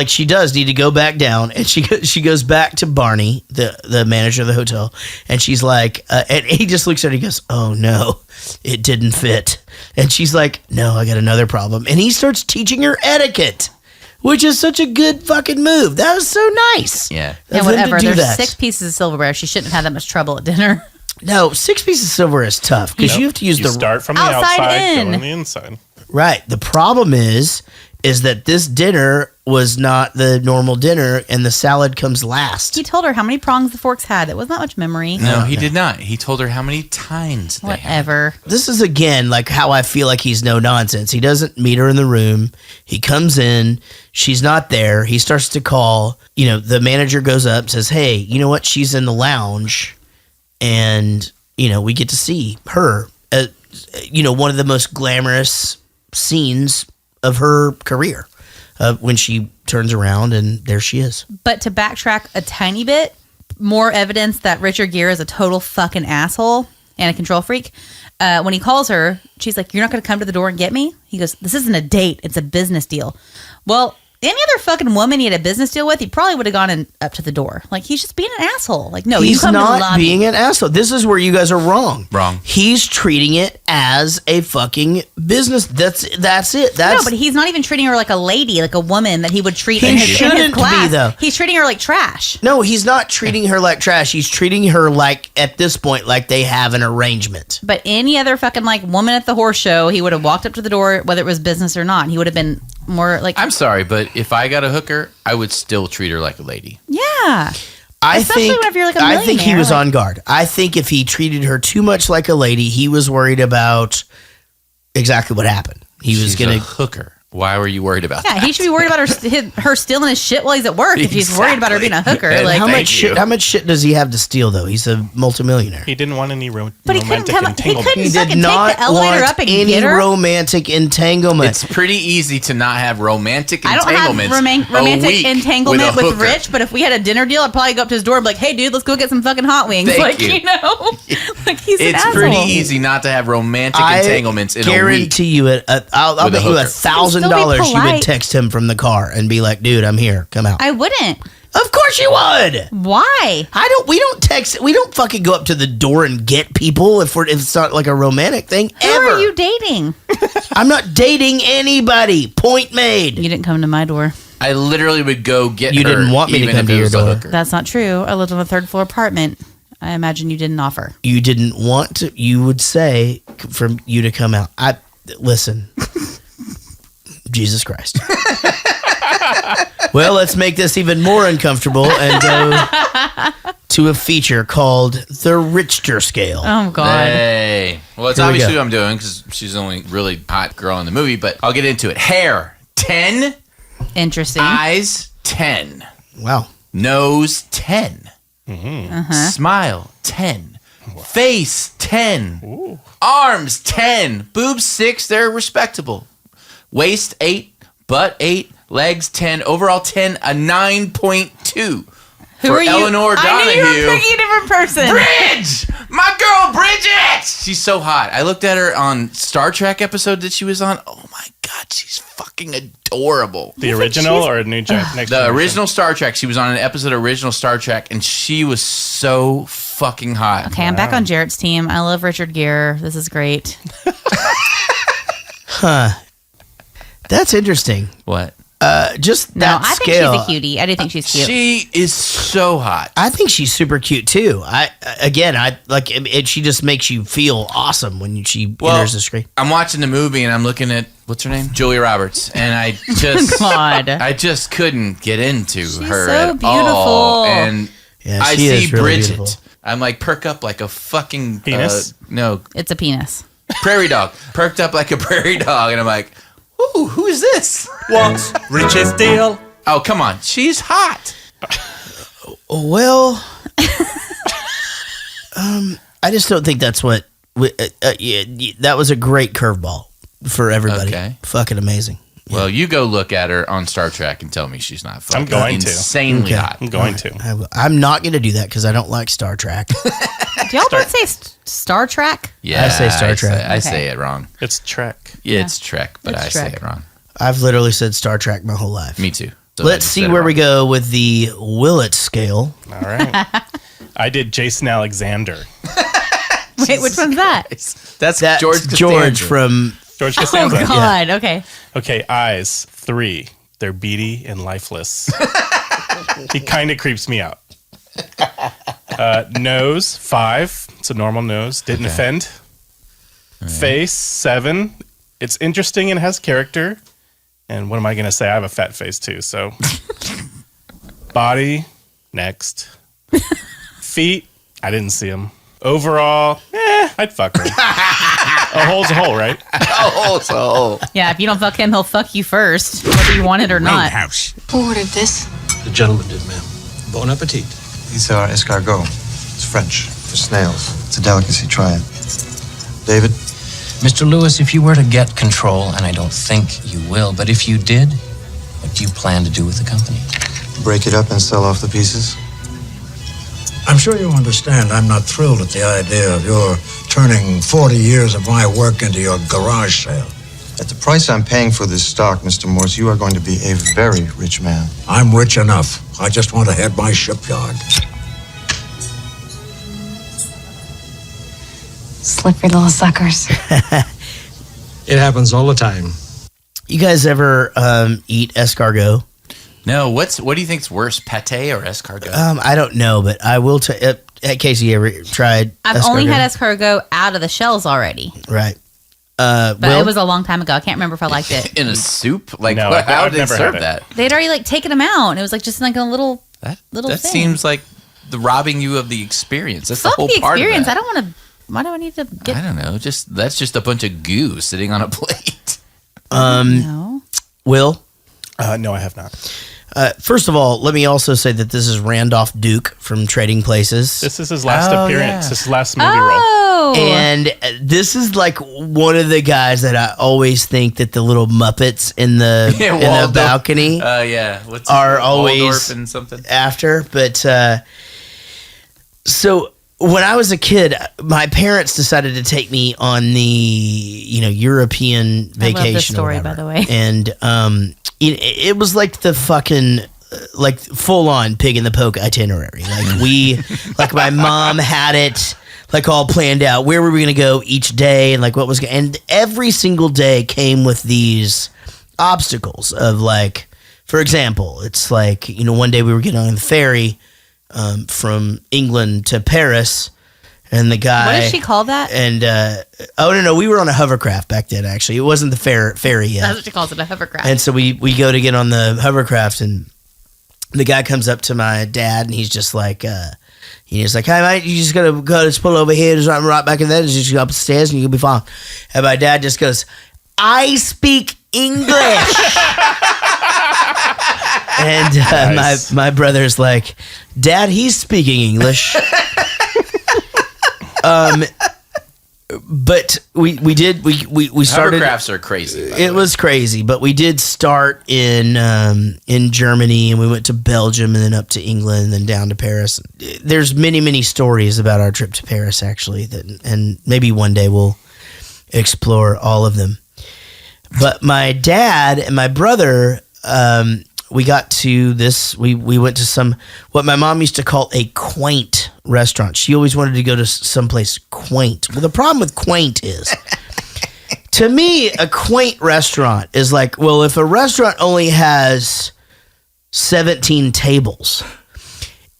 she does need to go back down, and she goes back to Barney, the manager of the hotel, and she's like, and he just looks at her and he goes, "Oh no, it didn't fit." And she's like, "No, I got another problem." And he starts teaching her etiquette, which is such a good fucking move. That was so nice. Yeah. Yeah, whatever. There's 6 pieces of silverware. She shouldn't have had that much trouble at dinner. No, 6 pieces of silverware is tough because you have to use the start from the outside outside, in. go on the inside. Right. The problem is that this dinner was not the normal dinner, and the salad comes last. He told her how many prongs the forks had. It was not much memory. No, he did not. He told her how many times they had. Whatever. This is, again, like how I feel like he's no nonsense. He doesn't meet her in the room. He comes in. She's not there. He starts to call. You know, the manager goes up, says, "Hey, you know what? She's in the lounge." And, you know, we get to see her, one of the most glamorous scenes of her career when she turns around and there she is. But to backtrack a tiny bit, more evidence that Richard Gere is a total fucking asshole and a control freak. When he calls her, she's like, "You're not going to come to the door and get me?" He goes, "This isn't a date. It's a business deal." Well, any other fucking woman he had a business deal with, he probably would have gone in up to the door. Like, he's just being an asshole. Like, no, you he's come to the not lobby. being an asshole. This is where you guys are wrong. Wrong. He's treating it as a fucking business. That's it. No, but he's not even treating her like a lady, like a woman that he would treat in his class. Be, though. He's treating her like trash. No, he's not treating her like trash. He's treating her like, at this point, like they have an arrangement. But any other fucking like woman at the horse show, he would have walked up to the door, whether it was business or not. He would have been more like. I'm sorry, but if I got a hooker, I would still treat her like a lady. Yeah. Especially whenever you're like a I think he millionaire, was like- on guard. I think if he treated her too much like a lady, he was worried about exactly what happened. He was She's going a to hooker. Why were you worried about Yeah, that? he should be worried about her stealing his shit while he's at work. If he's worried about her being a hooker, And like how much shit does he have to steal though? He's a multimillionaire. He didn't want any But he couldn't romantic come. He entanglement. couldn't He fucking did not take the elevator want up and any get her. romantic entanglement. It's pretty easy to not have romantic I don't entanglements. have romantic a week entanglement with, a with hooker. Rich, but if we had a dinner deal, I'd probably go up to his door and be like, "Hey, dude, let's go get some fucking hot wings." Thank like you. know, like he's an It's asshole. pretty easy not to have romantic entanglements in a week. guarantee you it. I'll with a bet you hooker. $1,000 you would polite. text him from the car and be like, "Dude, I'm here. Come out." I wouldn't. Of course you would. Why? We don't text. We don't fucking go up to the door and get people if it's not like a romantic thing. Who Ever. are you dating? I'm not dating anybody. Point made. You didn't come to my door. I literally would go get You her. didn't want me to even come if to it your was a door. hooker. That's not true. I lived on a third floor apartment. I imagine you didn't offer. You didn't want to. You would say for you to come out. Listen. Jesus Christ. Well, let's make this even more uncomfortable and go to a feature called the Richter scale. Oh God. Hey. Well, it's Here we obviously go. what I'm doing because she's the only really hot girl in the movie, but I'll get into it. Hair, 10. Interesting. Eyes, 10. Wow. Nose, 10. Uh-huh. Smile, 10. Face, 10. Arms, 10. Boobs, 6. They're respectable. Waist, 8. Butt, 8. Legs, 10. Overall, 10. A 9.2. Who for are you? Eleanor Donahue. I knew you were picking a different person. Bridge! My girl, Bridget! She's so hot. I looked at her on Star Trek episode that she was on. Oh my God, she's fucking adorable. The original or a new next The generation? original Star Trek. She was on an episode of original Star Trek, and she was so fucking hot. Okay, I'm back on Jaret's team. I love Richard Gere. This is great. Huh. That's interesting. What? Just No, that I scale. think she's a cutie. I do think she's cute. She is so hot. I think she's super cute too. I like it. She just makes you feel awesome when she enters the screen. I'm watching the movie and I'm looking at what's her name, Julia Roberts, and I just, God. I just couldn't get into her so at beautiful. all. And Yeah, I she see is really Bridget. beautiful. I'm like perk up like a fucking Penis? No, It's a penis. prairie dog. Perked up like a prairie dog, and I'm like, ooh, who is this? What's Rich's deal? Oh, come on, she's hot. Well, I just don't think that's what. That was a great curveball for everybody. Okay. Fucking amazing. Well, you go look at her on Star Trek and tell me she's not fucking I'm going to. insanely hot. I'm going to. I'm not going to do that because I don't like Star Trek. Do y'all both say Star Trek? Yeah, I say Star Trek. I say it wrong. It's Trek. Yeah, it's Trek, but It's I say Trek. it wrong. I've literally said Star Trek my whole life. Me too. So I Let's just see said it where we wrong. go with the Willett scale. All right. I did Jason Alexander. Wait, which one's that? That's That's George George Costanza. from. George Oh Costanza. God. Okay. Okay, eyes, 3. They're beady and lifeless. He kind of creeps me out. Nose, 5. It's a normal nose. Didn't offend. Face, 7. It's interesting and has character. And what am I going to say? I have a fat face too, so. Body, next. Feet, I didn't see them. Overall, I'd fuck her. A hole's a hole, right? Oh, so Yeah, if you don't fuck him, he'll fuck you first, whether you want it or not. Who ordered this? The gentleman did, ma'am. Bon appetit. These are escargot. It's French for snails. It's a delicacy. Try it. David? Mr. Lewis, if you were to get control, and I don't think you will, but if you did, what do you plan to do with the company? Break it up and sell off the pieces? I'm sure you understand I'm not thrilled at the idea of your turning 40 years of my work into your garage sale. At the price I'm paying for this stock, Mr. Morse, you are going to be a very rich man. I'm rich enough. I just want to head my shipyard. Slippery little suckers. It happens all the time. You guys ever eat escargot? No, what do you think's worse, pate or escargot? I don't know, but I will tell. Casey, you ever tried? I've only had escargot out of the shells already, Right. but Will? it was a long time ago. I can't remember if I liked it. In a soup? Like, No, how I've did they never serve had it. that? They'd already like taken them out, and it was like just like a little That thing. seems like the robbing you of the experience. That's Fuck the whole the part experience. of I that. don't want to. Why do I need to get? I don't know. That's just a bunch of goo sitting on a plate. No. Will? No, I have not. First of all, let me also say that this is Randolph Duke from Trading Places. This is his last Oh, appearance. yeah. His last movie role. Oh. And this is like one of the guys that I always think that the little Muppets in the in the Waldorf. balcony Yeah. What's his are name? always Waldorf and something. after. But so when I was a kid, my parents decided to take me on the European vacation. I love this story, or by whatever. the way. And it was like the fucking like full on pig in the poke itinerary. Like my mom had it like all planned out. Where were we going to go each day, and like what was, and every single day came with these obstacles of like, for example, it's like one day we were getting on the ferry from England to Paris. And the guy. What did she call that? And no, we were on a hovercraft back then. Actually, it wasn't the ferry yet. That's what she calls it, a hovercraft. And so we go to get on the hovercraft, and the guy comes up to my dad, and he's just like, he's like, "Hey mate, you just gotta go, just pull over here, just right back in there, just go up the stairs, and you'll be fine." And my dad just goes, "I speak English." And Nice. my brother's like, "Dad, he's speaking English." But we started. Hovercrafts are crazy. by the It way. was crazy, but we did start in Germany, and we went to Belgium, and then up to England, and then down to Paris. There's many stories about our trip to Paris, actually, and maybe one day we'll explore all of them. But my dad and my brother, we got to this. We went to what my mom used to call a quaint restaurant. She always wanted to go to someplace quaint. Well, the problem with quaint is, to me, a quaint restaurant is like, well, if a restaurant only has 17 tables,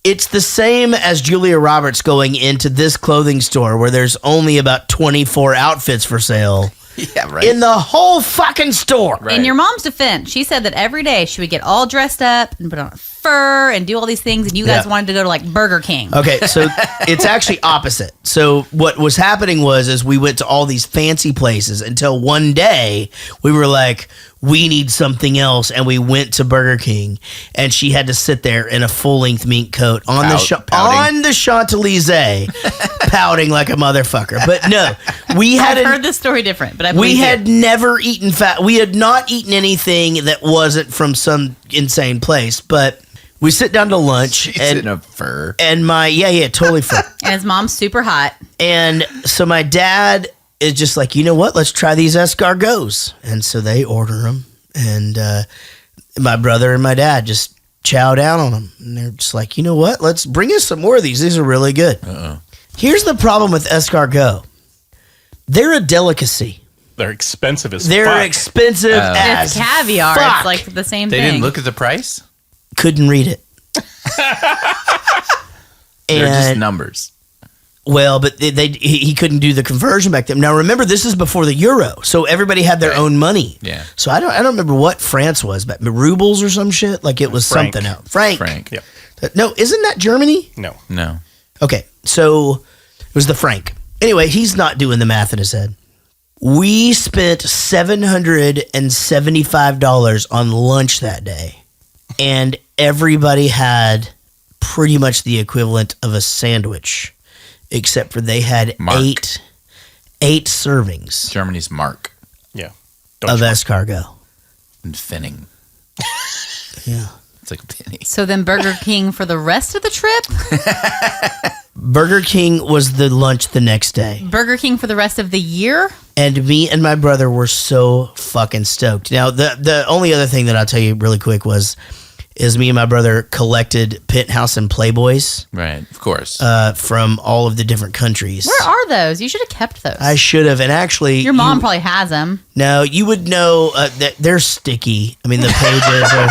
it's the same as Julia Roberts going into this clothing store where there's only about 24 outfits for sale. Yeah, right. In the whole fucking store. Right. In your mom's defense, she said that every day she would get all dressed up and put on a fur and do all these things, and you guys Yeah. wanted to go to like Burger King. Okay, so it's actually opposite. So what was happening is we went to all these fancy places until one day we were like, we need something else, and we went to Burger King, and she had to sit there in a full-length mink coat on the Champs-Élysées, pouting like a motherfucker. But no, we I've hadn't. heard this story different, but I We believe had it. never eaten fat. We had not eaten anything that wasn't from some insane place. But we sit down to lunch, She's and in a fur. and totally fur. And his mom's super hot. And so my dad is just like, you know what? Let's try these escargots. And so they order them, and my brother and my dad just chow down on them. And they're just like, you know what? Let's bring us some more of these. These are really good. Here's the problem with escargot. They're a delicacy. They're expensive as They're fuck. expensive as It's caviar. fuck. It's like the same They thing. didn't look at the price? Couldn't read it. They're just And numbers. well, but he couldn't do the conversion back then. Now remember, this is before the euro, so everybody had their own money. Yeah. So I don't remember what France was, but rubles or some shit. Like it was Franc. something else. Frank. Yep. No, isn't that Germany? No. No. Okay, so it was the franc. Anyway, he's not doing the math in his head. We spent $775 on lunch that day, and everybody had pretty much the equivalent of a sandwich, except for they had Mark. eight servings Germany's mark Yeah. of escargot. and finning. Yeah. It's like a penny. So then Burger King for the rest of the trip? Burger King was the lunch the next day. Burger King for the rest of the year? And me and my brother were so fucking stoked. Now, the only other thing that I'll tell you really quick is me and my brother collected Penthouse and Playboys. Right, of course. From all of the different countries. Where are those? You should have kept those. I should have. And actually... Your mom probably has them. No, you would know that they're sticky. I mean, the pages are...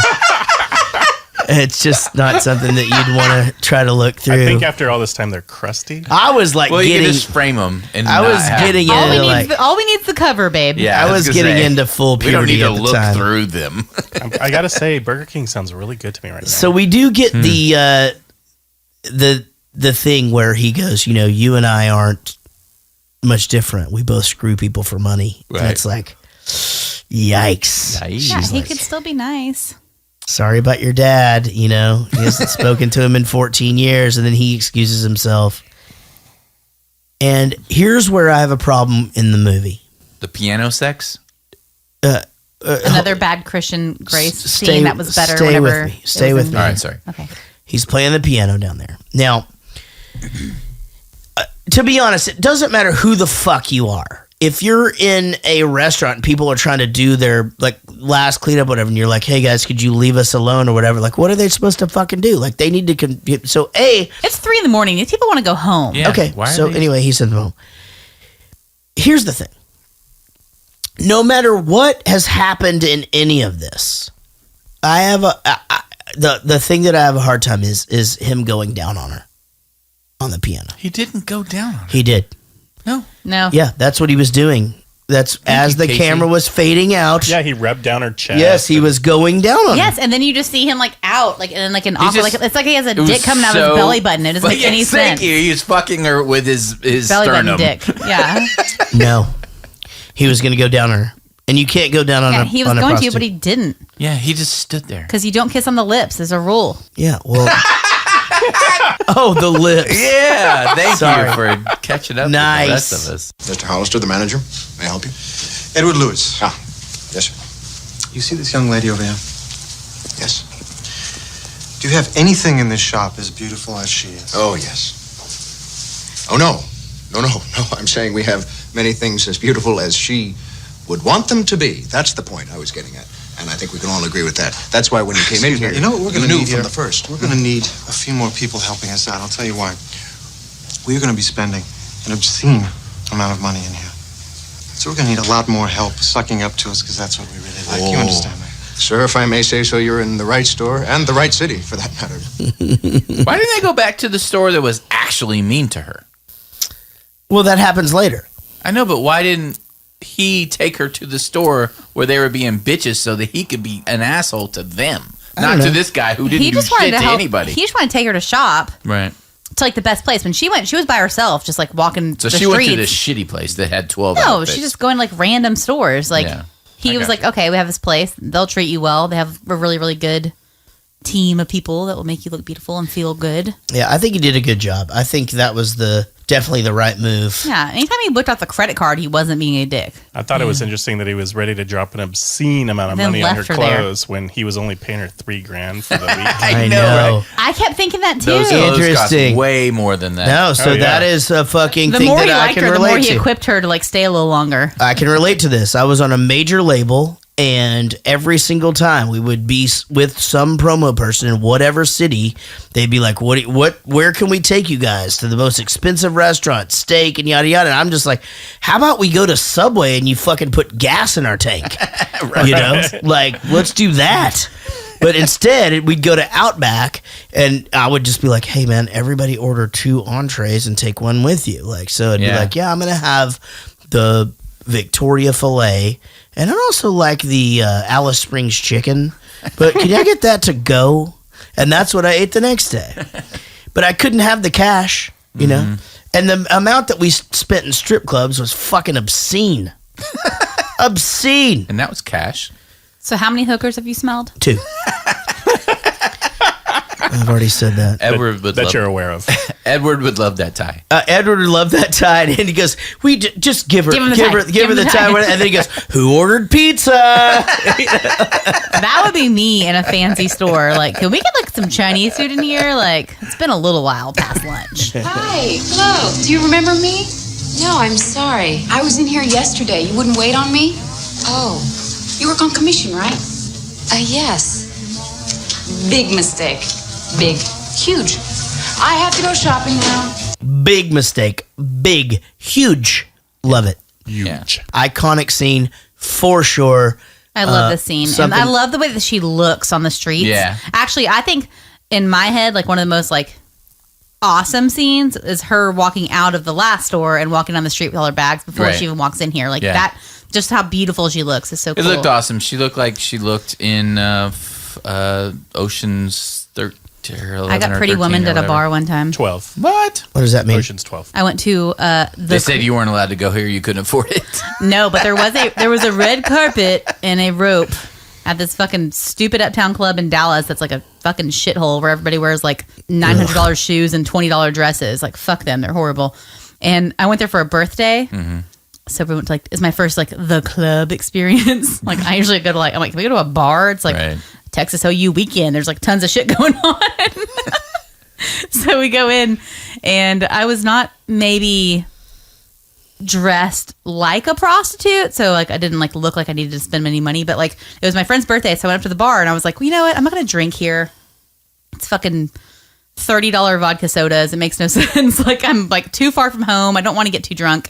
It's just not something that you'd want to try to look through. I think after all this time, they're crusty. I was like, well, you getting... can just frame them. And I was getting into like... all we need is the cover, babe. Yeah, I was getting into full puberty. We don't need to look time. through them. I gotta say, Burger King sounds really good to me right now. So we do get the thing where he goes, you and I aren't much different. We both screw people for money. Right. And it's like, yikes. Yeah, he could still be nice. Sorry about your dad. He hasn't spoken to him in 14 years, and then he excuses himself. And here's where I have a problem in the movie. The piano sex? Another bad Christian Grace stay- scene that was better. stay whenever with me. Stay with me. All right, sorry. Okay. He's playing the piano down there. Now, to be honest, it doesn't matter who the fuck you are. If you're in a restaurant and people are trying to do their last cleanup, whatever, and you're like, "Hey guys, could you leave us alone?" or whatever, what are they supposed to fucking do? They need to. It's 3 a.m. These people want to go home. Yeah. Okay. So anyway, he sent them home. Here's the thing. No matter what has happened in any of this, I have the thing that I have a hard time is him going down on her on the piano. He didn't go down on her. He did. No. Yeah, that's what he was doing. That's as the camera was fading out. Yeah, he rubbed down her chest. Yes, he was going down on her. Yes, and then you just see him out, an awkward, it's like he has a It was dick coming out of his belly button. It doesn't make any sense. Thank you. He was fucking her with his Belly sternum. button dick. Yeah. No, he was going to go down on her, and you can't go down on her. He was going to, but he didn't. Yeah, he just stood there. Because you don't kiss on the lips. There's a rule. Yeah, well. Oh, the lips. Yeah, thank you for catching up Nice. with the rest of us. Mr. Hollister, the manager. May I help you? Edward Lewis. Ah, yes, sir. You see this young lady over here? Yes. Do you have anything in this shop as beautiful as she is? Oh, yes. Oh, no. No. I'm saying we have many things as beautiful as she would want them to be. That's the point I was getting at. And I think we can all agree with that. That's why when you came in here, You know what we're going to knew need from here? the first. We're going to need a few more people helping us out. I'll tell you why. We're going to be spending an obscene amount of money in here. So we're going to need a lot more help sucking up to us because that's what we really like. You understand that? Sir, if I may say so, you're in the right store and the right city, for that matter. Why didn't they go back to the store that was actually mean to her? Well, that happens later. I know, but why didn't he take her to the store where they were being bitches so that he could be an asshole to them, not to this guy who didn't do shit to anybody? He just wanted to take her to shop Right. to the best place. When she went, she was by herself, just walking So the she streets. went to this shitty place that had 12 No, outfits. she's just going random stores. He was like, okay, we have this place. They'll treat you well. They have a really, really good team of people that will make you look beautiful and feel good. Yeah, I think he did a good job. I think that was definitely the right move. Yeah, anytime he whipped out the credit card, he wasn't being a dick. I thought it was interesting that he was ready to drop an obscene amount of Then money on her left her there. clothes when he was only paying her $3,000 for the week. I know. I kept thinking that too. Those clothes Interesting. cost way more than that. No, so that is a fucking The thing more that he I liked can her, the relate more he to. equipped her to stay a little longer. I can relate to this. I was on a major label, and every single time we would be with some promo person in whatever city, they'd be like, where can we take you guys to the most expensive restaurant, steak, and yada yada. And I'm just like, how about we go to Subway and you fucking put gas in our tank? Right. You know, let's do that. But instead, we'd go to Outback, and I would just be like, hey man, everybody order 2 entrees and take one with you. So it'd be like, yeah, I'm gonna have the Victoria filet, and I'd also like the Alice Springs chicken, but can I get that to go? And that's what I ate the next day. But I couldn't have the cash, you know? And the amount that we spent in strip clubs was fucking obscene. Obscene. And that was cash. So how many hookers have you smelled? 2. I've already said that. Edward would that love, you're aware of. Edward would love that tie. Edward would love that tie, and he goes, "We just give her Give him the tie." And then he goes, "Who ordered pizza?" That would be me in a fancy store. Can we get some Chinese food in here? It's been a little while past lunch. Hi, hello. Do you remember me? No, I'm sorry. I was in here yesterday. You wouldn't wait on me? Oh, You work on commission, right? Yes. Big mistake. Big. Huge. I have to go shopping now. Big mistake. Big. Huge. Love it. Huge. Iconic scene for sure. I love this scene. And I love the way that she looks on the streets. Yeah. Actually, I think in my head, like one of the most like awesome scenes is her walking out of the last store and walking down the street with all her bags before Right. she even walks in here. Like Yeah. that, just how beautiful she looks is so It cool. looked awesome. She looked like she looked in Ocean's 13. I got Pretty Woman at a bar one time. 12. What? What does that mean? Ocean's 12. I went to They said you weren't allowed to go here. You couldn't afford it. No, but there was a red carpet and a rope at this fucking stupid uptown club in Dallas that's like a fucking shithole where everybody wears like $900 shoes and $20 dresses. Like, fuck them. They're horrible. And I went there for a birthday. Mm-hmm. So we went to like, it's my first like the club experience. Like I usually go to like, I'm like, can we go to a bar? It's like Texas OU weekend. There's like tons of shit going on. So we go in and I was not maybe dressed like a prostitute, so like I didn't like look like I needed to spend any money, but like it was my friend's birthday, so I went up to the bar and I was like, well, you know what, I'm not gonna drink here. It's fucking $30 vodka sodas. It makes no sense. Like I'm like too far from home. I don't want to get too drunk.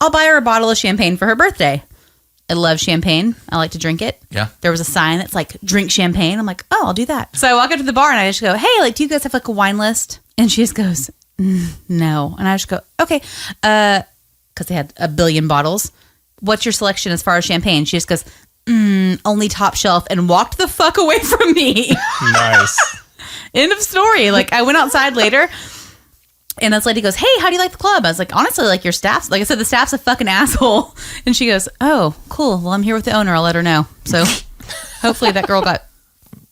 I'll buy her a bottle of champagne for her birthday. I love champagne. I like to drink it. Yeah. There was a sign that's like drink champagne. I'm like, oh, I'll do that. So I walk up to the bar and I just go, hey, like, do you guys have like a wine list? And she just goes, no. And I just go, okay. Because they had a billion bottles. What's your selection as far as champagne? She just goes, only top shelf, and walked the fuck away from me. Nice. End of story. Like I went outside later. And this lady goes, hey, how do you like the club? I was like, honestly, like your staff's, like I said, the staff's a fucking asshole. And she goes, oh, cool. Well, I'm here with the owner. I'll let her know. So hopefully that girl got.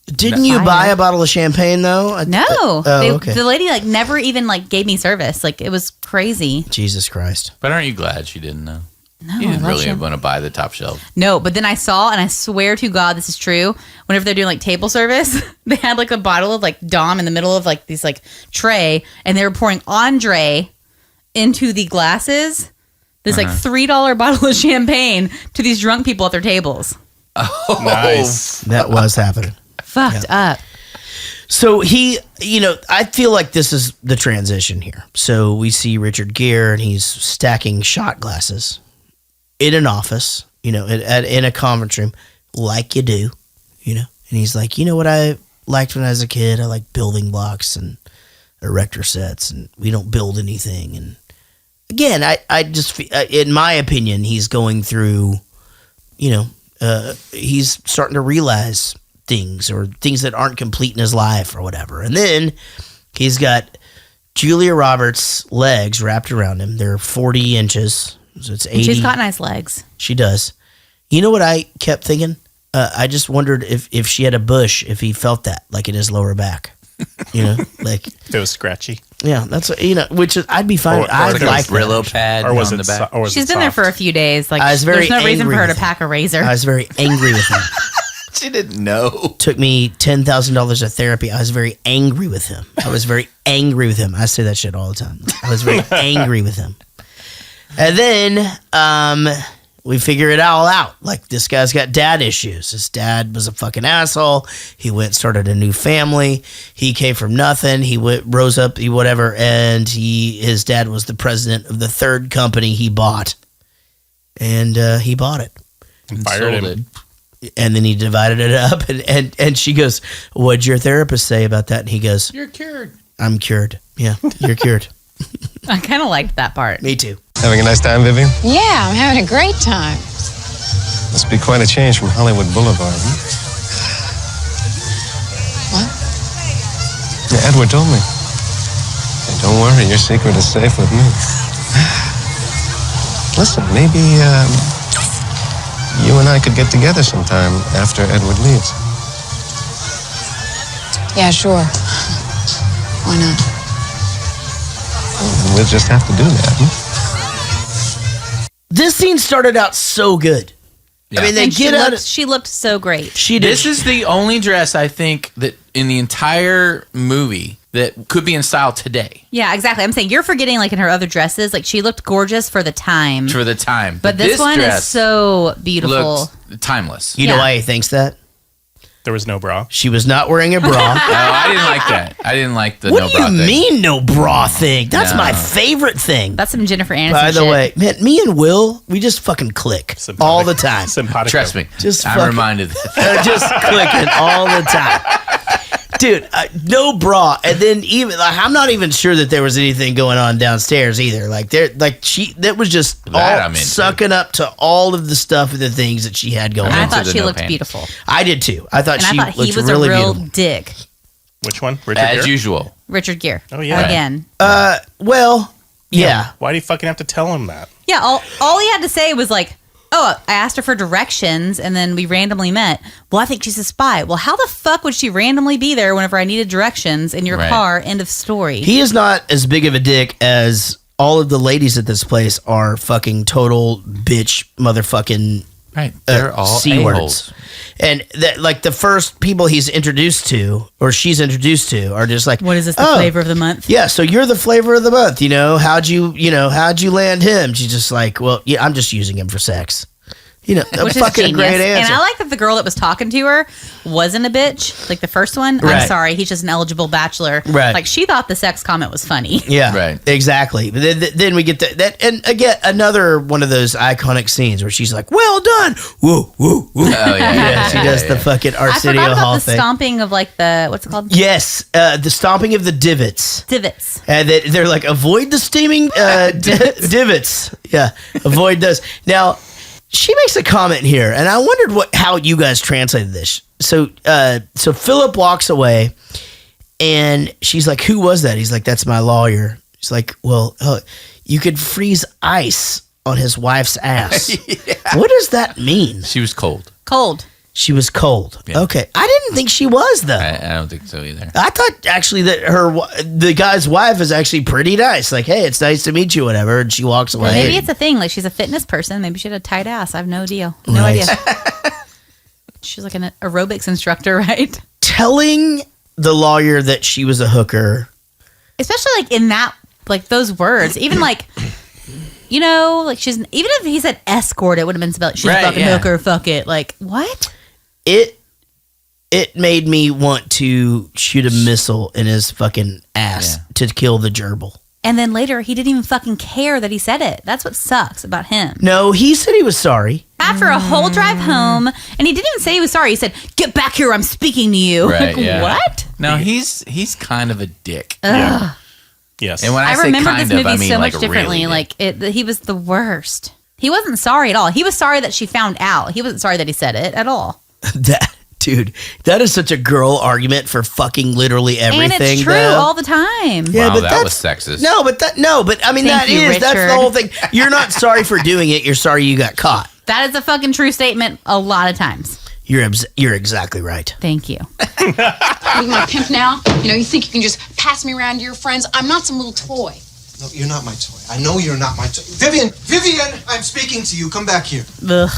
Didn't you buy a bottle of champagne though? No. Okay. The lady like never even like gave me service. Like it was crazy. Jesus Christ. But aren't you glad she didn't know? No, You didn't I love really champagne. want to buy the top shelf. No, but then I saw, and I swear to God, this is true. Whenever they're doing like table service, they had like a bottle of like Dom in the middle of like these like tray, and they were pouring Andre into the glasses. This like $3 bottle of champagne to these drunk people at their tables. Oh, Nice. That was happening. Fucked up. So he, I feel like this is the transition here. So we see Richard Gere and he's stacking shot glasses in an office, in a conference room, like you do, And he's like, you know what I liked when I was a kid? I like building blocks and erector sets, and we don't build anything. And again, I just, in my opinion, he's going through, he's starting to realize things or things that aren't complete in his life or whatever. And then he's got Julia Roberts' legs wrapped around him. They're 40 inches. So it's 80. She's got nice legs. She does. You know what I kept thinking? I just wondered if she had a bush, if he felt that, like in his lower back. Like if it was scratchy. Yeah, that's which is, I'd be fine. Or I'd like a like Brillo that. pad Or was on it the back. so- or was She's it been there soft? for a few days. Like I was very there's no reason for angry her to with him. pack a razor. I was very angry with him. She didn't know. Took me $10,000 of therapy. I was very angry with him. I say that shit all the time. I was very angry with him. And then we figure it all out. Like, this guy's got dad issues. His dad was a fucking asshole. He started a new family. He came from nothing. He rose up, whatever, and his dad was the president of the third company he bought. And he bought it. And fired him. It. And then he divided it up, and she goes, what'd your therapist say about that? And he goes, You're cured. I'm cured. Yeah, you're cured. I kind of liked that part. Me too. Having a nice time, Vivian? Yeah, I'm having a great time. Must be quite a change from Hollywood Boulevard, huh? What? Yeah, Edward told me. And don't worry, your secret is safe with me. Listen, maybe you and I could get together sometime after Edward leaves. Yeah, sure. Why not? And we'll just have to do that, This scene started out so good. Yeah. I mean, they And get out. she looked so great. She did. This is the only dress I think that in the entire movie that could be in style today. Yeah, exactly. I'm saying you're forgetting like in her other dresses, like she looked gorgeous for the time. For the time. But this one is so beautiful. Looked timeless. You know why he thinks that? There was no bra. She was not wearing a bra. No, I didn't like that. I didn't like the What no do bra you thing. mean no bra thing? That's No. my favorite thing. That's some Jennifer Aniston By the shit. way, man, me and Will, we just fucking click all the time. Simpatico. Trust me. Just I'm fucking- reminded. Just clicking all the time. Dude, no bra, and then even like I'm not even sure that there was anything going on downstairs either. Like that was just That all I'm into. sucking up to all of the stuff and the things that she had going And I on. thought she looked beautiful. I did too. I thought And she I thought he looked was really a real beautiful. dick. Which one? Richard As Gere? usual. Richard Gere. Oh, yeah. Again. Well, yeah. Why do you fucking have to tell him that? Yeah, all he had to say was like, oh, I asked her for directions and then we randomly met. Well, I think she's a spy. Well, how the fuck would she randomly be there whenever I needed directions in your Right. car? End of story. He is not as big of a dick as all of the ladies at this place are fucking total bitch motherfucking Right. They're all C words. a-holes. And that, like the first people he's introduced to or she's introduced to are just like, what is this, the flavor of the month? Yeah, so you're the flavor of the month, how'd you land him? She's just like, well, yeah, I'm just using him for sex. A Which is fucking genius. great answer. And I like that the girl that was talking to her wasn't a bitch, like the first one. Right. I'm sorry, he's just an eligible bachelor. Right. Like she thought the sex comment was funny. Yeah, Right. Exactly. But then we get that, and again, another one of those iconic scenes where she's like, "Well done, woo, woo, woo." Oh, yeah. She does the fucking I Arsenio forgot Hall about the thing. stomping of like the what's it called? Yes, the stomping of the divots. Divots. And they're like, avoid the steaming divots. Yeah, avoid those. Now, she makes a comment here, and I wondered how you guys translated this. So Philip walks away, and she's like, "Who was that?" He's like, "That's my lawyer." She's like, "Well, you could freeze ice on his wife's ass." What does that mean? She was cold. Cold. She was cold. Yeah. Okay, I didn't think she was though. I don't think so either. I thought actually that the guy's wife is actually pretty nice. Like, hey, it's nice to meet you, whatever. And she walks away. Well, maybe it's a thing. Like she's a fitness person. Maybe she had a tight ass. I have no idea. No Right. idea. She's like an aerobics instructor, right? Telling the lawyer that she was a hooker. Especially like in that, like those words. Even like, like she's, even if he said escort, it would have been spelled, she's Right, a fucking yeah. hooker, fuck it. Like, what? It made me want to shoot a missile in his fucking ass to kill the gerbil. And then later, he didn't even fucking care that he said it. That's what sucks about him. No, he said he was sorry. After a whole drive home, and he didn't even say he was sorry. He said, "Get back here, I'm speaking to you." Right, Like, yeah. what? No, he's kind of a dick. Ugh. Yes. And when I, say remember kind this of, movie I mean so like much differently. really Like he was the worst. He wasn't sorry at all. He was sorry that she found out. He wasn't sorry that he said it at all. That is such a girl argument for fucking literally everything. And it's true though. all the time. Yeah, wow, but that was that's sexist. but I mean Thank you, that's the Richard. whole thing. You're not sorry for doing it. You're sorry you got caught. That is a fucking true statement a lot of times. You're exactly right. Thank you. You my pimp now? You think you can just pass me around to your friends? I'm not some little toy. No, you're not my toy. I know you're not my toy. Vivian, I'm speaking to you. Come back here. Ugh.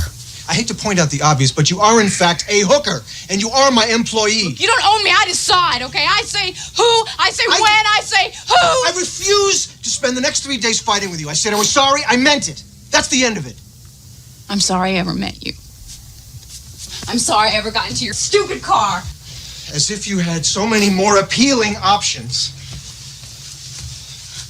I hate to point out the obvious, but you are in fact a hooker, and you are my employee. You don't own me. I decide, okay? I say who, I say when, I say who. I refuse to spend the next 3 days fighting with you. I said I was sorry. I meant it. That's the end of it. I'm sorry I ever met you. I'm sorry I ever got into your stupid car. As if you had so many more appealing options.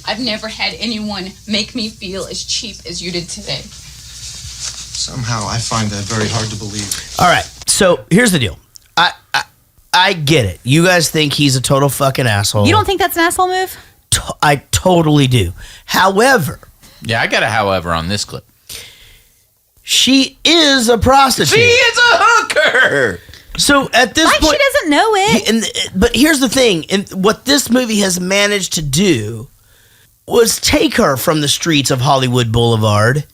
I've never had anyone make me feel as cheap as you did today. Somehow I find that very hard to believe. All right, so here's the deal. I get it. You guys think he's a total fucking asshole. You don't think that's an asshole move? I totally do. However, Yeah, I got a however on this clip. she is a prostitute. She is a hooker. So at this Like point, she doesn't know it. but here's the thing: and what this movie has managed to do was take her from the streets of Hollywood Boulevard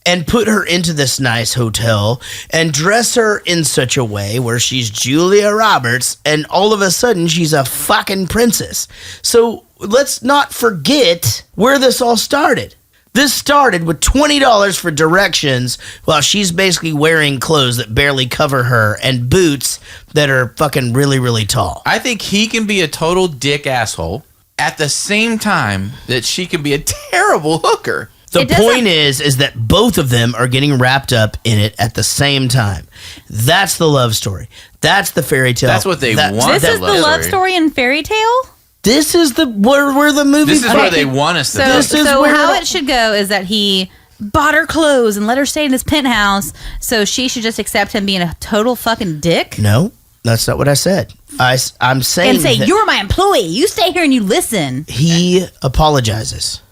and put her into this nice hotel and dress her in such a way where she's Julia Roberts, and all of a sudden she's a fucking princess. So let's not forget where this all started. This started with $20 for directions while she's basically wearing clothes that barely cover her and boots that are fucking really, really tall. I think he can be a total dick asshole at the same time that she can be a terrible hooker. The point is that both of them are getting wrapped up in it at the same time. That's the love story. That's the fairy tale. That's what they want. This is the love story and fairy tale? This is where the movie. This is where they want us to So, be. so how it should go is that he bought her clothes and let her stay in his penthouse, so she should just accept him being a total fucking dick? No, that's not what I said. I'm saying And say, that you're my employee. You stay here and you listen. he apologizes.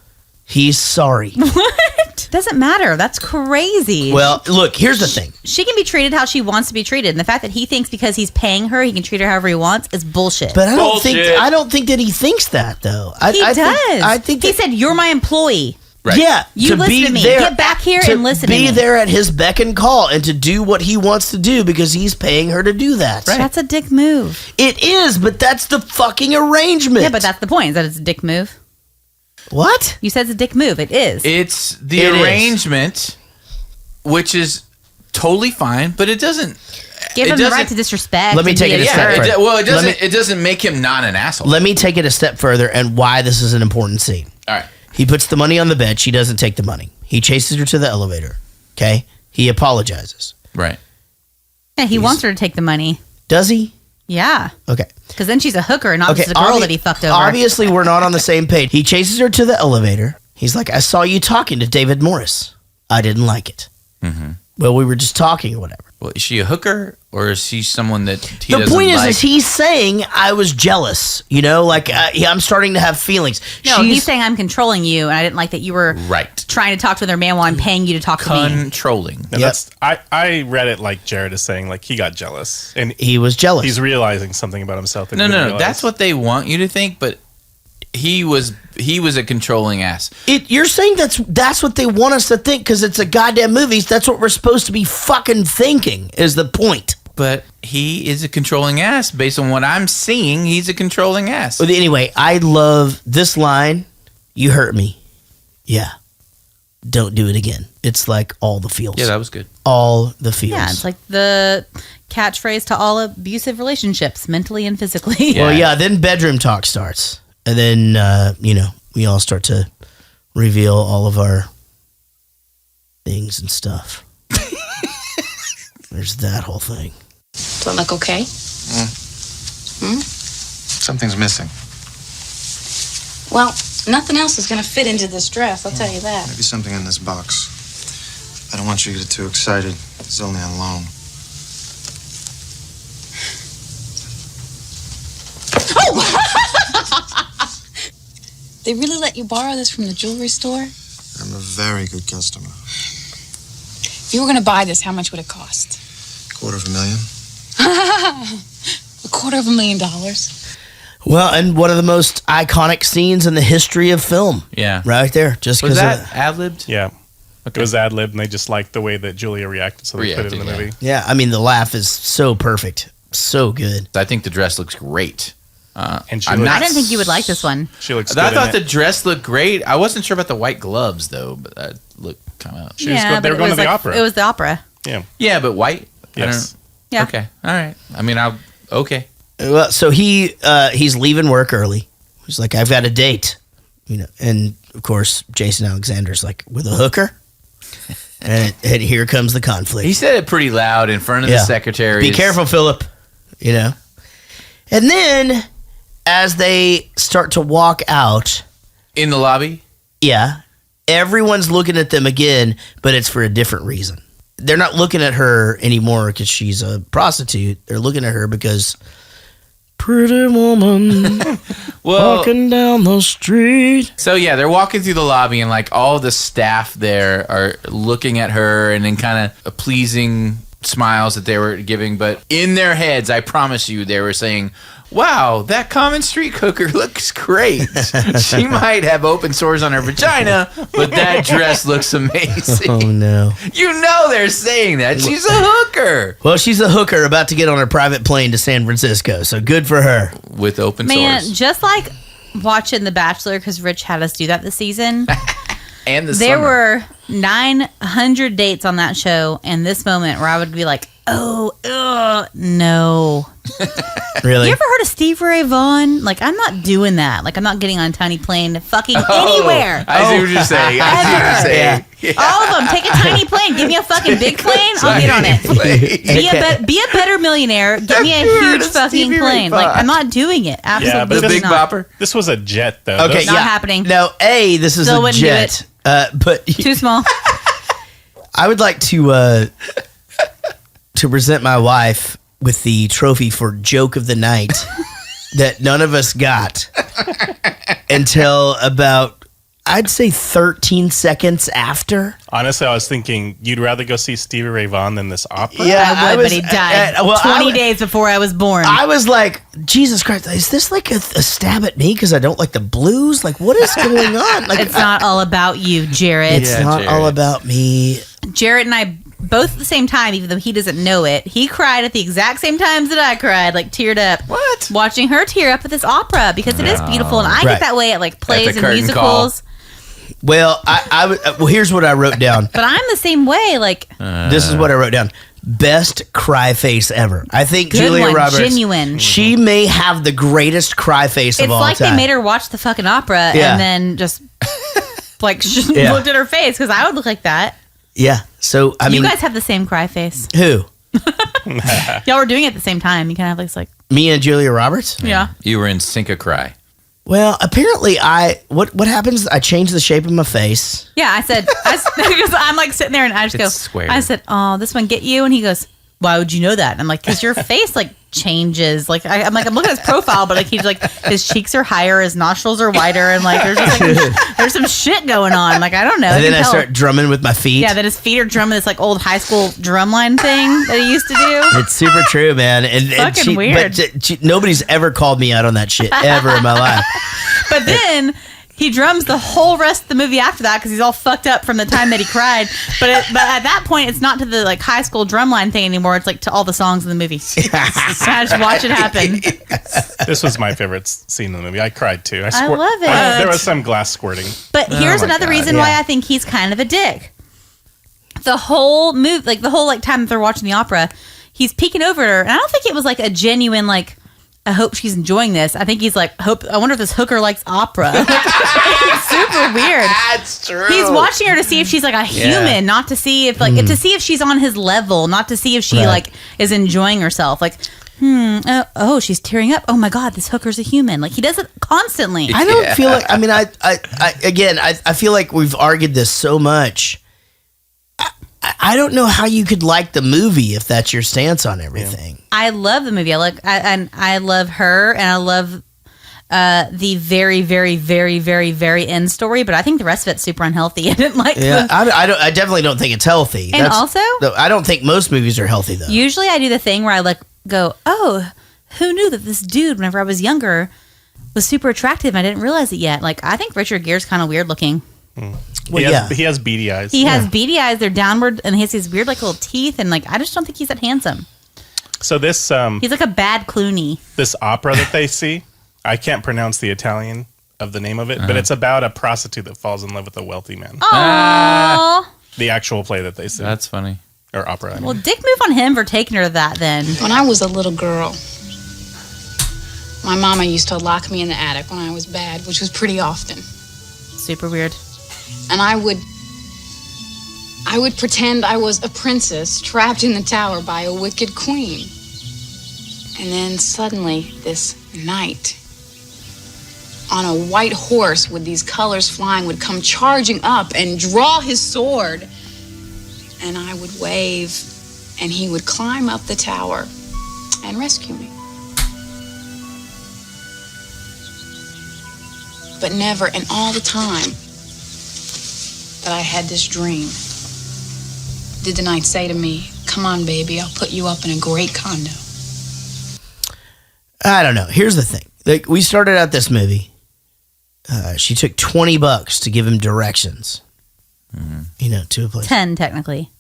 He's sorry. What? Doesn't matter. That's crazy. Well, look, here's the thing. She can be treated how she wants to be treated. And the fact that he thinks because he's paying her, he can treat her however he wants is bullshit. But I don't think that he thinks that though. He does. I think he said, you're my employee. Right. Yeah, You listen to me. Get back here and listen to me. Be there at his beck and call and to do what he wants to do because he's paying her to do that. Right. That's a dick move. It is, but that's the fucking arrangement. Yeah, but that's the point, is that it's a dick move. What? You said it's a dick move. It is. It's the arrangement, which is totally fine, but it doesn't. Give him the right to disrespect. Let me take it a step further. It doesn't make him not an asshole. Let me take it a step further and why this is an important scene. All right. He puts the money on the bed. She doesn't take the money. He chases her to the elevator. Okay? He apologizes. Right. Yeah, he wants her to take the money. Does he? Yeah. Okay. Because then she's a hooker and not just a girl that he fucked over. Obviously, we're not on the same page. He chases her to the elevator. He's like, I saw you talking to David Morris. I didn't like it. Mm-hmm. Well, we were just talking or whatever. Well, is she a hooker or is she someone that he The doesn't point like? is he's saying I was jealous. You know, like I'm starting to have feelings. No, he's saying I'm controlling you, and I didn't like that you were trying to talk to another man while I'm paying you to talk to me. Controlling. No, that's I read it like Jared is saying, like he got jealous and he was jealous. He's realizing something about himself. That No, he didn't no, realize. that's what they want you to think, but he was a controlling ass. You're saying that's what they want us to think because it's a goddamn movie. That's what we're supposed to be fucking thinking is the point. But he is a controlling ass based on what I'm seeing. He's a controlling ass. But anyway, I love this line. You hurt me. Yeah. Don't do it again. It's like all the feels. Yeah, that was good. All the feels. Yeah, it's like the catchphrase to all abusive relationships, mentally and physically. Well, yeah, then bedroom talk starts. And then, we all start to reveal all of our things and stuff. There's that whole thing. Do I look okay? Something's missing. Well, nothing else is going to fit into this dress, I'll tell you that. Maybe something in this box. I don't want you to get too excited. It's only on loan. They really let you borrow this from the jewelry store? I'm a very good customer. If you were going to buy this, how much would it cost? $250,000. $250,000. Well, and one of the most iconic scenes in the history of film. Yeah. Right there. Just Was because that ad-libbed? Yeah. It was ad-libbed, and they just liked the way that Julia reacted, so they put it in the movie. Yeah, I mean, the laugh is so perfect. So good. I think the dress looks great. And I didn't think you would like this one. She looks I good thought in the dress looked great. I wasn't sure about the white gloves, though, but that looked kind of... She was good. They were going to the opera. It was the opera. Yeah. Yeah, but white? Yes. Yeah. Okay. All right. I mean, okay. Well, so he's leaving work early. He's like, I've got a date. And of course, Jason Alexander's like, with a hooker? and here comes the conflict. He said it pretty loud in front of the secretary. Be careful, Philip. And then, as they start to walk out... In the lobby? Yeah. Everyone's looking at them again, but it's for a different reason. They're not looking at her anymore because she's a prostitute. They're looking at her because... Pretty woman walking down the street. So yeah, they're walking through the lobby and like all the staff there are looking at her and then kind of pleasing smiles that they were giving. But in their heads, I promise you, they were saying, wow, that common street cooker looks great. She might have open sores on her vagina, but that dress looks amazing. Oh, no. You know they're saying that. She's a hooker. Well, she's a hooker about to get on her private plane to San Francisco, so good for her. With open Man, sores. just like watching The Bachelor, because Rich had us do that this season. And there were 900 dates on that show, and this moment where I would be like, oh, no. Really? You ever heard of Steve Ray Vaughan? Like, I'm not doing that. Like, I'm not getting on a tiny plane fucking anywhere. I see what you're saying. All of them. Take a tiny plane. Give me a fucking big plane. I'll get on it. Be a better millionaire. Give me a huge fucking plane. Like, I'm not doing it. Absolutely the Big not. Bopper. This was a jet, though. Okay, Not happening. No, this is Still a wouldn't do jet. But Too small. I would like to present my wife with the trophy for joke of the night that none of us got until about, I'd say, 13 seconds after. Honestly, I was thinking you'd rather go see Stevie Ray Vaughan than this opera. Yeah, I would, but he died 20 days before I was born. I was like, Jesus Christ, is this like a stab at me because I don't like the blues? Like, what is going on? Like, It's not all about you, Jaret. It's not all about me. Jaret and I both at the same time, even though he doesn't know it. He cried at the exact same times that I cried, like teared up. What? Watching her tear up at this opera because it is beautiful, and I Right. get that way at like plays and curtain musicals. Well, well, here's what I wrote down. But I'm the same way. Like This is what I wrote down. Best cry face ever. I think Good Julia one, Roberts. genuine. She may have the greatest cry face it's of all like time. they made her watch the fucking opera Yeah. and then just like Yeah. looked at her face because I would look like that. Yeah. So I mean, you guys have the same cry face. who? Y'all were doing it at the same time. You kind of have this like Me and Julia Roberts? yeah. You were in Sync a Cry. Well, apparently what happens? I change the shape of my face. Yeah, I said, because I'm like sitting there and I just go, square. I said, oh, this one get you? And he goes, why would you know that? And I'm like, because your face like changes. Like, I'm looking at his profile, but like he's like, his cheeks are higher, his nostrils are wider, and like there's just like, there's some shit going on. Like, I don't know. And You then I can tell. start drumming with my feet. Yeah, that his feet are drumming this like old high school drumline thing that he used to do. It's super true, man. And Fucking weird. But nobody's ever called me out on that shit ever in my life. But then he drums the whole rest of the movie after that because he's all fucked up from the time that he cried. But at that point, it's not to the like high school drumline thing anymore. It's like to all the songs in the movie. I just watch it happen. This was my favorite scene in the movie. I cried too. I love it. There was some glass squirting. But here's my another God, reason why I think he's kind of a dick. The whole move, like the whole like time that they're watching the opera, he's peeking over at her, and I don't think it was like a genuine like, I hope she's enjoying this. I think he's like, I wonder if this hooker likes opera. It's super weird. That's true. He's watching her to see if she's like a human, not to see if like to see if she's on his level, not to see if she like is enjoying herself. Like, oh, she's tearing up. Oh my God, this hooker's a human. Like he does it constantly. I don't feel like. I mean, I feel like we've argued this so much. I don't know how you could like the movie if that's your stance on everything. I love the movie. I love her, and I love the very, very, very, very, very end story. But I think the rest of it's super unhealthy. I didn't like. Yeah, I definitely don't think it's healthy. And also, I don't think most movies are healthy though. usually I do the thing where I like go, oh, who knew that this dude, whenever I was younger, was super attractive? I didn't realize it yet. Like I think Richard Gere's kind of weird looking. Well, He has beady eyes. He has beady eyes. They're downward, and he has these weird like little teeth. And like I just don't think he's that handsome. So this He's like a bad Clooney. this opera that they see, I can't pronounce the Italian of the name of it, but it's about a prostitute that falls in love with a wealthy man. Aww. The actual play that they see. That's funny. Or opera. I mean. Well, dick move on him for taking her to that then. When I was a little girl, my mama used to lock me in the attic when I was bad, which was pretty often. Super weird. And I would pretend I was a princess trapped in the tower by a wicked queen. And then suddenly, this knight on a white horse with these colors flying would come charging up and draw his sword. And I would wave, and he would climb up the tower and rescue me. But never in all the time that I had this dream did the knight say to me, come on, baby, I'll put you up in a great condo. I don't know. Here's the thing. Like we started out this movie. She took $20 to give him directions. To a place. 10 technically.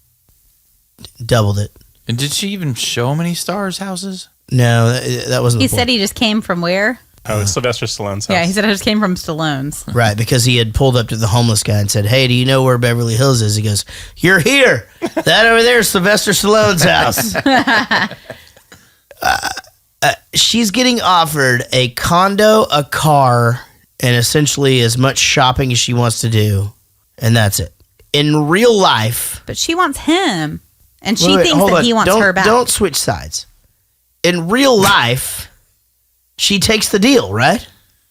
Doubled it. And did she even show him any stars' houses? No, that wasn't. He the said point. he just came from where? Oh, it's Sylvester Stallone's house. Yeah, he said I just came from Stallone's. Right, because he had pulled up to the homeless guy and said, "Hey, do you know where Beverly Hills is?" He goes, "You're here. That over there is Sylvester Stallone's house." She's getting offered a condo, a car, and essentially as much shopping as she wants to do, and that's it. In real life... But she wants him, and she thinks that he wants her back. Don't switch sides. In real life, she takes the deal, right?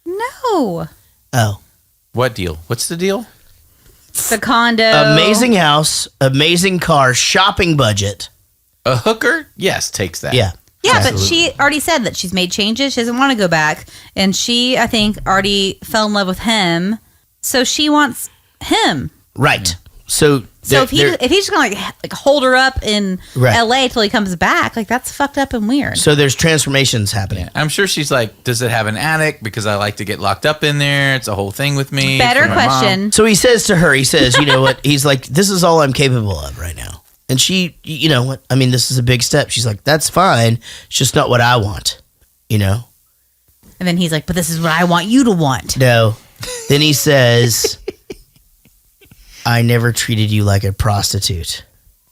No. Oh. What deal? What's the deal? The condo. Amazing house, amazing car, shopping budget. A hooker? Yes, takes that. Yeah. Yeah, Absolutely. but she already said that she's made changes. She doesn't want to go back. And she, I think, already fell in love with him. So she wants him. Right. So if he's just going to like hold her up in Right. LA till he comes back, like that's fucked up and weird. So there's transformations happening. Yeah, I'm sure she's like, does it have an attic? Because I like to get locked up in there. It's a whole thing with me. Better for my question. mom. So he says to her, you know what? He's like, this is all I'm capable of right now. And she, you know what? I mean, this is a big step. She's like, that's fine. It's just not what I want, you know? And then he's like, but this is what I want you to want. No. Then he says, I never treated you like a prostitute.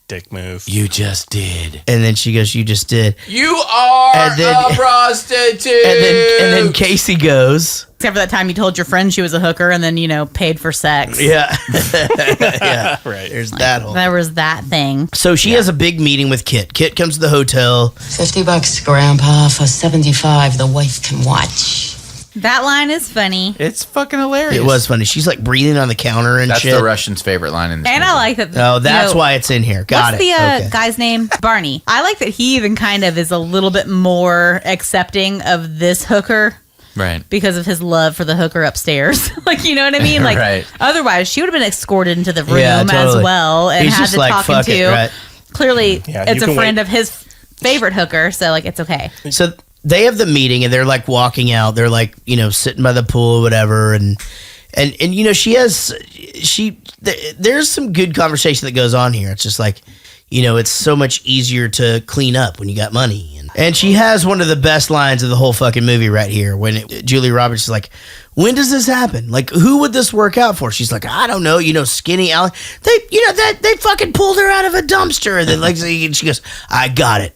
Dick move. You just did. And then she goes, you just did. You are And then- a prostitute. And then Casey goes, Except for that time you told your friend she was a hooker and then, paid for sex. yeah. Yeah. Right. There's that whole. There was that thing. So she has a big meeting with Kit. Kit comes to the hotel. $50, Grandpa. For 75, the wife can watch. That line is funny. It's fucking hilarious. It was funny. She's like breathing on the counter and That's shit. the Russian's favorite line in this And movie. I like that. Oh, that's why it's in here. Got what's it. the Okay. guy's name? Barney. I like that he even kind of is a little bit more accepting of this hooker Right. because of his love for the hooker upstairs. Like, you know what I mean? Like, Right. otherwise she would have been escorted into the room Yeah, totally. as well and He's had just to like, talking fuck to. it, right? Clearly, Yeah, it's you a can friend wait. of his favorite hooker, so like it's okay. So they have the meeting and they're like walking out. They're like, sitting by the pool or whatever. And there's some good conversation that goes on here. It's just like, it's so much easier to clean up when you got money. And she has one of the best lines of the whole fucking movie right here when Julia Roberts is like, when does this happen? Like, who would this work out for? She's like, I don't know, Skinny Alex. They fucking pulled her out of a dumpster. And then like she goes, I got it.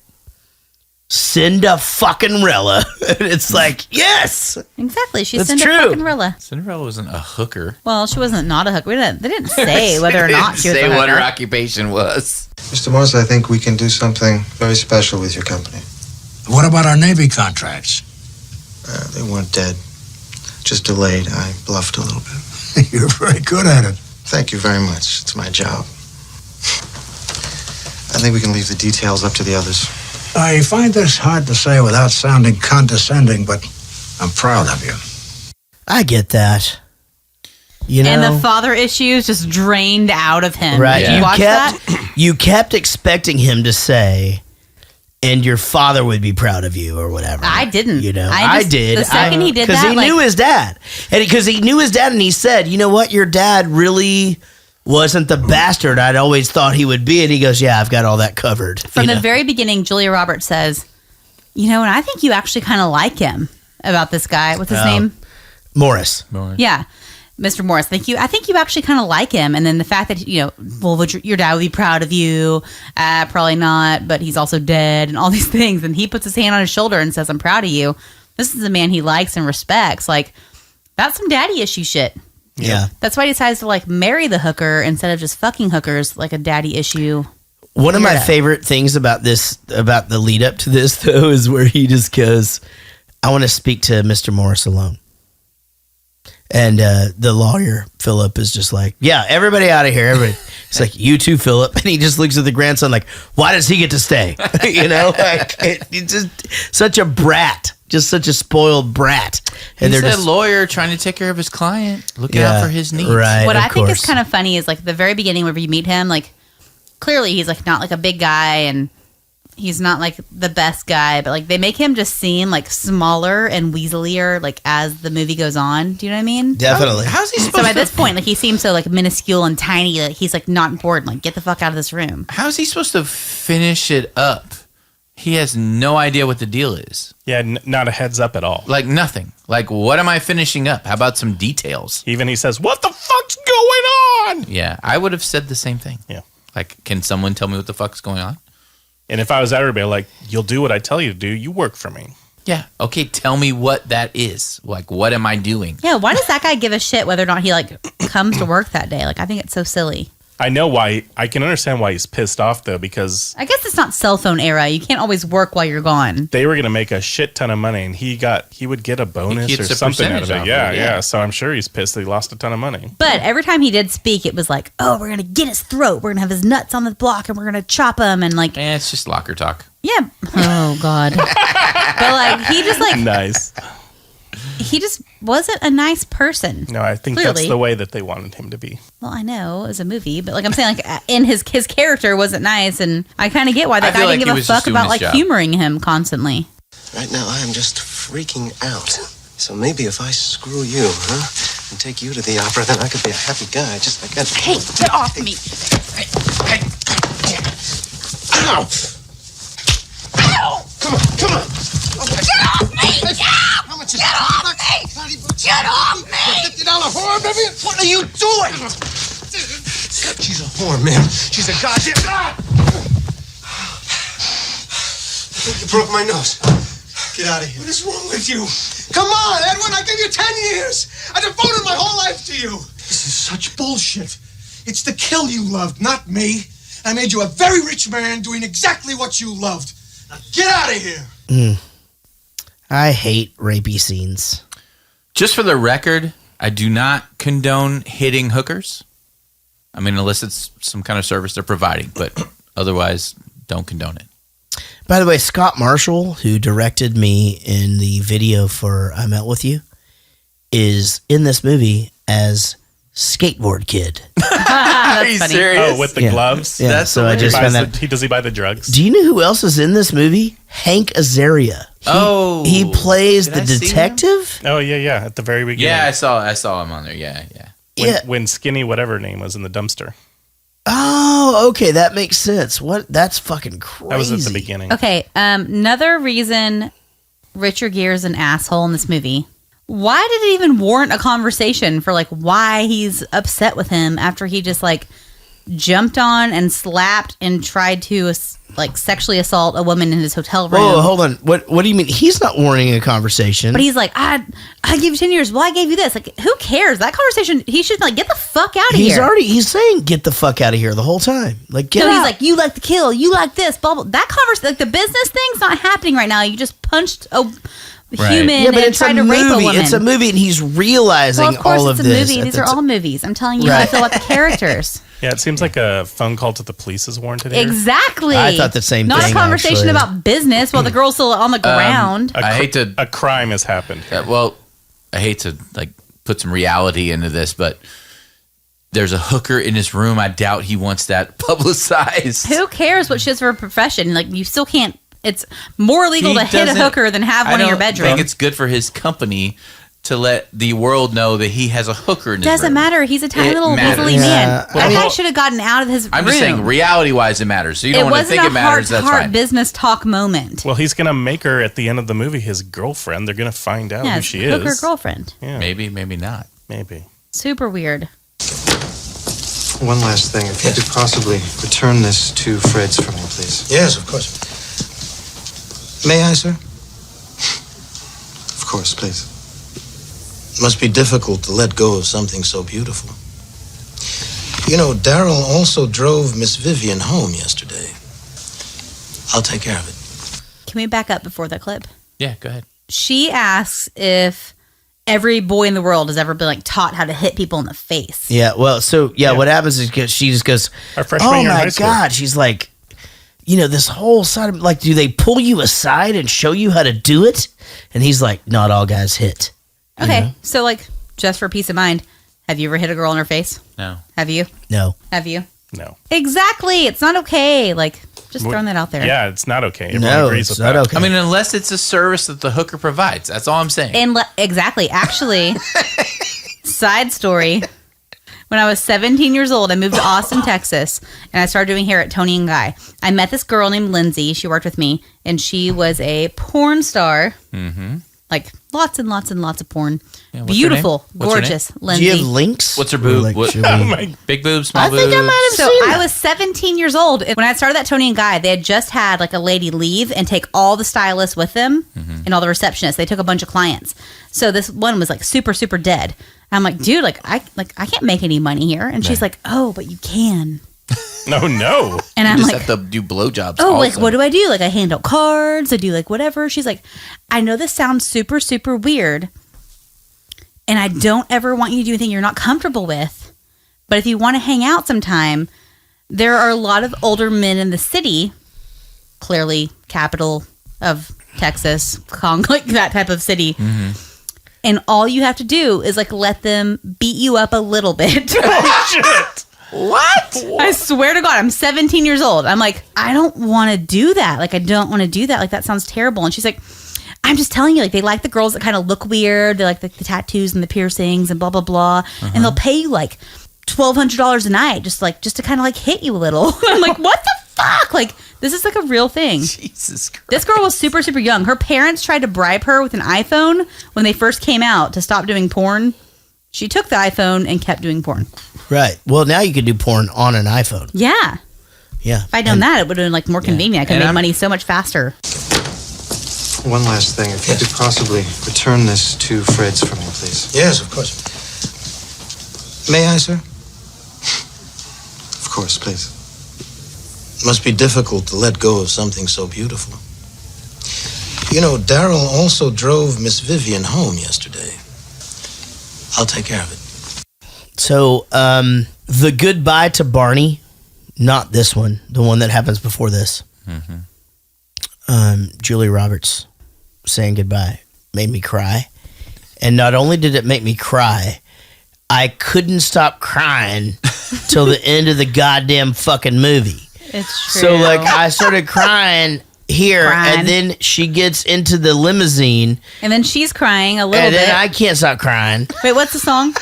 Cinda fucking Rella. And it's like, yes. Exactly. She's That's Cinderella. Cinderella wasn't a hooker. Well, she wasn't not a hooker. They didn't say whether or not she was say a what her hooker. occupation was. Mr. Morris, I think we can do something very special with your company. What about our Navy contracts? They weren't dead, just delayed. I bluffed a little bit. You're very good at it. Thank you very much. It's my job. I think we can leave the details up to the others. I find this hard to say without sounding condescending, but I'm proud of you. I get that. And the father issues just drained out of him. Right. Did you watch that? You kept expecting him to say, and your father would be proud of you or whatever. I didn't. I did. The second he did that, because he knew his dad. And because he knew his dad and he said, you know what, your dad really wasn't the bastard I'd always thought he would be. And he goes, yeah, I've got all that covered. From the very beginning, Julia Roberts says, and I think you actually kind of like him about this guy. What's his name? Morris. Yeah. Mr. Morris, I think you actually kind of like him. And then the fact that, would your dad would be proud of you. Probably not, but he's also dead and all these things. And he puts his hand on his shoulder and says, I'm proud of you. This is a man he likes and respects. Like, that's some daddy issue shit. Yeah. That's why he decides to marry the hooker instead of just fucking hookers like a daddy issue. One of my favorite things about the lead up to this, though, is where he just goes, I want to speak to Mr. Morris alone. And the lawyer, Philip, is just like, yeah, everybody out of here. Everybody. It's like, you too, Philip. And he just looks at the grandson like, why does he get to stay? It's just such a brat. Just such a spoiled brat. And He's they're a just lawyer trying to take care of his client, looking out for his needs. Right, what of I think is course. kind of funny is the very beginning whenever you meet him, clearly he's not a big guy and he's not the best guy, but they make him just seem smaller and weaselier as the movie goes on. Do you know what I mean? Definitely. How's he supposed So by to? this point, he seems so minuscule and tiny. He's not important. Get the fuck out of this room. How's he supposed to finish it up He has no idea what the deal is. Yeah, not a heads up at all. Like nothing. Like, what am I finishing up? How about some details? Even he says, "What the fuck's going on?" Yeah, I would have said the same thing. Yeah. Like, can someone tell me what the fuck's going on? And if I was everybody, like, you'll do what I tell you to do. You work for me. Yeah. Okay, tell me what that is. Like, what am I doing? Yeah, why does that guy give a shit whether or not he like comes to work that day? Like, I think it's so silly. I know why. I can understand why he's pissed off, though, because I guess it's not cell phone era. You can't always work while you're gone. they were going to make a shit ton of money, and he would get a bonus gets or a something out of percentage it. off of it, yeah. So I'm sure he's pissed that he lost a ton of money. But every time he did speak, it was like, oh, we're going to get his throat. We're going to have his nuts on the block and we're going to chop him. And like, It's just locker talk. yeah. Oh, God. But like, he just like, Nice. he just wasn't a nice person. No, I think that's Clearly. the way that they wanted him to be. Well, I know it was a movie, but like I'm saying, like in his character wasn't nice. And I kind of get why that I feel guy like didn't he give a was just fuck doing about his like job. humoring him constantly. Right now, I am just freaking out. So maybe if I screw you, and take you to the opera, then I could be a happy guy, just like that. Hey, get off me. Ow! Come on! Get off me! How much is Get off me! Get off me! $50 whore, baby? What are you doing? She's a whore, man. She's a goddamn... You broke my nose. Get out of here. What is wrong with you? Come on, Edwin, I gave you 10 years. I devoted my whole life to you. This is such bullshit. It's the kill you loved, not me. I made you a very rich man doing exactly what you loved. Now get out of here. I hate rapey scenes. Just for the record, I do not condone hitting hookers. I mean, unless it's some kind of service they're providing, but otherwise, don't condone it. By the way, Scott Marshall, who directed me in the video for I Met With You, is in this movie as Skateboard Kid. Are you serious? Oh, with the gloves? Yeah, That's so I just found that. Does he buy the drugs? Do you know who else is in this movie? Hank Azaria. He plays the Did I see him? detective. Oh, yeah. At the very beginning. Yeah, I saw him on there. Yeah. When Skinny, whatever her name was, in the dumpster. Oh, okay, that makes sense. What? That's fucking crazy. That was at the beginning. Okay, another reason Richard Gere's an asshole in this movie. Why did it even warrant a conversation for like why he's upset with him after he just like jumped on and slapped and tried to like sexually assault a woman in his hotel room? Whoa, hold on. What do you mean? He's not warning a conversation. But he's like, I gave you 10 years. Well, I gave you this. Like, who cares? That conversation, he should like get the fuck out of here. He's saying get the fuck out of here the whole time. Like, get No, out. he's like, you like the kill, you like this, blah, blah. That conversation, like the business thing's not happening right now. You just punched a human yeah, but and it's tried a to rape a movie. woman. It's a movie, and he's realizing well, of course all it's of a this. movie. These are all movies. I'm telling you how I feel about the characters. Yeah, it seems like a phone call to the police is warranted here. Exactly. I thought the same Not thing, a conversation actually. about business while the girl's still on the ground. A crime has happened. Well, I hate to like put some reality into this, but there's a hooker in his room. I doubt he wants that publicized. Who cares what she has for a profession? Like, you still can't. It's more illegal He to hit a doesn't- hooker than have one in your I bedroom. think it's good for his company to let the world know that he has a hooker in his Doesn't room. matter. He's a tiny It little matters. weaselly man. Yeah, That I guy mean- should have gotten out of his I'm room. just saying, reality-wise, it matters. So you don't want to wasn't think it a matters. That's heart fine. business talk moment. Well, he's going to make her at the end of the movie his girlfriend. They're going to find out Yeah, who it's she hooker is. girlfriend. Yeah. Maybe not. Maybe. Super weird. One last thing. If you could possibly return this to Fred's for me, please. Yes, of course. May I, sir? Of course, please. It must be difficult to let go of something so beautiful. You know, Daryl also drove Miss Vivian home yesterday. I'll take care of it. Can we back up before that clip? Yeah, go ahead. She asks if every boy in the world has ever been like taught how to hit people in the face. Yeah, well, so what happens is she just goes, freshman "Oh year in my high school." god!" She's like, this whole side of like, do they pull you aside and show you how to do it? And he's like, "Not all guys hit." Okay, so like, just for peace of mind, have you ever hit a girl in her face? No. Have you? No. Have you? No. Exactly. It's not okay. Like, just throwing that out there. Yeah, it's not okay. Everyone No, agrees it's with not that. okay. I mean, unless it's a service that the hooker provides. That's all I'm saying. And exactly. Actually, side story. When I was 17 years old, I moved to Austin, Texas, and I started doing hair at Tony and Guy. I met this girl named Lindsay. She worked with me, and she was a porn star. Mm-hmm. Like lots and lots and lots of porn. Yeah, what's her Beautiful, name? What's her gorgeous name? Lindsay. Do you have links? What's her boob? Like, What, should we- big boobs, small I boobs? think I might have So seen I that. was 17 years old. When I started that Tony and Guy, they had just had like a lady leave and take all the stylists with them and all the receptionists. They took a bunch of clients. So this one was like super, super dead. I'm like, dude, I can't make any money here. And she's like, oh, but you can. No. And You I'm just like, have to do blowjobs. oh, also. like what do I do? Like I hand out cards. I do like whatever. She's like, I know this sounds super, super weird. And I don't ever want you to do anything you're not comfortable with. But if you want to hang out sometime, there are a lot of older men in the city, clearly capital of Texas, like that type of city. Mm-hmm. And all you have to do is like let them beat you up a little bit. Oh, shit. What? I swear to God, I'm 17 years old. I'm like, I don't want to do that. Like, I don't want to do that. Like, that sounds terrible. And she's like, I'm just telling you, like, they like the girls that kind of look weird. They like the tattoos and the piercings and blah, blah, blah. And they'll pay you like $1,200 a night just to kind of like hit you a little. I'm like, what the fuck? Like, this is like a real thing. Jesus Christ. This girl was super, super young. Her parents tried to bribe her with an iPhone when they first came out to stop doing porn. She took the iPhone and kept doing porn. Right. Well, now you can do porn on an iPhone. Yeah. Yeah. If I'd known that, it would have been like more convenient. I could And make I'm- money so much faster. One last thing. If you could possibly return this to Fred's for me, please. Yes, of course. May I, sir? Of course, please. It must be difficult to let go of something so beautiful. You know, Daryl also drove Miss Vivian home yesterday. I'll take care of it. So, the goodbye to Barney, not this one, the one that happens before this. Julie Roberts saying goodbye made me cry. And not only did it make me cry, I couldn't stop crying till the end of the goddamn fucking movie. It's true. So, like, I started crying here, Crying. and then she gets into the limousine, And then she's crying a little and then bit. I can't stop crying. Wait, what's the song?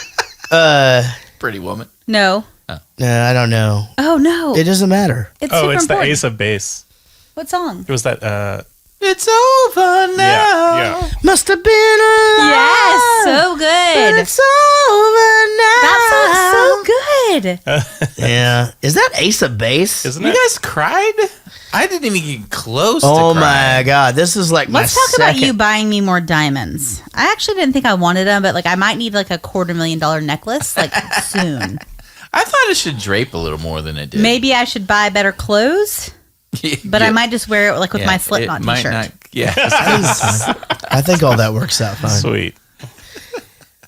Pretty woman. No. I don't know. Oh, no. It doesn't matter. It's Oh, super it's the important. Ace of Base. What song? It was that. It's over now. Yeah. Must have been a Yes, so good. It's over now. That song's so good. Yeah. Is that Ace of Base? Isn't You it? guys cried? I didn't even get close to Oh crying. my God. This is like Let's my talk about second. you buying me more diamonds. I actually didn't think I wanted them, but like I might need like a $250,000 necklace like soon. I thought it should drape a little more than it did. Maybe I should buy better clothes, but I might just wear it like with my Slipknot it might t-shirt. not- Yeah. I think all that works out fine. Sweet.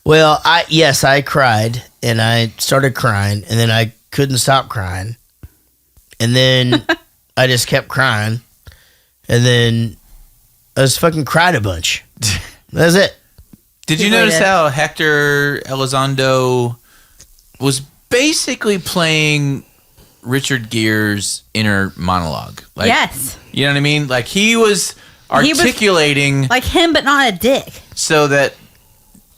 Well, I cried, and I started crying, and then I couldn't stop crying, and then I just kept crying, and then I just fucking cried a bunch. That's it. Did you notice how Hector Elizondo was basically playing Richard Gere's inner monologue? Like, Yes. You know what I mean? Like he was He was articulating like him, but not a dick. so that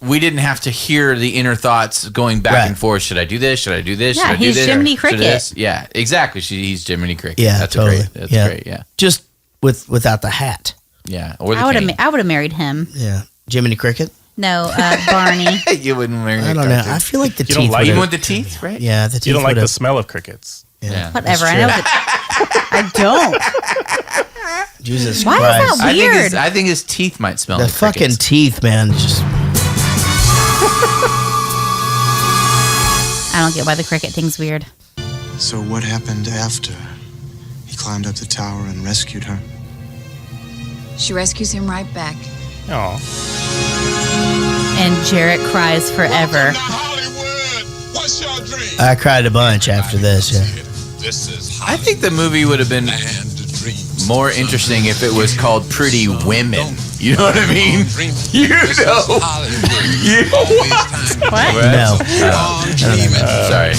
we didn't have to hear the inner thoughts going back Right. and forth. Should I do this? Should I do this? Yeah, Should I do he's this? Jiminy Should I Cricket. do this? Yeah, exactly. He's Jiminy Cricket. Yeah, that's totally. great. That's Yeah. great. Yeah, Just without the hat. yeah. Or the I would cane. have married him. Yeah. Jiminy Cricket? No, Barney. You wouldn't marry. I don't know. I feel like the You don't teeth like would You have- want the teeth, right? Yeah, the teeth You don't like would the have- smell of crickets. Yeah, Whatever. that's I know true. that. I don't. Jesus Why is Christ. that weird? I think his teeth might smell The like fucking crickets. teeth, man. Just I don't get why the cricket thing's weird. So what happened after he climbed up the tower and rescued her? She rescues him right back. Oh. And Jaret cries forever. I cried a bunch after this. Yeah. I think the movie would have been more interesting if it was called Pretty Women. You know what I mean? You know. What? No. Sorry.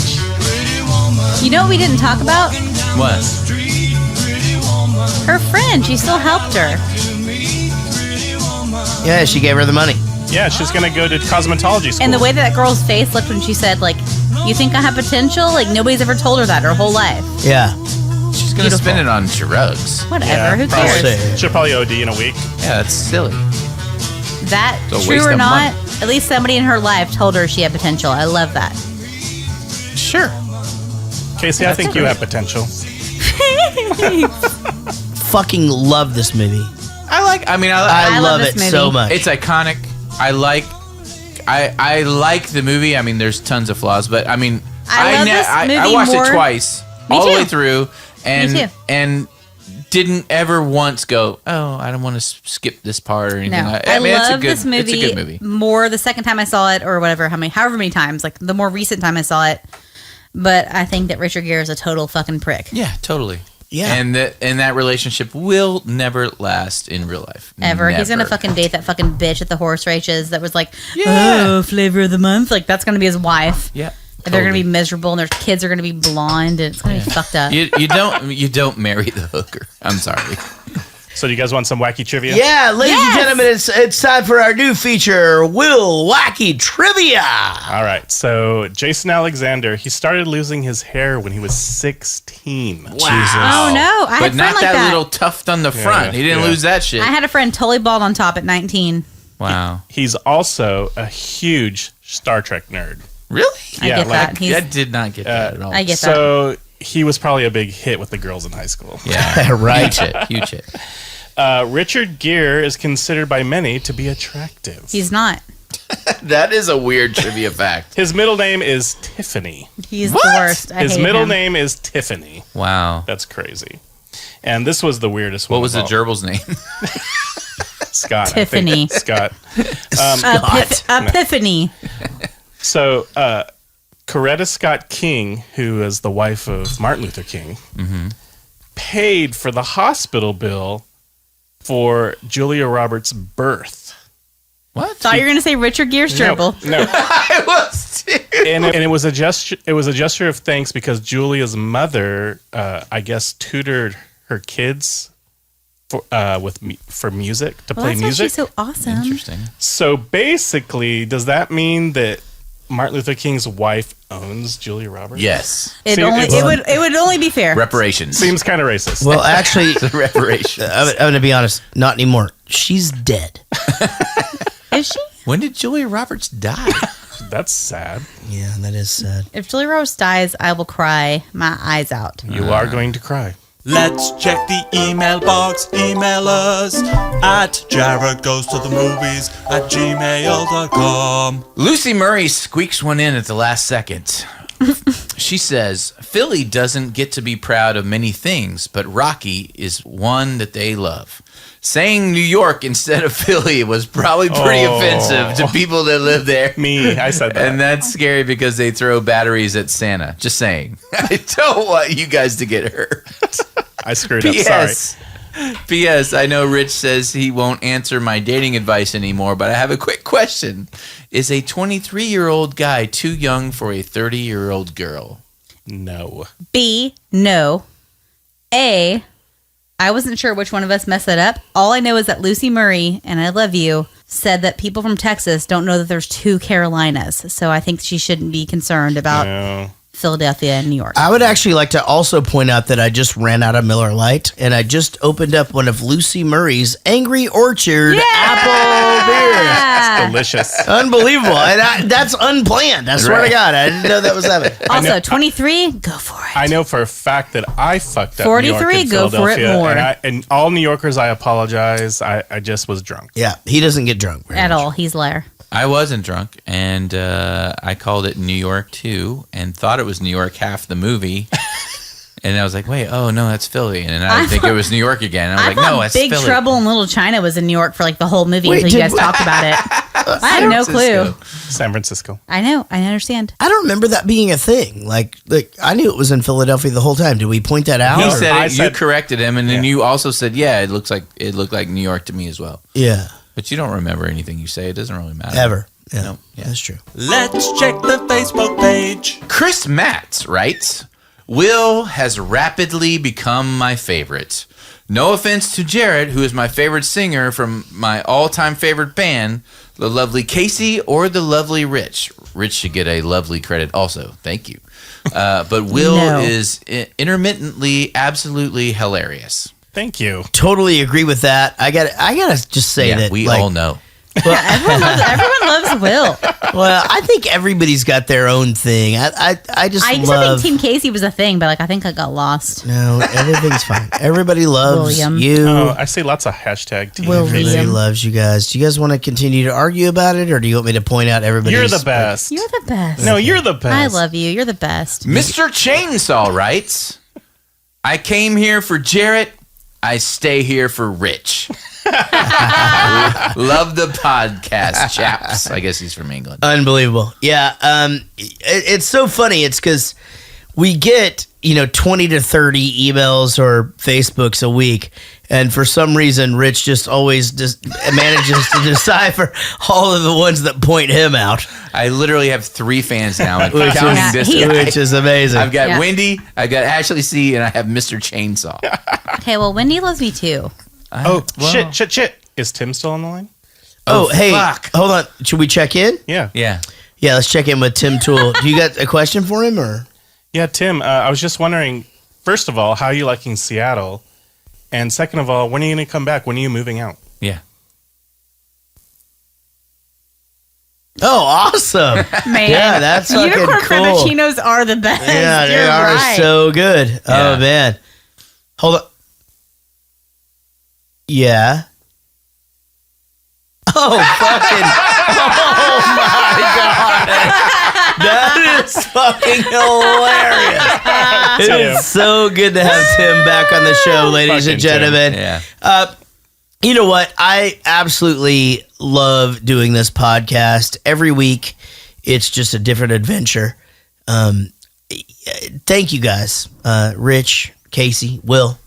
You know what we didn't talk about? What? Her friend. She still helped her. Yeah, she gave her the money. Yeah, she's gonna go to cosmetology school. And the way that girl's face looked when she said, like, You think I have potential? Like, nobody's ever told her that her whole life. Yeah. She's going to spend it on drugs. Whatever. Who cares? She'll probably OD in a week. Yeah, that's silly. That, It's a true waste or of not, money. at least somebody in her life told her she had potential. I love that. Sure. Casey, I think you have potential. Fucking love this movie. I love this it movie. so much. It's iconic. I like the movie. I mean, there's tons of flaws, but I mean, I love this I movie watched more- it twice, Me all the too. way through, and Me too. and didn't ever once go, oh, I don't want to skip this part or anything. No, I mean, love it's a this good movie. more the second time I saw it, or whatever, however many times, like the more recent time I saw it. But I think that Richard Gere is a total fucking prick. Yeah, totally. Yeah. And that relationship will never last in real life. Ever. He's gonna Never. fucking date that fucking bitch at the horse races that was like, Yeah. oh, flavor of the month. Like, that's gonna be his wife. Yeah. And they're gonna be miserable, and their kids are gonna be blonde, and it's gonna be fucked up. You don't marry the hooker. I'm sorry. So do you guys want some wacky trivia? Yeah, ladies and gentlemen, it's time for our new feature, Will Wacky Trivia. All right. So Jason Alexander, he started losing his hair when he was 16. Wow. Oh no, I had a But friend not like that that. little tuft on the front. He didn't yeah. lose that shit. I had a friend totally bald on top at 19. Wow. He's also a huge Star Trek nerd. Really? I get that. He's- I did not get that at all. I get So he was probably a big hit with the girls in high school. Yeah. Right. Huge hit. Richard Gere is considered by many to be attractive. He's not. That is a weird trivia fact. His middle name is Tiffany. He's the worst. I His hate middle him. name is Tiffany. Wow. That's crazy. And this was the weirdest one. What was the of all. gerbil's name? Scott. Tiffany. I think. Scott. Epiphany. So, Coretta Scott King, who is the wife of Martin Luther King, paid for the hospital bill for Julia Roberts' birth. What? Thought you were gonna say Richard Gere's gerbil. No. I was too. And it was a gesture. It was a gesture of thanks because Julia's mother, I guess, tutored her kids for music to Well, play that's why music. she's so awesome. Interesting. So basically, does that mean that Martin Luther King's wife owns Julia Roberts? Yes. It would only be fair. Reparations. Seems kind of racist. Well, actually, reparations. I'm going to be honest, not anymore. She's dead. Is she? When did Julia Roberts die? That's sad. Yeah, that is sad. If Julia Roberts dies, I will cry my eyes out. You are going to cry. Let's check the email box. Email us at jaredgoes-to-the-movies@gmail.com. Lucy Murray squeaks one in at the last second. She says, Philly doesn't get to be proud of many things, but Rocky is one that they love. Saying New York instead of Philly was probably pretty offensive to people that live there. I said that. And that's scary because they throw batteries at Santa. Just saying. I don't want you guys to get hurt. I screwed up. Sorry. P.S. I know Rich says he won't answer my dating advice anymore, but I have a quick question. Is a 23-year-old guy too young for a 30-year-old girl? No. B, no. A, I wasn't sure which one of us messed that up. All I know is that Lucy Murray, and I love you, said that people from Texas don't know that there's two Carolinas. So I think she shouldn't be concerned about Philadelphia and New York. I would actually like to also point out that I just ran out of Miller Lite, and I just opened up one of Lucy Murray's Angry Orchard apple beer. It's delicious. Unbelievable. And that's unplanned. I swear to God. I didn't know that was happening. Also, 23, go for it. I know for a fact that I fucked up 43, New York and go for it Philadelphia, more. And all New Yorkers, I apologize. I just was drunk. Yeah, he doesn't get drunk. At all. He's a liar. I wasn't drunk, and I called it New York, too, and thought it was New York half the movie. And I was like, wait, oh, no, that's Philly. And I think it was New York again. And I was like, no, that's Big Philly. Trouble in Little China was in New York for like the whole movie Wait, until you did guys we- talked about it. I had no clue. San Francisco. I know. I understand. I don't remember that being a thing. Like I knew it was in Philadelphia the whole time. Did we point that out? He or- said it, you corrected him, and then you also said, yeah, it looked like New York to me as well. Yeah. But you don't remember anything you say. It doesn't really matter. Ever. Yeah, No, yeah. that's true. Let's check the Facebook page. Chris Matz writes, Will has rapidly become my favorite. No offense to Jaret, who is my favorite singer from my all-time favorite band, the lovely Casey or the lovely Rich. Rich should get a lovely credit also. Thank you. But Will is intermittently absolutely hilarious. Thank you. Totally agree with that. I gotta just say that we all know. Everyone loves Will. Well, I think everybody's got their own thing. I just think Team Casey was a thing, but I think I got lost. No, everything's fine. Everybody loves William. you. Oh, I see lots of hashtag team. Everybody loves you guys. Do you guys want to continue to argue about it, or do you want me to point out everybody? You're the best. You're the best. No, you're the best. I love you. You're the best. Mr. Chainsaw writes, I came here for Jaret. I stay here for Rich. Love the podcast, chaps. I guess he's from England. Unbelievable. Yeah. It's so funny. It's because we get 20 to 30 emails or Facebooks a week, and for some reason, Rich just always manages to decipher all of the ones that point him out. I literally have 3 fans now, which is amazing. I've got Wendy, I've got Ashley C, and I have Mr. Chainsaw. Okay, well, Wendy loves me too. Shit. Is Tim still on the line? Oh, hey, hold on. Should we check in? Yeah. Yeah, let's check in with Tim Toole. Do you got a question for him, or? Yeah, Tim, I was just wondering, first of all, how are you liking Seattle? And second of all, when are you going to come back? When are you moving out? Yeah. Oh, awesome. Man. Yeah, that's fucking Unicorn cool. Frappuccinos are the best. Yeah, they You're are right. so good. Yeah. Oh, man. Hold on. Yeah. Oh, fucking. Oh, my God. That is fucking hilarious. It is so good to have Tim back on the show, ladies and gentlemen. Yeah. You know what? I absolutely love doing this podcast. Every week, it's just a different adventure. Thank you guys. Rich, Casey, Will,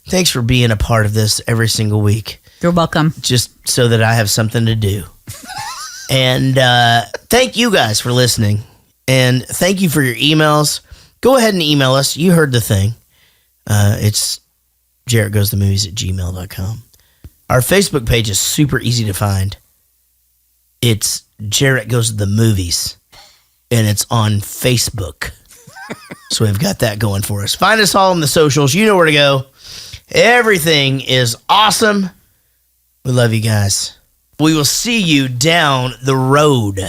thanks for being a part of this every single week. You're welcome. Just so that I have something to do. And thank you guys for listening. And thank you for your emails. Go ahead and email us. You heard the thing. It's JaretGoesToMovies@gmail.com. Our Facebook page is super easy to find. It's Jaret Goes to the Movies. And it's on Facebook. So we've got that going for us. Find us all on the socials. You know where to go. Everything is awesome. We love you guys. We will see you down the road.